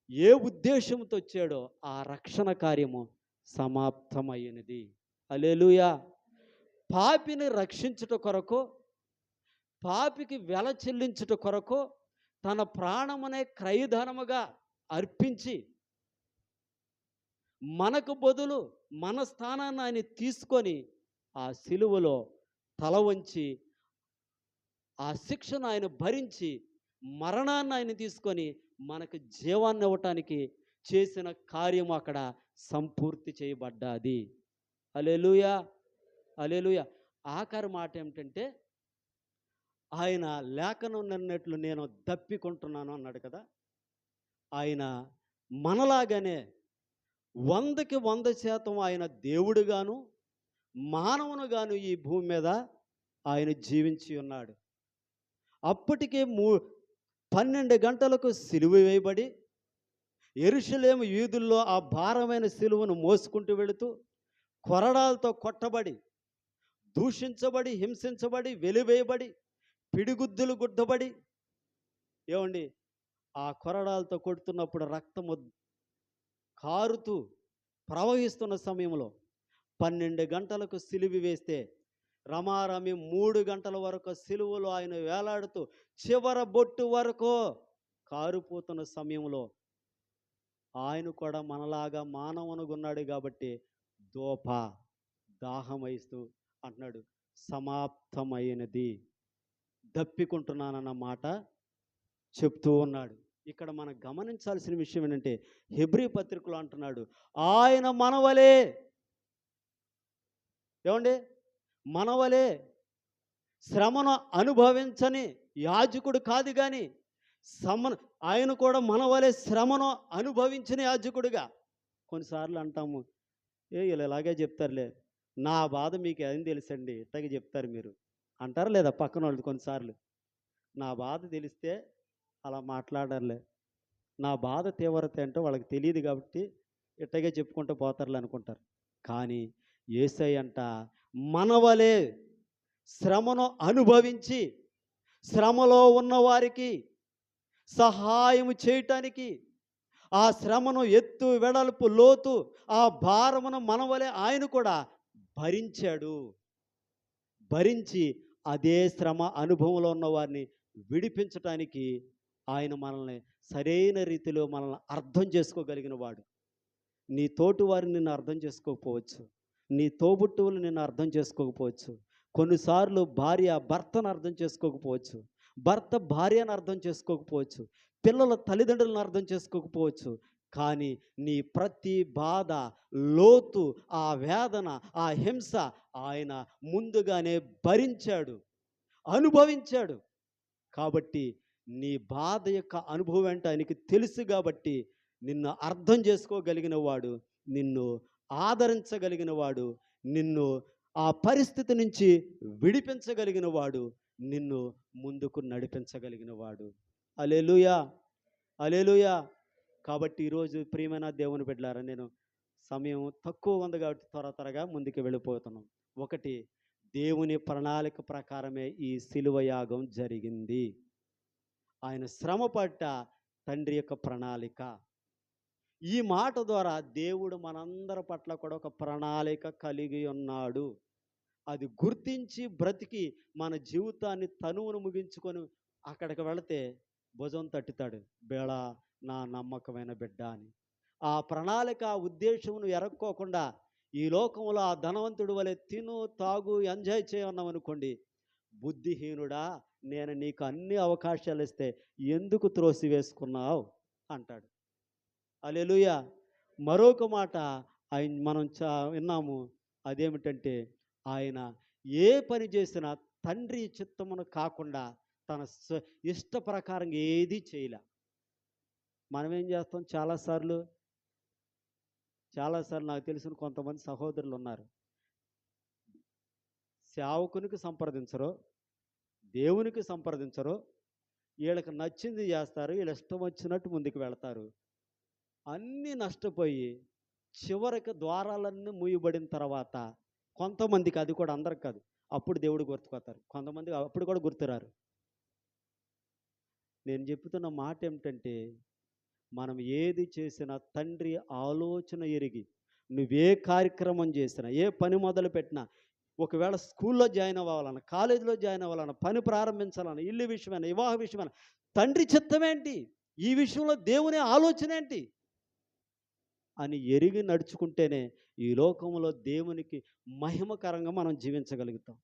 ఏ ఉద్దేశంతో వచ్చాడో ఆ రక్షణ కార్యము సమాప్తమైనది. హల్లెలూయా. పాపిని రక్షించుట కొరకు, పాపికి వెల చెల్లించుట కొరకు తన ప్రాణమునే క్రయధనముగా అర్పించి మనకు బదులు మన స్థానాన్ని ఆయన తీసుకొని ఆ సిలువలో తల వంచి ఆ శిక్షను ఆయన భరించి మరణాన్ని ఆయన తీసుకొని మనకు జీవాన్ని ఇవ్వటానికి చేసిన కార్యము అక్కడ సంపూర్తి చేయబడ్డది. హల్లెలూయా, హల్లెలూయా. ఆఖరి మాట ఏమిటంటే, ఆయన లేఖనం నిన్నట్లు నేను దప్పికొంటున్నాను అన్నాడు కదా. ఆయన మనలాగానే 100కి 100% ఆయన దేవుడుగాను మానవునుగాను ఈ భూమి మీద ఆయన జీవించి ఉన్నాడు. అప్పటికే 12 గంటలకు సిలువ వేయబడి యెరూషలేము వీధుల్లో ఆ భారమైన సిలువను మోసుకుంటూ వెళుతూ కొరడాలతో కొట్టబడి, దూషించబడి, హింసించబడి, వెలివేయబడి, పిడిగుద్దులు గుద్దబడి, ఏమండి ఆ కొరడాలతో కొడుతున్నప్పుడు రక్తము కారుతూ ప్రవహిస్తున్న సమయంలో 12 గంటలకు సిలువ వేస్తే రమారమి 3 గంటల వరకు సిలువలో ఆయన వేలాడుతూ చివర బొట్టు వరకు కారుపోతున్న సమయంలో ఆయన కూడా మనలాగా మానవునుగున్నాడు కాబట్టి దాహమైస్తూ అంటున్నాడు, సమాప్తమైనది, దప్పికుంటున్నానన్న మాట చెప్తూ ఉన్నాడు. ఇక్కడ మనం గమనించాల్సిన విషయం ఏంటంటే, హెబ్రీ పత్రికలో అంటున్నాడు, ఆయన మనవలే, ఏమండి మనవలే శ్రమను అనుభవించని యాజకుడు కాదు, కానీ ఆయన కూడా మనవలే శ్రమను అనుభవించిన యాజకుడుగా. కొన్నిసార్లు అంటాము, వీళ్ళు ఇలాగే చెప్తారులే, నా బాధ మీకు ఏం తెలుసండి, ఇట్టగా చెప్తారు మీరు అంటారు లేదా పక్కన వాళ్ళు. కొన్నిసార్లు నా బాధ తెలిస్తే అలా మాట్లాడారులే, నా బాధ తీవ్రత ఏంటో వాళ్ళకి తెలియదు కాబట్టి ఇట్టగే చెప్పుకుంటూ పోతారులే అనుకుంటారు. కానీ యేసయ్య అంట మనవలే శ్రమను అనుభవించి శ్రమలో ఉన్నవారికి సహాయం చేయటానికి, ఆ శ్రమను ఎత్తు వెడల్పు లోతు ఆ భారమును మనవలే ఆయన కూడా భరించాడు. భరించి అదే శ్రమ అనుభవంలో ఉన్న వారిని విడిపించటానికి ఆయన మనల్ని సరైన రీతిలో మనల్ని అర్థం చేసుకోగలిగిన వాడు. నీ తోటి వారిని నిన్ను అర్థం చేసుకోకపోవచ్చు, నీ తోబుట్టువులు నిన్ను అర్థం చేసుకోకపోవచ్చు, కొన్నిసార్లు భార్య భర్తను అర్థం చేసుకోకపోవచ్చు, భర్త భార్యను అర్థం చేసుకోకపోవచ్చు, పిల్లల తల్లిదండ్రులను అర్థం చేసుకోకపోవచ్చు. కానీ నీ ప్రతి బాధ, లోతు, ఆ వేదన, ఆ హింస ఆయన ముందుగానే భరించాడు, అనుభవించాడు. కాబట్టి నీ బాధ యొక్క అనుభవం ఏంటో ఆయనకి తెలుసు. కాబట్టి నిన్ను అర్థం చేసుకోగలిగిన వాడు, నిన్ను ఆదరించగలిగిన వాడు, నిన్ను ఆ పరిస్థితి నుంచి విడిపించగలిగిన వాడు నిన్ను ముందుకు నడిపించగలిగిన వాడు. హల్లెలూయా, హల్లెలూయా. కాబట్టి ఈరోజు ప్రియమైన దేవుని బిడ్డలారా, నేను సమయం తక్కువ ఉంది కాబట్టి త్వరగా ముందుకు వెళ్ళిపోతున్నాం. ఒకటి, దేవుని ప్రణాళిక ప్రకారమే ఈ శిలువ యాగం జరిగింది. ఆయన శ్రమ పడ్డ తండ్రి యొక్క ప్రణాళిక. ఈ మాట ద్వారా దేవుడు మనందరి పట్ల కూడా ఒక ప్రణాళిక కలిగి ఉన్నాడు. అది గుర్తించి బ్రతికి మన జీవితాన్ని తనువును ముగించుకొని అక్కడికి వెళితే భుజం తట్టుతాడు, బేళ నా నమ్మకమైన బిడ్డ అని. ఆ ప్రణాళిక, ఆ ఉద్దేశమును ఎరక్కోకుండా ఈ లోకంలో ఆ ధనవంతుడు వలె తిను తాగు ఎంజాయ్ చేయన్నాం అనుకోండి, బుద్ధిహీనుడా, నేను నీకు అన్ని అవకాశాలు ఇస్తే ఎందుకు త్రోసివేసుకున్నావు అంటాడు. హల్లెలూయా. మరొక మాట ఆయన మనం విన్నాము. అదేమిటంటే, ఆయన ఏ పని చేసినా తండ్రి చిత్తమును కాకుండా తన ఇష్ట ప్రకారం ఏది చేయలే. మనం ఏం చేస్తాం చాలాసార్లు నాకు తెలిసిన కొంతమంది సహోదరులు ఉన్నారు. సేవకునికి సంప్రదించరు, దేవునికి సంప్రదించరు, వీళ్ళకి నచ్చింది చేస్తారు, వీళ్ళ ఇష్టం వచ్చినట్టు ముందుకు వెళతారు. అన్నీ నష్టపోయి చివరికి ద్వారాలన్నీ మూయబడిన తర్వాత కొంతమందికి, అది కూడా అందరికి కాదు, అప్పుడు దేవుడు గుర్తుకొస్తారు. కొంతమంది అప్పుడు కూడా గుర్తురారు. నేను చెప్తున్న మాట ఏమిటంటే, మనం ఏది చేసినా తండ్రి ఆలోచన ఎరిగి, నువ్వే కార్యక్రమం చేసినా, ఏ పని మొదలు పెట్టినా, ఒకవేళ స్కూల్లో జాయిన్ అవ్వాలన్నా, కాలేజీలో జాయిన్ అవ్వాలన్నా, పని ప్రారంభించాలన్నా, ఇల్లు విషయమైనా, వివాహ విషయమైనా, తండ్రి చిత్తమేంటి, ఈ విషయంలో దేవుని ఆలోచన ఏంటి అని ఎరిగి నడుచుకుంటేనే ఈ లోకంలో దేవునికి మహిమకరంగా మనం జీవించగలుగుతాం.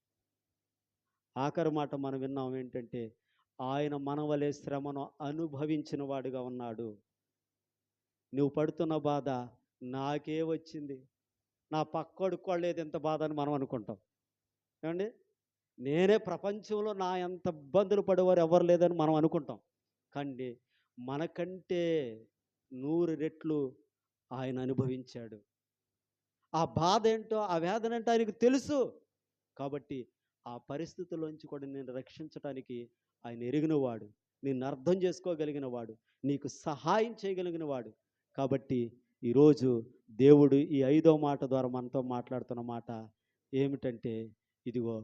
ఆఖరి మాట మనం విన్నాం ఏంటంటే, ఆయన మన వలె శ్రమను అనుభవించిన వాడుగా ఉన్నాడు. నువ్వు పడుతున్న బాధ నాకే వచ్చింది, నా పక్కోడికి కూడా లేదు ఎంత బాధ అని మనం అనుకుంటాం. ఏమండి, నేనే ప్రపంచంలో నా ఎంత ఇబ్బందులు పడేవారు ఎవరు లేదని మనం అనుకుంటాం. కానీ మనకంటే 100 రెట్లు ఆయన అనుభవించాడు. ఆ బాధ ఏంటో, ఆ వేదన ఏంటో ఆయనకు తెలుసు. కాబట్టి ఆ పరిస్థితుల్లోంచి కూడా నేను రక్షించడానికి ఆయన ఎరిగినవాడు, నిన్ను అర్థం చేసుకోగలిగిన వాడు, నీకు సహాయం చేయగలిగిన వాడు. కాబట్టి ఈరోజు దేవుడు ఈ 5వ మాట ద్వారా మనతో మాట్లాడుతున్న మాట ఏమిటంటే, ఇదిగో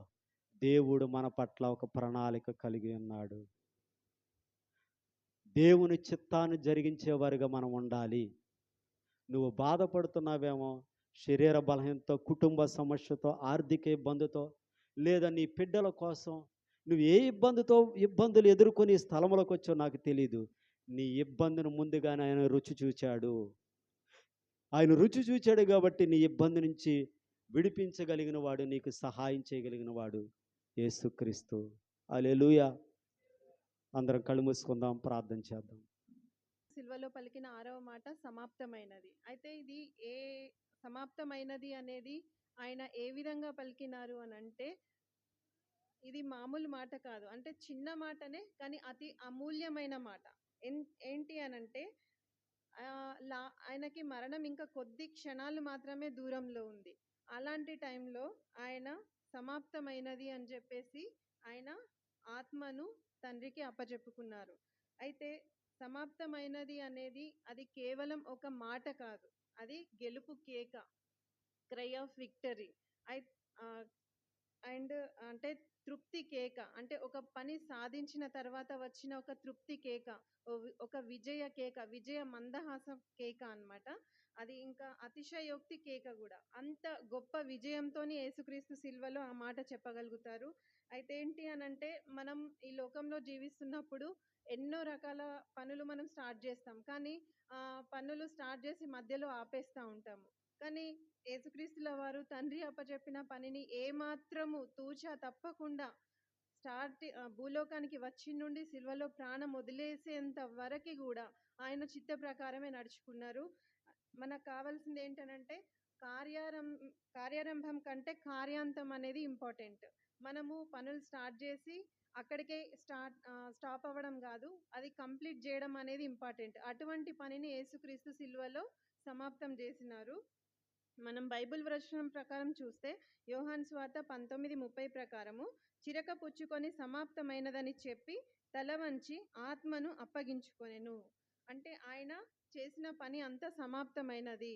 దేవుడు మన పట్ల ఒక ప్రణాళిక కలిగి ఉన్నాడు. దేవుని చిత్తాన్ని జరిగించేవారుగా మనం ఉండాలి. నువ్వు బాధపడుతున్నావేమో, శరీర బలహీనతో, కుటుంబ సమస్యతో, ఆర్థిక ఇబ్బందితో, లేదా నీ బిడ్డల కోసం నువ్వు ఏ ఇబ్బందులు ఎదుర్కొని ఈ స్థలంలోకి వచ్చావు నాకు తెలీదు. నీ ఇబ్బందిని ముందుగానే ఆయన రుచి చూచాడు. ఆయన రుచి చూచాడు కాబట్టి నీ ఇబ్బంది నుంచి విడిపించగలిగిన వాడు, నీకు సహాయం చేయగలిగిన వాడు యేసుక్రీస్తు. హల్లెలూయా. అందరం కళ్ళు మూసుకుందాం, ప్రార్థన చేద్దాం. సిల్వలో పలికిన 6వ మాట సమాప్తమైనది. అయితే ఇది ఏ సమాప్తమైనది అనేది ఆయన ఏ విధంగా పలికినారు అని అంటే, ఇది మామూలు మాట కాదు. అంటే చిన్న మాటనే, కానీ అతి అమూల్యమైన మాట. ఏంటి అనంటే, ఆయనకి మరణం ఇంకా కొద్ది క్షణాలు మాత్రమే దూరంలో ఉంది. అలాంటి టైంలో ఆయన సమాప్తమైనది అని చెప్పేసి ఆయన ఆత్మను తండ్రికి అప్పచెప్పుకున్నారు. అయితే సమాప్తమైనది అనేది అది కేవలం ఒక మాట కాదు, అది గెలుపు కేక, క్రై ఆఫ్ విక్టరీ. అండ్ అంటే తృప్తి కేక, అంటే ఒక పని సాధించిన తర్వాత వచ్చిన ఒక తృప్తి కేక, ఒక విజయ కేక, విజయ మందహాసం కేక అన్నమాట. అది ఇంకా అతిశయోక్తి కేక కూడా. అంత గొప్ప విజయంతోని యేసుక్రీస్తు సిల్వలో ఆ మాట చెప్పగలుగుతారు. అయితే ఏంటి అనంటే, మనం ఈ లోకంలో జీవిస్తున్నప్పుడు ఎన్నో రకాల పనులు మనం స్టార్ట్ చేస్తాం, కానీ పనులు స్టార్ట్ చేసి మధ్యలో ఆపేస్తూ ఉంటాము. కానీ యేసుక్రీస్తుల వారు తండ్రి అప్పచెప్పిన పనిని ఏమాత్రము తూచా తప్పకుండా భూలోకానికి వచ్చి నుండి సిల్వలో ప్రాణం వదిలేసేంత వరకు కూడా ఆయన చిత్త ప్రకారమే నడుచుకున్నారు. మనకు కావాల్సింది ఏంటనంటే, కార్యారంభం కంటే కార్యాంతం అనేది ఇంపార్టెంట్. మనము పనులు స్టార్ట్ చేసి అక్కడికే స్టాప్ అవ్వడం కాదు, అది కంప్లీట్ చేయడం అనేది ఇంపార్టెంట్. అటువంటి పనిని యేసుక్రీస్తు సిల్వలో సమాప్తం చేసినారు. మనం బైబిల్ వచనం ప్రకారం చూస్తే యోహాను సువార్త 19:30 ప్రకారము చిరక పుచ్చుకొని సమాప్తమైనదని చెప్పి తల వంచి ఆత్మను అప్పగించుకొనెను. అంటే ఆయన చేసిన పని అంతా సమాప్తమైనది.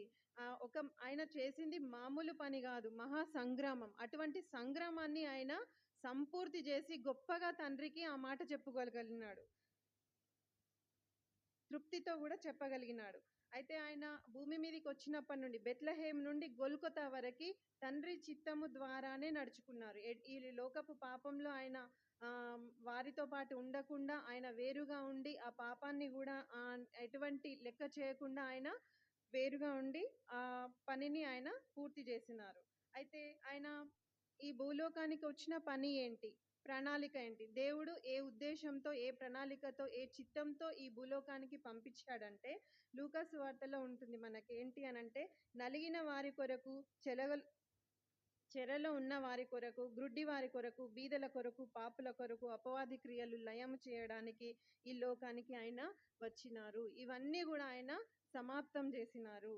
ఆయన చేసింది మామూలు పని కాదు, మహా సంగ్రామం. అటువంటి సంగ్రామాన్ని ఆయన సంపూర్తి చేసి గొప్పగా తండ్రికి ఆ మాట చెప్పుకోగలిగినాడు, తృప్తితో కూడా చెప్పగలిగినాడు. అయితే ఆయన భూమి మీదకి వచ్చినప్పటి నుండి బెత్లెహేమ్ నుండి గొల్గొతా వరకు తండ్రి చిత్తము ద్వారానే నడుచుకున్నారు. ఈ లోకపు పాపంలో ఆయన వారితో పాటు ఉండకుండా ఆయన వేరుగా ఉండి ఆ పాపాన్ని కూడా ఎటువంటి లెక్క చేయకుండా ఆయన వేరుగా ఉండి ఆ పనిని ఆయన పూర్తి చేసినారు. అయితే ఆయన ఈ భూలోకానికి వచ్చిన పని ఏంటి, ప్రణాళిక ఏంటి, దేవుడు ఏ ఉద్దేశంతో, ఏ ప్రణాళికతో, ఏ చిత్తంతో ఈ భూలోకానికి పంపించాడంటే లూకా సువార్తలో ఉంటుంది మనకి. ఏంటి అనంటే నలిగిన వారి కొరకు, చెరలో ఉన్న వారి కొరకు, గ్రుడ్డి వారి కొరకు, బీదల కొరకు, పాపుల కొరకు, అపవాది క్రియలు లయం చేయడానికి ఈ లోకానికి ఆయన వచ్చినారు. ఇవన్నీ కూడా ఆయన సమాప్తం చేసినారు.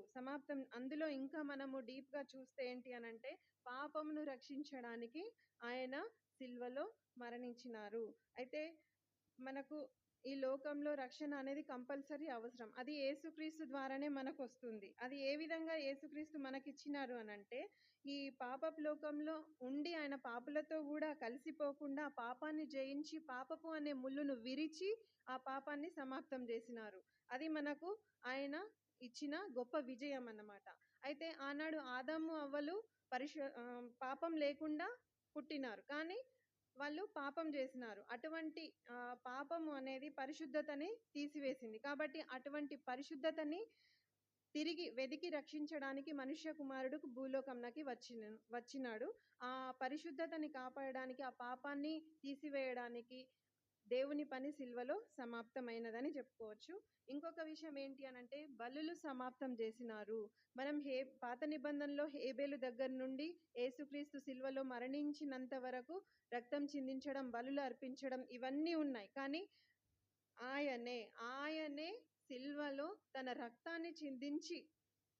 అందులో ఇంకా మనము డీప్గా చూస్తే ఏంటి అనంటే పాపమును రక్షించడానికి ఆయన సిల్వలో మరణించినారు. అయితే మనకు ఈ లోకంలో రక్షణ అనేది కంపల్సరీ అవసరం. అది యేసుక్రీస్తు ద్వారానే మనకు వస్తుంది. అది ఏ విధంగా యేసుక్రీస్తు మనకిచ్చినారు అనంటే ఈ పాపపు లోకంలో ఉండి ఆయన పాపులతో కూడా కలిసిపోకుండా పాపాన్ని జయించి పాపపు అనే ముళ్ళును విరిచి ఆ పాపాన్ని సమాప్తం చేసినారు. అది మనకు ఆయన ఇచ్చిన గొప్ప విజయం అన్నమాట. అయితే ఆనాడు ఆదాము అవ్వలు పాపం లేకుండా పుట్టినారు, కానీ వాళ్ళు పాపం చేసినారు. అటువంటి పాపము అనేది పరిశుద్ధతని తీసివేసింది. కాబట్టి అటువంటి పరిశుద్ధతని తిరిగి వెదికి రక్షించడానికి మనుష్య కుమారుడు భూలోకంలోకి వచ్చినాడు. ఆ పరిశుద్ధతని కాపాడడానికి, ఆ పాపాన్ని తీసివేయడానికి దేవుని పని సిల్వలో సమాప్తమైనదని చెప్పుకోవచ్చు. ఇంకొక విషయం ఏంటి అనంటే బలులు సమాప్తం చేసినారు. మనం పాత నిబంధనలో హేబేలు దగ్గర నుండి యేసుక్రీస్తు సిల్వలో మరణించినంత వరకు రక్తం చిందించడం, బలులు అర్పించడం ఇవన్నీ ఉన్నాయి. కానీ ఆయనే సిల్వలో తన రక్తాన్ని చిందించి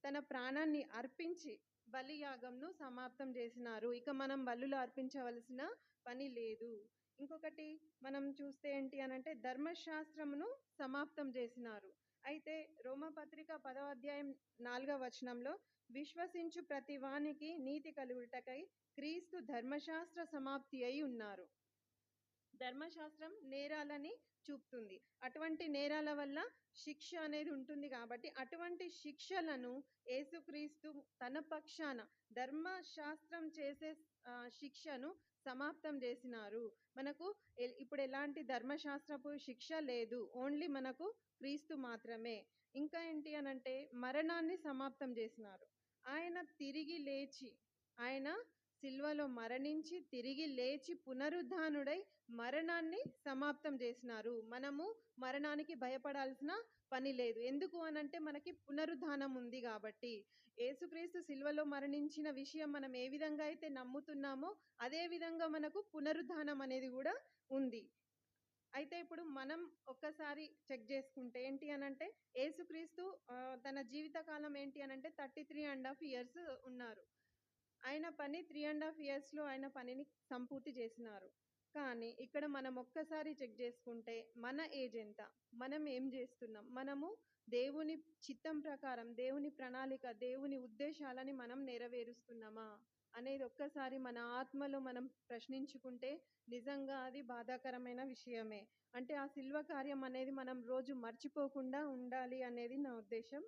తన ప్రాణాన్ని అర్పించి బలియాగంను సమాప్తం చేసినారు. ఇక మనం బలులు అర్పించవలసిన పని లేదు. ఇంకొకటి మనం చూస్తే ఏంటి అనంటే ధర్మశాస్త్రమును సమాప్తం చేసినారు. అయితే రోమపత్రిక 10వ అధ్యాయం 4వ వచనంలో విశ్వసించు ప్రతి వానికి నీతి కలుగుటకై క్రీస్తు ధర్మశాస్త్ర సమాప్తి అయి ఉన్నారు. ధర్మశాస్త్రం నేరాలని చూపుతుంది. అటువంటి నేరాల వల్ల శిక్ష అనేది ఉంటుంది. కాబట్టి అటువంటి శిక్షలను యేసుక్రీస్తు తన పక్షాన ధర్మశాస్త్రం చేసే శిక్షను సమాప్తం చేసినారు. మనకు ఇప్పుడు ఎలాంటి ధర్మశాస్త్రపు శిక్ష లేదు, ఓన్లీ మనకు క్రీస్తు మాత్రమే. ఇంకా ఏంటి అనంటే మరణాన్ని సమాప్తం చేసినారు. ఆయన తిరిగి లేచి, ఆయన సిల్వలో మరణించి తిరిగి లేచి పునరుద్ధానుడై మరణాన్ని సమాప్తం చేసినారు. మనము మరణానికి భయపడాల్సిన పని లేదు. ఎందుకు అనంటే మనకి పునరుద్ధానం ఉంది కాబట్టి. యేసుక్రీస్తు సిల్వలో మరణించిన విషయం మనం ఏ విధంగా అయితే నమ్ముతున్నామో అదే విధంగా మనకు పునరుద్ధానం అనేది కూడా ఉంది. అయితే ఇప్పుడు మనం ఒక్కసారి చెక్ చేసుకుంటే ఏంటి అనంటే యేసుక్రీస్తు తన జీవితకాలం ఏంటి అనంటే 33.5 years ఉన్నారు. ఆయన పని 3.5 yearsలో ఆయన పనిని సంపూర్తి చేసినారు. కానీ ఇక్కడ మనం ఒక్కసారి చెక్ చేసుకుంటే మన ఏజ్ ఎంత, మనం ఏం చేస్తున్నాం, మనము దేవుని చిత్తం ప్రకారం, దేవుని ప్రణాళిక, దేవుని ఉద్దేశాలని మనం నెరవేరుస్తున్నామా అనేది ఒక్కసారి మన ఆత్మలో మనం ప్రశ్నించుకుంటే నిజంగా అది బాధాకరమైన విషయమే. అంటే ఆ సిల్వ కార్యం అనేది మనం రోజు మర్చిపోకుండా ఉండాలి అనేది నా ఉద్దేశం.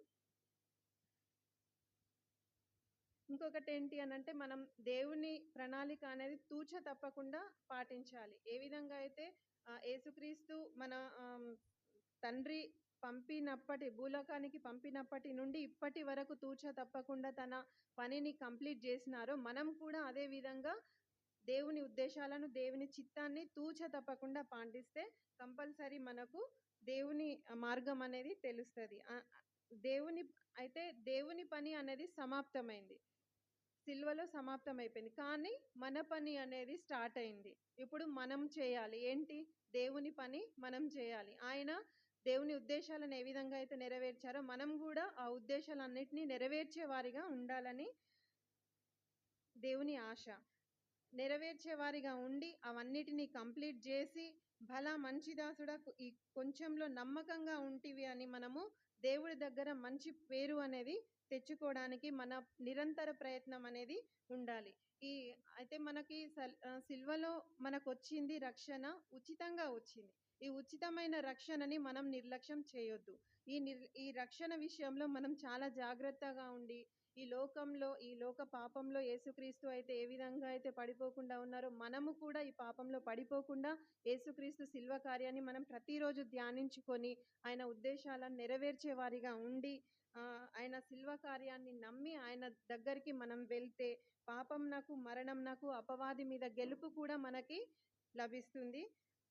ఇంకొకటి ఏంటి అనంటే మనం దేవుని ప్రణాళిక అనేది తూచ తప్పకుండా పాటించాలి. ఏ విధంగా అయితే యేసుక్రీస్తు మన తండ్రి భూలోకానికి పంపినప్పటి నుండి ఇప్పటి వరకు తూచ తప్పకుండా తన పనిని కంప్లీట్ చేసినారో మనం కూడా అదే విధంగా దేవుని ఉద్దేశాలను, దేవుని చిత్తాన్ని తూచ తప్పకుండా పాటిస్తే కంపల్సరీ మనకు దేవుని మార్గం అనేది తెలుస్తుంది. దేవుని పని అనేది సమాప్తమైంది, సిల్వలో సమాప్తం అయిపోయింది. కానీ మన పని అనేది స్టార్ట్ అయింది. ఇప్పుడు మనం చేయాలి. ఏంటి? దేవుని పని మనం చేయాలి. ఆయన దేవుని ఉద్దేశాలను ఏ విధంగా అయితే నెరవేర్చారో మనం కూడా ఆ ఉద్దేశాలన్నిటినీ నెరవేర్చే వారిగా ఉండాలని దేవుని ఆశ. నెరవేర్చే వారిగా ఉండి అవన్నిటినీ కంప్లీట్ చేసి భలా మంచి దాసుడా ఈ కొంచెంలో నమ్మకంగా ఉంటివి అని మనము దేవుడి దగ్గర మంచి పేరు అనేది తెచ్చుకోవడానికి మన నిరంతర ప్రయత్నం అనేది ఉండాలి. అయితే మనకి సిల్వలో మనకు వచ్చింది రక్షణ, ఉచితంగా వచ్చింది. ఈ ఉచితమైన రక్షణని మనం నిర్లక్ష్యం చేయొద్దు. ఈ రక్షణ విషయంలో మనం చాలా జాగ్రత్తగా ఉండి ఈ లోక పాపంలో యేసుక్రీస్తు అయితే ఏ విధంగా అయితే పడిపోకుండా ఉన్నారో మనము కూడా ఈ పాపంలో పడిపోకుండా యేసుక్రీస్తు శిల్వ కార్యాన్ని మనం ప్రతిరోజు ధ్యానించుకొని ఆయన ఉద్దేశాలను నెరవేర్చే వారిగా ఉండి ఆయన శిల్వ కార్యాన్ని నమ్మి ఆయన దగ్గరికి మనం వెళ్తే పాపం నాకు, మరణం నాకు, అపవాది మీద గెలుపు కూడా మనకి లభిస్తుంది.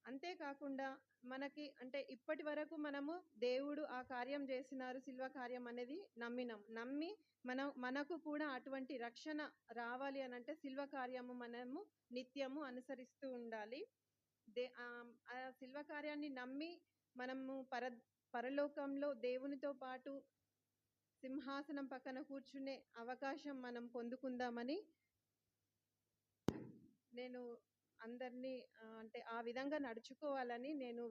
అంతేకాకుండా మనకి అంటే ఇప్పటి వరకు మనము దేవుడు ఆ కార్యం చేసినారు, శిల్వ కార్యం అనేది నమ్మి మనకు కూడా అటువంటి రక్షణ రావాలి అని అంటే శిల్వ కార్యము మనము నిత్యము అనుసరిస్తూ ఉండాలి. ఆ శిల్వ కార్యాన్ని నమ్మి మనము పరలోకంలో దేవునితో పాటు సింహాసనం పక్కన కూర్చునే అవకాశం మనం పొందుకుందామని నేను అందరినీ అంటే ఆ విధంగా నడుచుకోవాలని నేను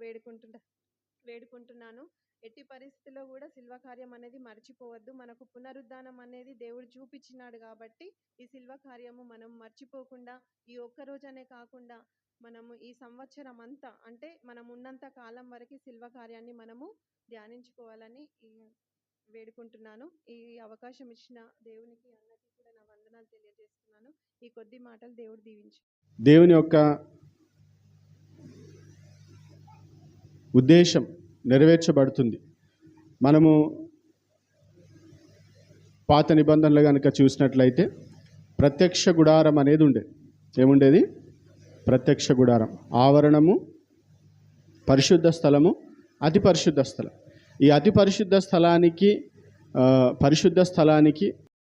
వేడుకుంటున్నాను. ఎట్టి పరిస్థితుల్లో కూడా శిల్వ కార్యం అనేది మర్చిపోవద్దు. మనకు పునరుద్ధానం అనేది దేవుడు చూపించినాడు కాబట్టి ఈ శిల్వ కార్యము మనం మర్చిపోకుండా ఈ ఒక్కరోజనే కాకుండా మనము ఈ సంవత్సరం అంతా అంటే మనం ఉన్నంత కాలం వరకు శిల్వ కార్యాన్ని మనము ధ్యానించుకోవాలని వేడుకుంటున్నాను. ఈ అవకాశం ఇచ్చిన దేవునికి అన్నకి కూడా నా వందనాలు తెలియజేస్తున్నాను. ఈ కొద్ది మాటలు దేవుడు దీవించు. దేవుని యొక్క ఉద్దేశం నెరవేర్చబడుతుంది. మనము పాత నిబంధనలు కనుక చూసినట్లయితే ప్రత్యక్ష గుడారం అనేది ఉండేది. ఏముండేది? ప్రత్యక్ష గుడారం, ఆవరణము, పరిశుద్ధ స్థలము, అతి పరిశుద్ధ స్థలం. ఈ అతి పరిశుద్ధ స్థలానికి